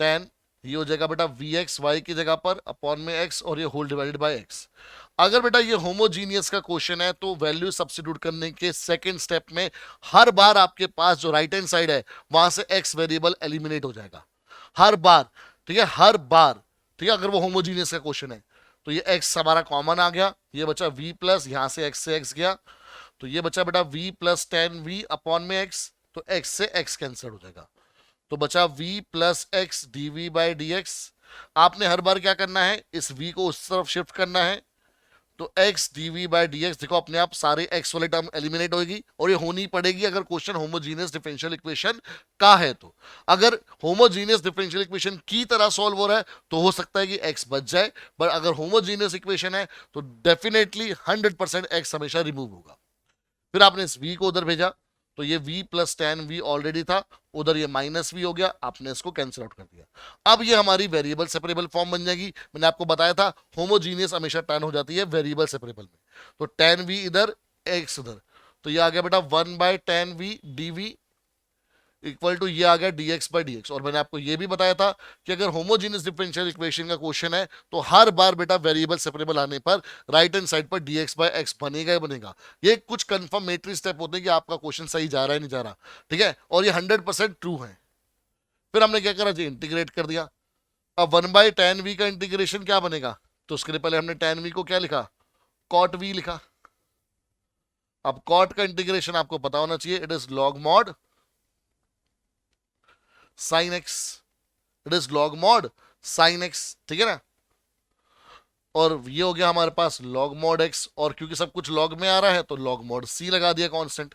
टेन, ये हो जाएगा बेटा वी एक्स वाई की जगह पर अपॉन में एक्स, और ये होल डिवाइडेड बाय एक्स। अगर बेटा ये होमोजीनियस का क्वेश्चन है तो वैल्यू सब्स्टिट्यूट करने के सेकंड स्टेप में हर बार आपके पास जो राइट हैंड साइड है वहां से एक्स वेरिएबल एलिमिनेट हो जाएगा, हर बार, ठीक है, हर बार, ठीक है। अगर वो होमोजीनियस का क्वेश्चन है तो ये एक्स हमारा कॉमन आ गया, ये बचा वी प्लस, यहां से एक्स गया, तो ये बचा बेटा v plus ten v upon में एक्स, तो एक्स से एक्स कैंसिल हो जाएगा, तो बचा v plus x d v by D x. आपने हर बार क्या करना है, इस v को उस तरफ शिफ्ट करना है, तो x d v by D x, देखो अपने आप सारे x वाले टर्म एलिमिनेट होगी, और ये होनी पड़ेगी अगर क्वेश्चन होमोजीनियस डिफरेंशियल इक्वेशन का है। तो अगर होमोजीनियस डिफरेंशियल इक्वेशन की तरह सॉल्व हो रहा है तो हो सकता है कि x बच जाए, बट अगर होमोजीनियस इक्वेशन है तो डेफिनेटली 100% x हमेशा रिमूव होगा। फिर आपने इस v को उधर भेजा, तो ये v plus ten v already था, उधर ये माइनस वी हो गया, आपने इसको कैंसिल आउट कर दिया। अब ये हमारी वेरिएबल सेपरेबल फॉर्म बन जाएगी। मैंने आपको बताया था होमोजीनियस हमेशा टर्न हो जाती है वेरिएबल सेपरेबल में, तो टेन वी इधर एक्स उधर, तो ये आ गया बेटा one by ten v d v equal to ये आ गया dx बाई डी एक्स। और मैंने आपको ये भी बताया था कि अगर होमोजीनियस डिफरेंशियल इक्वेशन का क्वेश्चन है तो हर बार बेटा वेरिएबल सेपरेबल आने पर राइट हैंड साइड पर dx बाई एक्स बनेगा ही बनेगा। ये कुछ कंफर्मेटरी स्टेप होते हैं कि आपका क्वेश्चन सही जा रहा है नहीं जा रहा, ठीक है, और ये 100% ट्रू है। फिर हमने क्या करा जी, इंटीग्रेट कर दिया। अब वन बाई टेन वी का इंटीग्रेशन क्या बनेगा, तो उसके लिए पहले हमने टेन वी को क्या लिखा, कॉट वी लिखा। अब कॉट का इंटीग्रेशन आपको पता होना चाहिए, it is log mod sine x, it is log mod sine x, ठीक है ना। और ये हो गया हमारे पास लॉग मॉड एक्स, और क्योंकि सब कुछ लॉग में आ रहा है तो लॉग मॉड सी लगा दिया कांस्टेंट,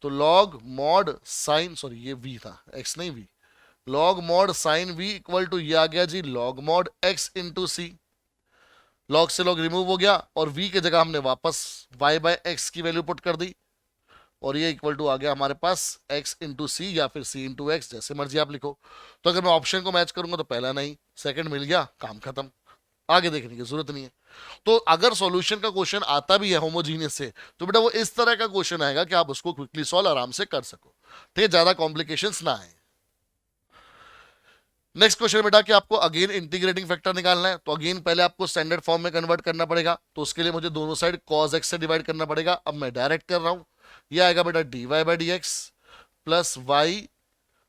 तो लॉग मॉड साइन, सॉरी ये वी था, एक्स नहीं v, log mod sine v equal to ये आ गया जी log mod x into c. Log से लॉग रिमूव हो गया, और वी की जगह हमने वापस वाई बाय एक्स की वैल्यू पुट कर दी, और ये इक्वल टू आ गया हमारे पास x इंटू सी या फिर c इंटू एक्स, जैसे मर्जी आप लिखो। तो अगर मैं ऑप्शन को मैच करूंगा तो पहला नहीं सेकंड मिल गया, काम खत्म, आगे देखने की जरूरत नहीं है। तो अगर सॉल्यूशन का क्वेश्चन आता भी है होमोजीनियस से तो बेटा वो इस तरह का क्वेश्चन आएगा कि आप उसको क्विकली सॉल्व आराम से कर सको, ठीक है, ज्यादा कॉम्प्लिकेशंस ना आए। नेक्स्ट क्वेश्चन बेटा कि आपको अगेन इंटीग्रेटिंग फैक्टर निकालना है, तो अगेन पहले आपको स्टैंडर्ड फॉर्म में कन्वर्ट करना पड़ेगा, तो उसके लिए मुझे दोनों साइड cos x से डिवाइड करना पड़ेगा। अब मैं डायरेक्ट कर रहा हूं, ये आएगा बेटा dy by D x plus y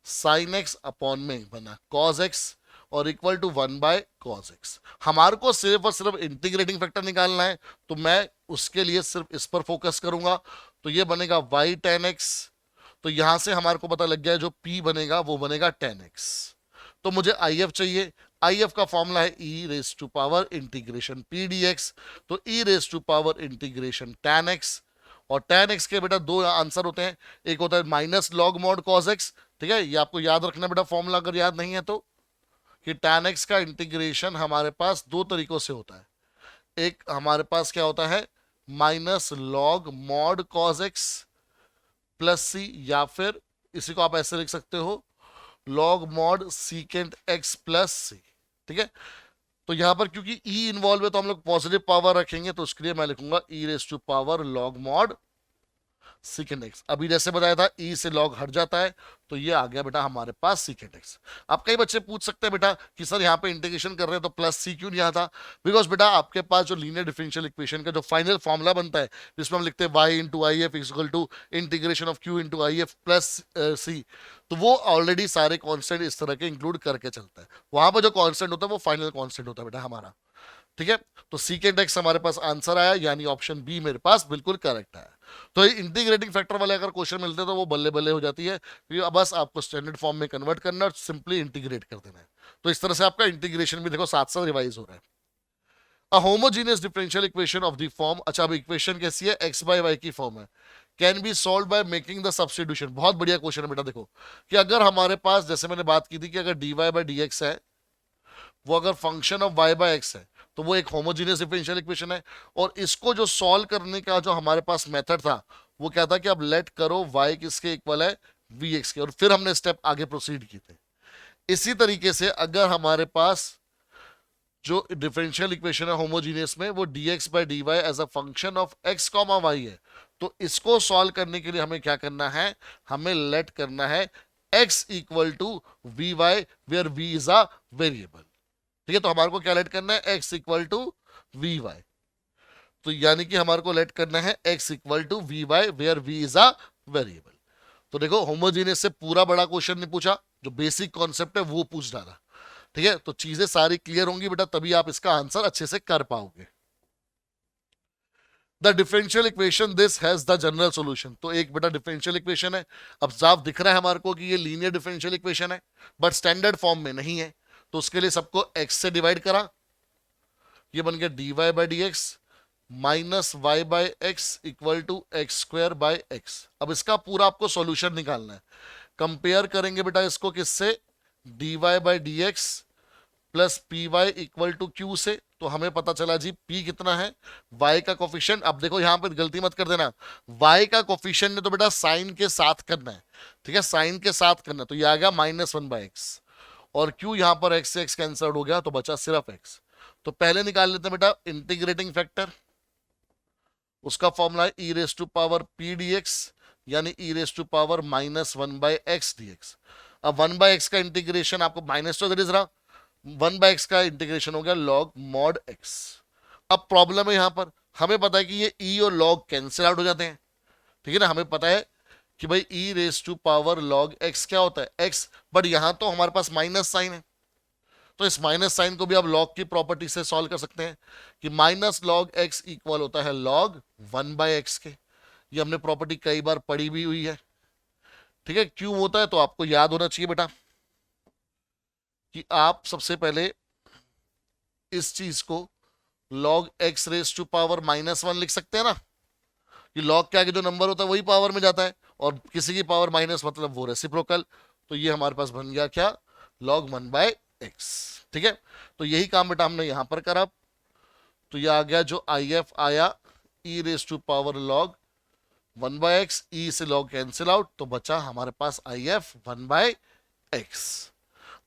sine x upon में बना cos x और equal to 1 by cos x। हमारे को सिर्फ और सिर्फ इंटीग्रेटिंग फैक्टर निकालना है, तो मैं उसके लिए सिर्फ इस पर फोकस करूंगा, तो ये बनेगा y tan x। तो यहां से हमारे को पता लग गया जो p बनेगा वो बनेगा tan x। तो मुझे IF चाहिए, IF का फॉर्मूला है e raise to power integration p dx, तो e raise to power integration tan x। और tan x के बेटा दो आंसर होते हैं, एक होता है minus log mod cos x, ठीक है, ये आपको याद रखना बेटा फॉर्मूला, अगर याद नहीं है तो, कि tan x का इंटीग्रेशन हमारे पास दो तरीकों से होता है। एक हमारे पास क्या होता है minus log mod cos x plus C, या फिर इसी को आप ऐसे लिख सकते हो log mod secant X plus C, ठीक है। तो यहां पर क्योंकि ई इन्वॉल्व है तो हम लोग पॉजिटिव पावर रखेंगे, तो उसके लिए मैं लिखूंगा e raise to power log mod secant X. अभी जैसे बताया था ई से लॉग हट जाता है, तो ये आ गया बेटा हमारे पास सीकेंट एक्स। अब कई बच्चे पूछ सकते हैं बेटा कि सर यहाँ पे इंटीग्रेशन कर रहे हैं तो प्लस सी क्यों नहीं आता। बिकॉज बेटा आपके पास जो लीनियर डिफरेंशियल इक्वेशन का जो फाइनल फॉर्मूला बनता है, जिसमें हम लिखते हैं Y into I F equal to integration of Q into I F plus C, तो वो ऑलरेडी सारे कॉन्स्टेंट इस तरह के इंक्लूड करके चलता है। वहां पर जो कॉन्स्टेंट होता है वो फाइनल कॉन्स्टेंट होता है बेटा हमारा, ठीक है। तो सीकेंट एक्स हमारे पास आंसर आया, यानी ऑप्शन बी मेरे पास बिल्कुल करेक्ट है। तो इंटीग्रेटिंग फैक्टर वाले अगर क्वेश्चन मिलते हैं तो वो बल्ले बल्ले हो जाती है, क्योंकि बस आपको स्टैंडर्ड फॉर्म में कन्वर्ट करना और सिंपली इंटीग्रेट कर देना है। तो इस तरह से आपका इंटीग्रेशन भी देखो साथ साथ रिवाइज हो रहा है। अ homogeneous differential equation of the form, अच्छा अब इक्वेशन कैसी है एक्स बाय वाई की फॉर्म है, can be solve by making the substitution. बहुत बढ़िया क्वेश्चन है बेटा। देखो कि अगर हमारे पास जैसे मैंने बात की थी कि अगर dy बाय dx है वो अगर function of y by x है, तो वो एक होमोजीनियस डिफरेंशियल इक्वेशन है। और इसको जो सॉल्व करने का जो हमारे पास मेथड था वो क्या था कि अब लेट करो y किसके इक्वल है vx के, और फिर हमने स्टेप आगे प्रोसीड किए थे। इसी तरीके से अगर हमारे पास जो डिफरेंशियल इक्वेशन है होमोजीनियस में वो dx by dy as a function of x comma y है, तो इसको सॉल्व करने के लिए हमें क्या करना है, हमें लेट करना है x equal to vy where v is a variable, ठीक है। तो हमारे को क्या लेट करना है x equal to v y, तो यानी कि हमारे को लेट करना है x equal to v y where v is a variable. तो देखो होमोजीनियस से पूरा बड़ा क्वेश्चन नहीं पूछा, जो बेसिक कॉन्सेप्ट है वो पूछ डाला, ठीक है। तो चीजें सारी क्लियर होंगी बेटा, तभी आप इसका आंसर अच्छे से कर पाओगे। The differential equation this has the general solution, तो एक बेटा डिफरेंशियल इक्वेशन है, अब साफ दिख रहा है हमारे को कि ये लीनियर डिफरेंशियल इक्वेशन है, बट स्टैंडर्ड फॉर्म में नहीं है, तो उसके लिए सबको x से डिवाइड करा, ये बन गया dy by D x minus y by x equal to x square by x. अब इसका पूरा आपको सॉल्यूशन निकालना है। कंपेयर करेंगे बेटा इसको किससे, dy by D x plus p y equal to q से, तो हमें पता चला जी p कितना है, y का कोफिशिएंट। अब देखो यहां पर गलती मत कर देना, y का कोफिशिएंट ने तो बेटा साइन के साथ करना है, ठीक है, साइन के साथ करना है, तो ये आ गया माइनस वन बाई एक्स, और q यहां पर x से x कैंसल्ड हो गया तो बचा सिर्फ x। तो पहले निकाल लेते हैं बेटा इंटीग्रेटिंग फैक्टर, उसका फॉर्मूला है e raise to power P D X, यानी e raise to power minus one by X D X. अब वन बाई एक्स का इंटीग्रेशन आपको माइनस तो इज रहा, वन बाई एक्स का इंटीग्रेशन हो गया लॉग मॉड एक्स। अब प्रॉब्लम है यहां पर, हमें पता है कि ये ई और लॉग कैंसिल आउट हो जाते हैं, ठीक है ना, हमें पता है कि भाई e raise to power log X क्या होता है एक्स, बट यहां तो हमारे पास माइनस साइन है, तो इस माइनस साइन को भी आप लॉग की प्रॉपर्टी से सॉल्व कर सकते हैं कि माइनस लॉग एक्स इक्वल होता है लॉग वन बाय एक्स के। ये हमने प्रॉपर्टी कई बार पढ़ी भी हुई है, ठीक है। क्यों होता है तो आपको याद होना चाहिए बेटा कि आप सबसे पहले इस चीज को log x raise to power minus one लिख सकते हैं ना, कि लॉग के आगे जो नंबर होता है वही पावर में जाता है, और किसी की पावर माइनस मतलब वो रेसिप्रोकल, तो ये हमारे पास बन गया क्या लॉग वन बाय एक्स, ठीक है। तो यही काम बेटा हमने यहां पर करा, तो ये आ गया जो आई एफ आया e raise to power log one by X, e से लॉग कैंसिल आउट, तो बचा हमारे पास I F one by X.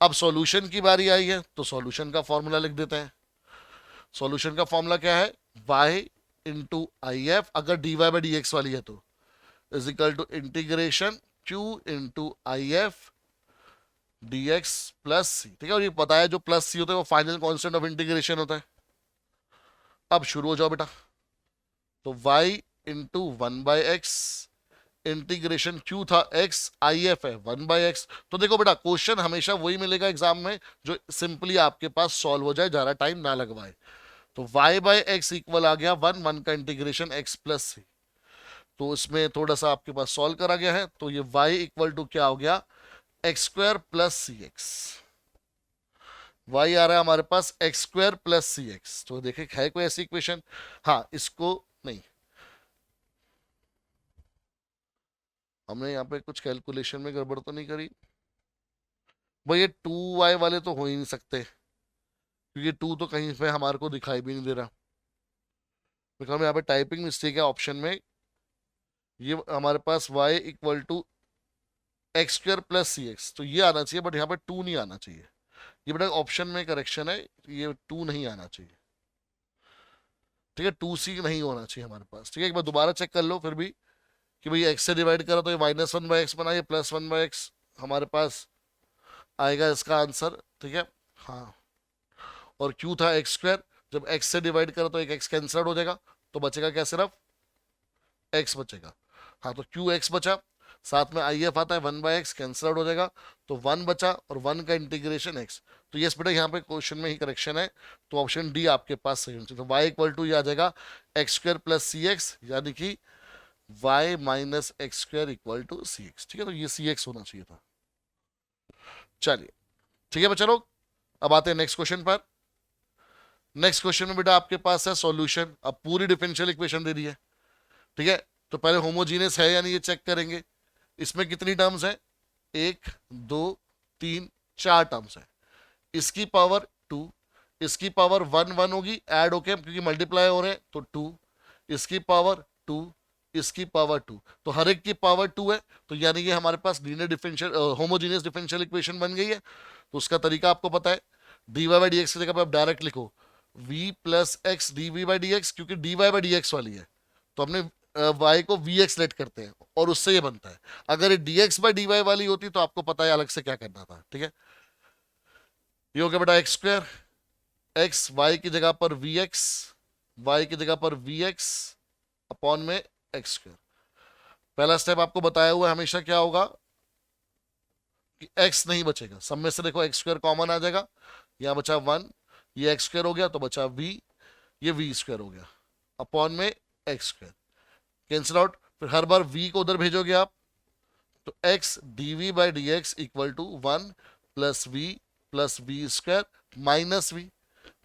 अब सॉल्यूशन की बारी आई है, तो सॉल्यूशन का फॉर्मूला लिख देते हैं। सॉल्यूशन का फॉर्मूला क्या है, y इंटू आई एफ, अगर dy बाई डी एक्स वाली है तो is equal to integration q into I F dx plus C, ठीक है। और ये पता है जो प्लस सी होता है वो फाइनल कांस्टेंट ऑफ इंटीग्रेशन होता है। अब शुरू हो जाओ बेटा। तो y into 1/x integration Q था x, आई एफ है 1/x। तो देखो बेटा क्वेश्चन हमेशा वही मिलेगा एग्जाम में जो सिंपली आपके पास सॉल्व हो जाए, ज्यादा टाइम ना लगवाए। तो y/x इक्वल आ गया 1 का इंटीग्रेशन x प्लस सी। तो इसमें थोड़ा सा आपके पास सॉल्व करा गया है, तो ये y इक्वल टू क्या हो गया, x² plus c x. y आ रहा है हमारे पास x² प्लस सी एक्स। तो देखे है कोई ऐसी इक्वेशन? हाँ, इसको नहीं, हमने यहाँ पे कुछ कैलकुलेशन में गड़बड़ तो नहीं करी भाई? ये 2y वाले तो हो ही नहीं सकते, क्योंकि 2 तो कहीं पे हमारे को दिखाई भी नहीं दे रहा। देखो यहाँ पे टाइपिंग मिस्टेक है ऑप्शन में। ये हमारे पास y equal to x² plus c x, तो ये आना चाहिए, बट यहाँ पे 2 नहीं आना चाहिए। ये बेटा ऑप्शन में करेक्शन है, ये 2 नहीं आना चाहिए, ठीक है। 2c नहीं होना चाहिए हमारे पास, ठीक है। एक बार दोबारा चेक कर लो फिर भी कि भाई x से डिवाइड करा तो ये -1/x बना, ये +1/x हमारे पास आएगा इसका आंसर, ठीक है। हाँ, और q था x², जब x से डिवाइड करा तो एक x कैंसल हो जाएगा, तो बचेगा क्या, सिर्फ x बचेगा। हाँ, तो qx बचा, साथ में आई एफ आता है 1/x, कैंसल आउट हो जाएगा, तो 1 बचा और 1 का इंटीग्रेशन x। तो यस बेटा यहाँ पे क्वेश्चन में ही करेक्शन है, तो ऑप्शन डी आपके पास सही होना चाहिए। तो y इक्वल टू ये आ जाएगा x² प्लस सी एक्स, यानी कि y minus x² equal to c x, ठीक है। तो ये सी एक्स होना चाहिए था। चलिए ठीक है बच्चा लोग, अब आते हैं नेक्स्ट क्वेश्चन पर। नेक्स्ट क्वेश्चन में बेटा आपके पास है सॉल्यूशन। अब पूरी डिफरेंशियल इक्वेशन दे दी है, ठीक है। तो पहले होमोजीनियस है या नहीं ये चेक करेंगे। इसमें कितनी टर्म्स है, 1 2 3 4 टर्म्स है। इसकी पावर 2, इसकी पावर 1 होगी, ऐड होके क्योंकि मल्टीप्लाई हो रहे हैं तो 2, इसकी पावर 2, इसकी पावर 2, तो हर एक की पावर 2 है। तो यानी कि हमारे पास linear differential homogeneous differential equation बन गई है। तो उसका तरीका आपको पता है, dy बाई डी एक्स की जगह पे आप डायरेक्ट लिखो v plus x d v by D x, क्योंकि dy बाई डी एक्स वाली है तो हमने y को vx लेट करते हैं और उससे ये बनता है। अगर ये dx बाई dy वाली होती तो आपको पता है अलग से क्या करना था, ठीक है। ये हो गया बेटा x², x y की जगह पर vx, y की जगह पर vx अपॉन में x²। पहला स्टेप आपको बताया हुआ है हमेशा क्या होगा कि x नहीं बचेगा, सब में से देखो x² कॉमन आ जाएगा, यहाँ बचा 1, ये x² हो गया तो बचा v, ये v² हो गया अपॉन में x², कैंसिल आउट। फिर हर बार v को उधर भेजोगे आप, तो x dv by D x equal to 1 plus v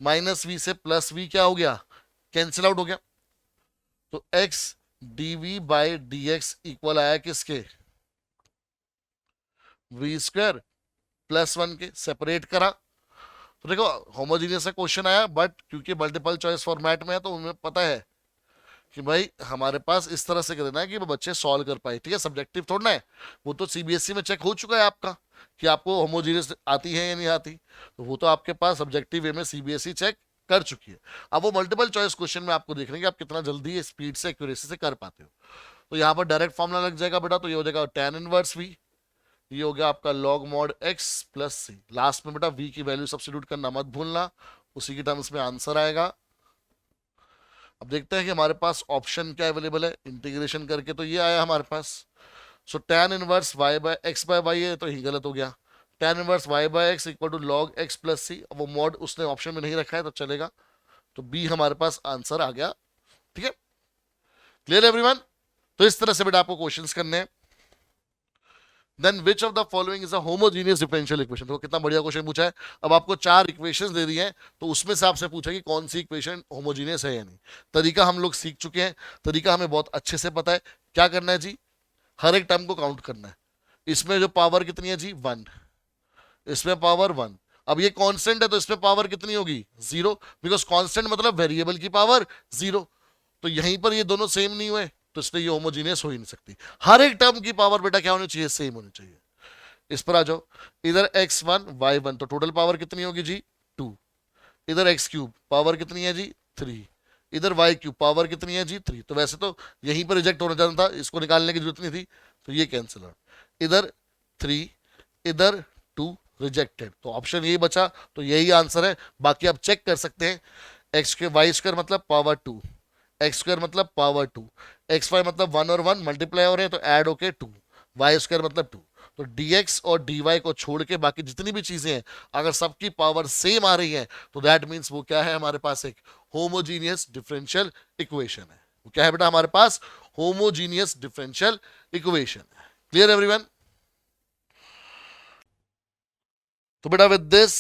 minus v से प्लस v क्या हो गया, कैंसिल आउट हो गया। तो x dv by D x equal आया किसके, v² प्लस 1 के, सेपरेट करा। तो देखो होमोजीनियस का क्वेश्चन आया, बट क्योंकि मल्टीपल चॉइस फॉर्मेट में है तो उन्हें पता है कि भाई हमारे पास इस तरह से करना है कि वो बच्चे सॉल्व कर पाए, ठीक है। सब्जेक्टिव थोड़ा ना है, वो तो सीबीएसई में चेक हो चुका है आपका कि आपको होमोजीनियस आती है या नहीं आती, तो वो तो आपके पास सब्जेक्टिव वे में सीबीएसई चेक कर चुकी है। अब वो मल्टीपल चॉइस क्वेश्चन में आपको देखने कि आप कितना जल्दी स्पीड से एक्यूरेसी से कर पाते हो। तो यहाँ पर डायरेक्ट फॉर्मूला लग जाएगा बेटा, तो ये हो जाएगा tan इनवर्स v, ये हो गया आपका log mod x प्लस सी। लास्ट में बेटा v की वैल्यू सब्स्टिट्यूट करना मत भूलना, उसी के टर्म्स में आंसर आएगा। अब देखते हैं कि हमारे पास ऑप्शन क्या अवेलेबल है इंटीग्रेशन करके, तो ये आया हमारे पास। So tan inverse y by x by y है, तो ही गलत हो गया। tan inverse y by x equal to log x plus C, अब वो मॉड उसने ऑप्शन में नहीं रखा है तो चलेगा, तो बी हमारे पास आंसर आ गया, ठीक है। Clear everyone? तो इस तरह से बेटा आपको क्वेश्चंस करने हैं। Then which of the following is a homogeneous differential equation, तो कितना बढ़िया क्वेश्चन पूछा है। अब आपको 4 इक्वेशंस दे दी हैं, तो उसमें से आपसे पूछा कि कौन सी इक्वेशन होमोजीनियस है या नहीं। तरीका हम लोग सीख चुके हैं, तरीका हमें बहुत अच्छे से पता है। क्या करना है जी, हर एक टर्म को काउंट करना है। इसमें जो पावर कितनी है जी 1, इसमें पावर 1। अब ये कांस्टेंट है तो इसमें पावर कितनी होगी 0, बिकॉज कांस्टेंट मतलब वेरिएबल की पावर 0। तो यहीं पर ये दोनों सेम नहीं हुए, तो इसलिए ये होमोजीनियस हो ही नहीं सकती। हर एक टर्म की पावर बेटा क्या होनी चाहिए, सेम होनी चाहिए। इस पर आ जाओ, इधर x1 y1, तो टोटल पावर कितनी होगी जी 2। इधर x³ पावर कितनी है जी 3, इधर y³ पावर कितनी है जी 3। तो वैसे तो यहीं पर रिजेक्ट होना जाना था, इसको निकालने की जरूरत नहीं थी, तो ये कैंसिल आउट। इधर 3, इधर 2, रिजेक्टेड। तो ऑप्शन यही बचा, तो यही आंसर है। बाकी आप चेक कर सकते हैं, एक्स स्क्वायर वाई स्क्वायर मतलब पावर 2, एक्स स्क्वायर मतलब पावर 2, एक्स वाई मतलब 1 और 1 मल्टीप्लाई हो रहे हैं तो ऐड होके 2, वाई स्क्वायर मतलब 2। तो dx और dy को छोड़ के बाकी जितनी भी चीजें हैं अगर सबकी पावर सेम आ रही है तो दैट मीन्स वो क्या है, हमारे पास एक होमोजीनियस डिफरेंशियल इक्वेशन है। वो क्या है बेटा, हमारे पास होमोजीनियस डिफरेंशियल इक्वेशन है। Clear everyone? तो बेटा विद दिस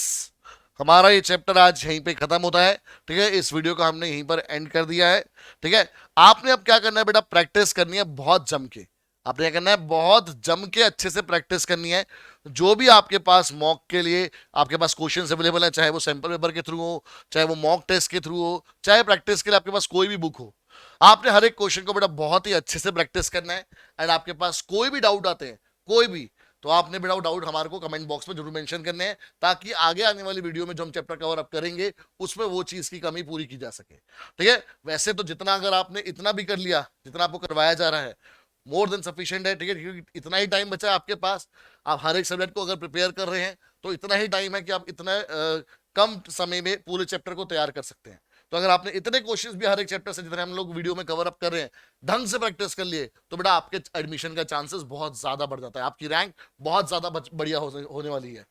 हमारा ये चैप्टर आज यहीं पे खत्म होता है। ठीक है, इस वीडियो को हमने यहीं पर एंड कर दिया है। ठीक है, आपने अब क्या करना है बेटा, प्रैक्टिस करनी है बहुत जम के। आपने क्या करना है, बहुत जम के अच्छे से प्रैक्टिस करनी है। जो भी आपके पास मॉक के लिए आपके पास क्वेश्चन अवेलेबल है, चाहे वो सैंपल पेपर के थ्रू हो, चाहे वो मॉक टेस्ट के थ्रू हो, चाहे प्रैक्टिस के लिए आपके पास कोई भी बुक हो, आपने हर एक क्वेश्चन को बेटा बहुत ही अच्छे से प्रैक्टिस करना है। एंड आपके पास कोई भी डाउट आते हैं, कोई भी, तो आपने बेटा डाउट हमारे को कमेंट बॉक्स में जरूर मेंशन करने हैं, ताकि आगे आने वाली वीडियो में जो हम चैप्टर कवर अप करेंगे उसमें वो चीज की कमी पूरी की जा सके। ठीक है, वैसे तो जितना अगर आपने इतना भी कर लिया जितना आपको करवाया जा रहा है, मोर देन सफिशिएंट है। ठीक है, क्योंकि इतना ही टाइम बचा है आपके पास। आप हर एक सब्जेक्ट को अगर प्रिपेयर कर रहे हैं तो इतना ही टाइम है कि आप इतना कम समय में पूरे चैप्टर को तैयार कर सकते हैं। तो अगर आपने इतने क्वेश्चंस भी हर एक चैप्टर से जितने हम लोग वीडियो में कवर अप कर रहे हैं ढंग से प्रैक्टिस कर लिए, तो बेटा आपके एडमिशन का चांसेस बहुत ज्यादा बढ़ जाता है, आपकी रैंक बहुत ज्यादा बढ़िया होने वाली है।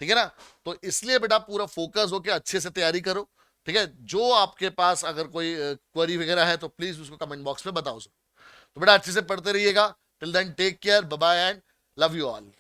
ठीक है ना? तो इसलिए बेटा पूरा फोकस होकर अच्छे से तैयारी करो। ठीक है, जो आपके पास अगर कोई क्वेरी वगैरह है तो प्लीज उसको कमेंट बॉक्स में बताओ। तो बेटा अच्छे से पढ़ते रहिएगा। Till then take care, bye bye and love you all.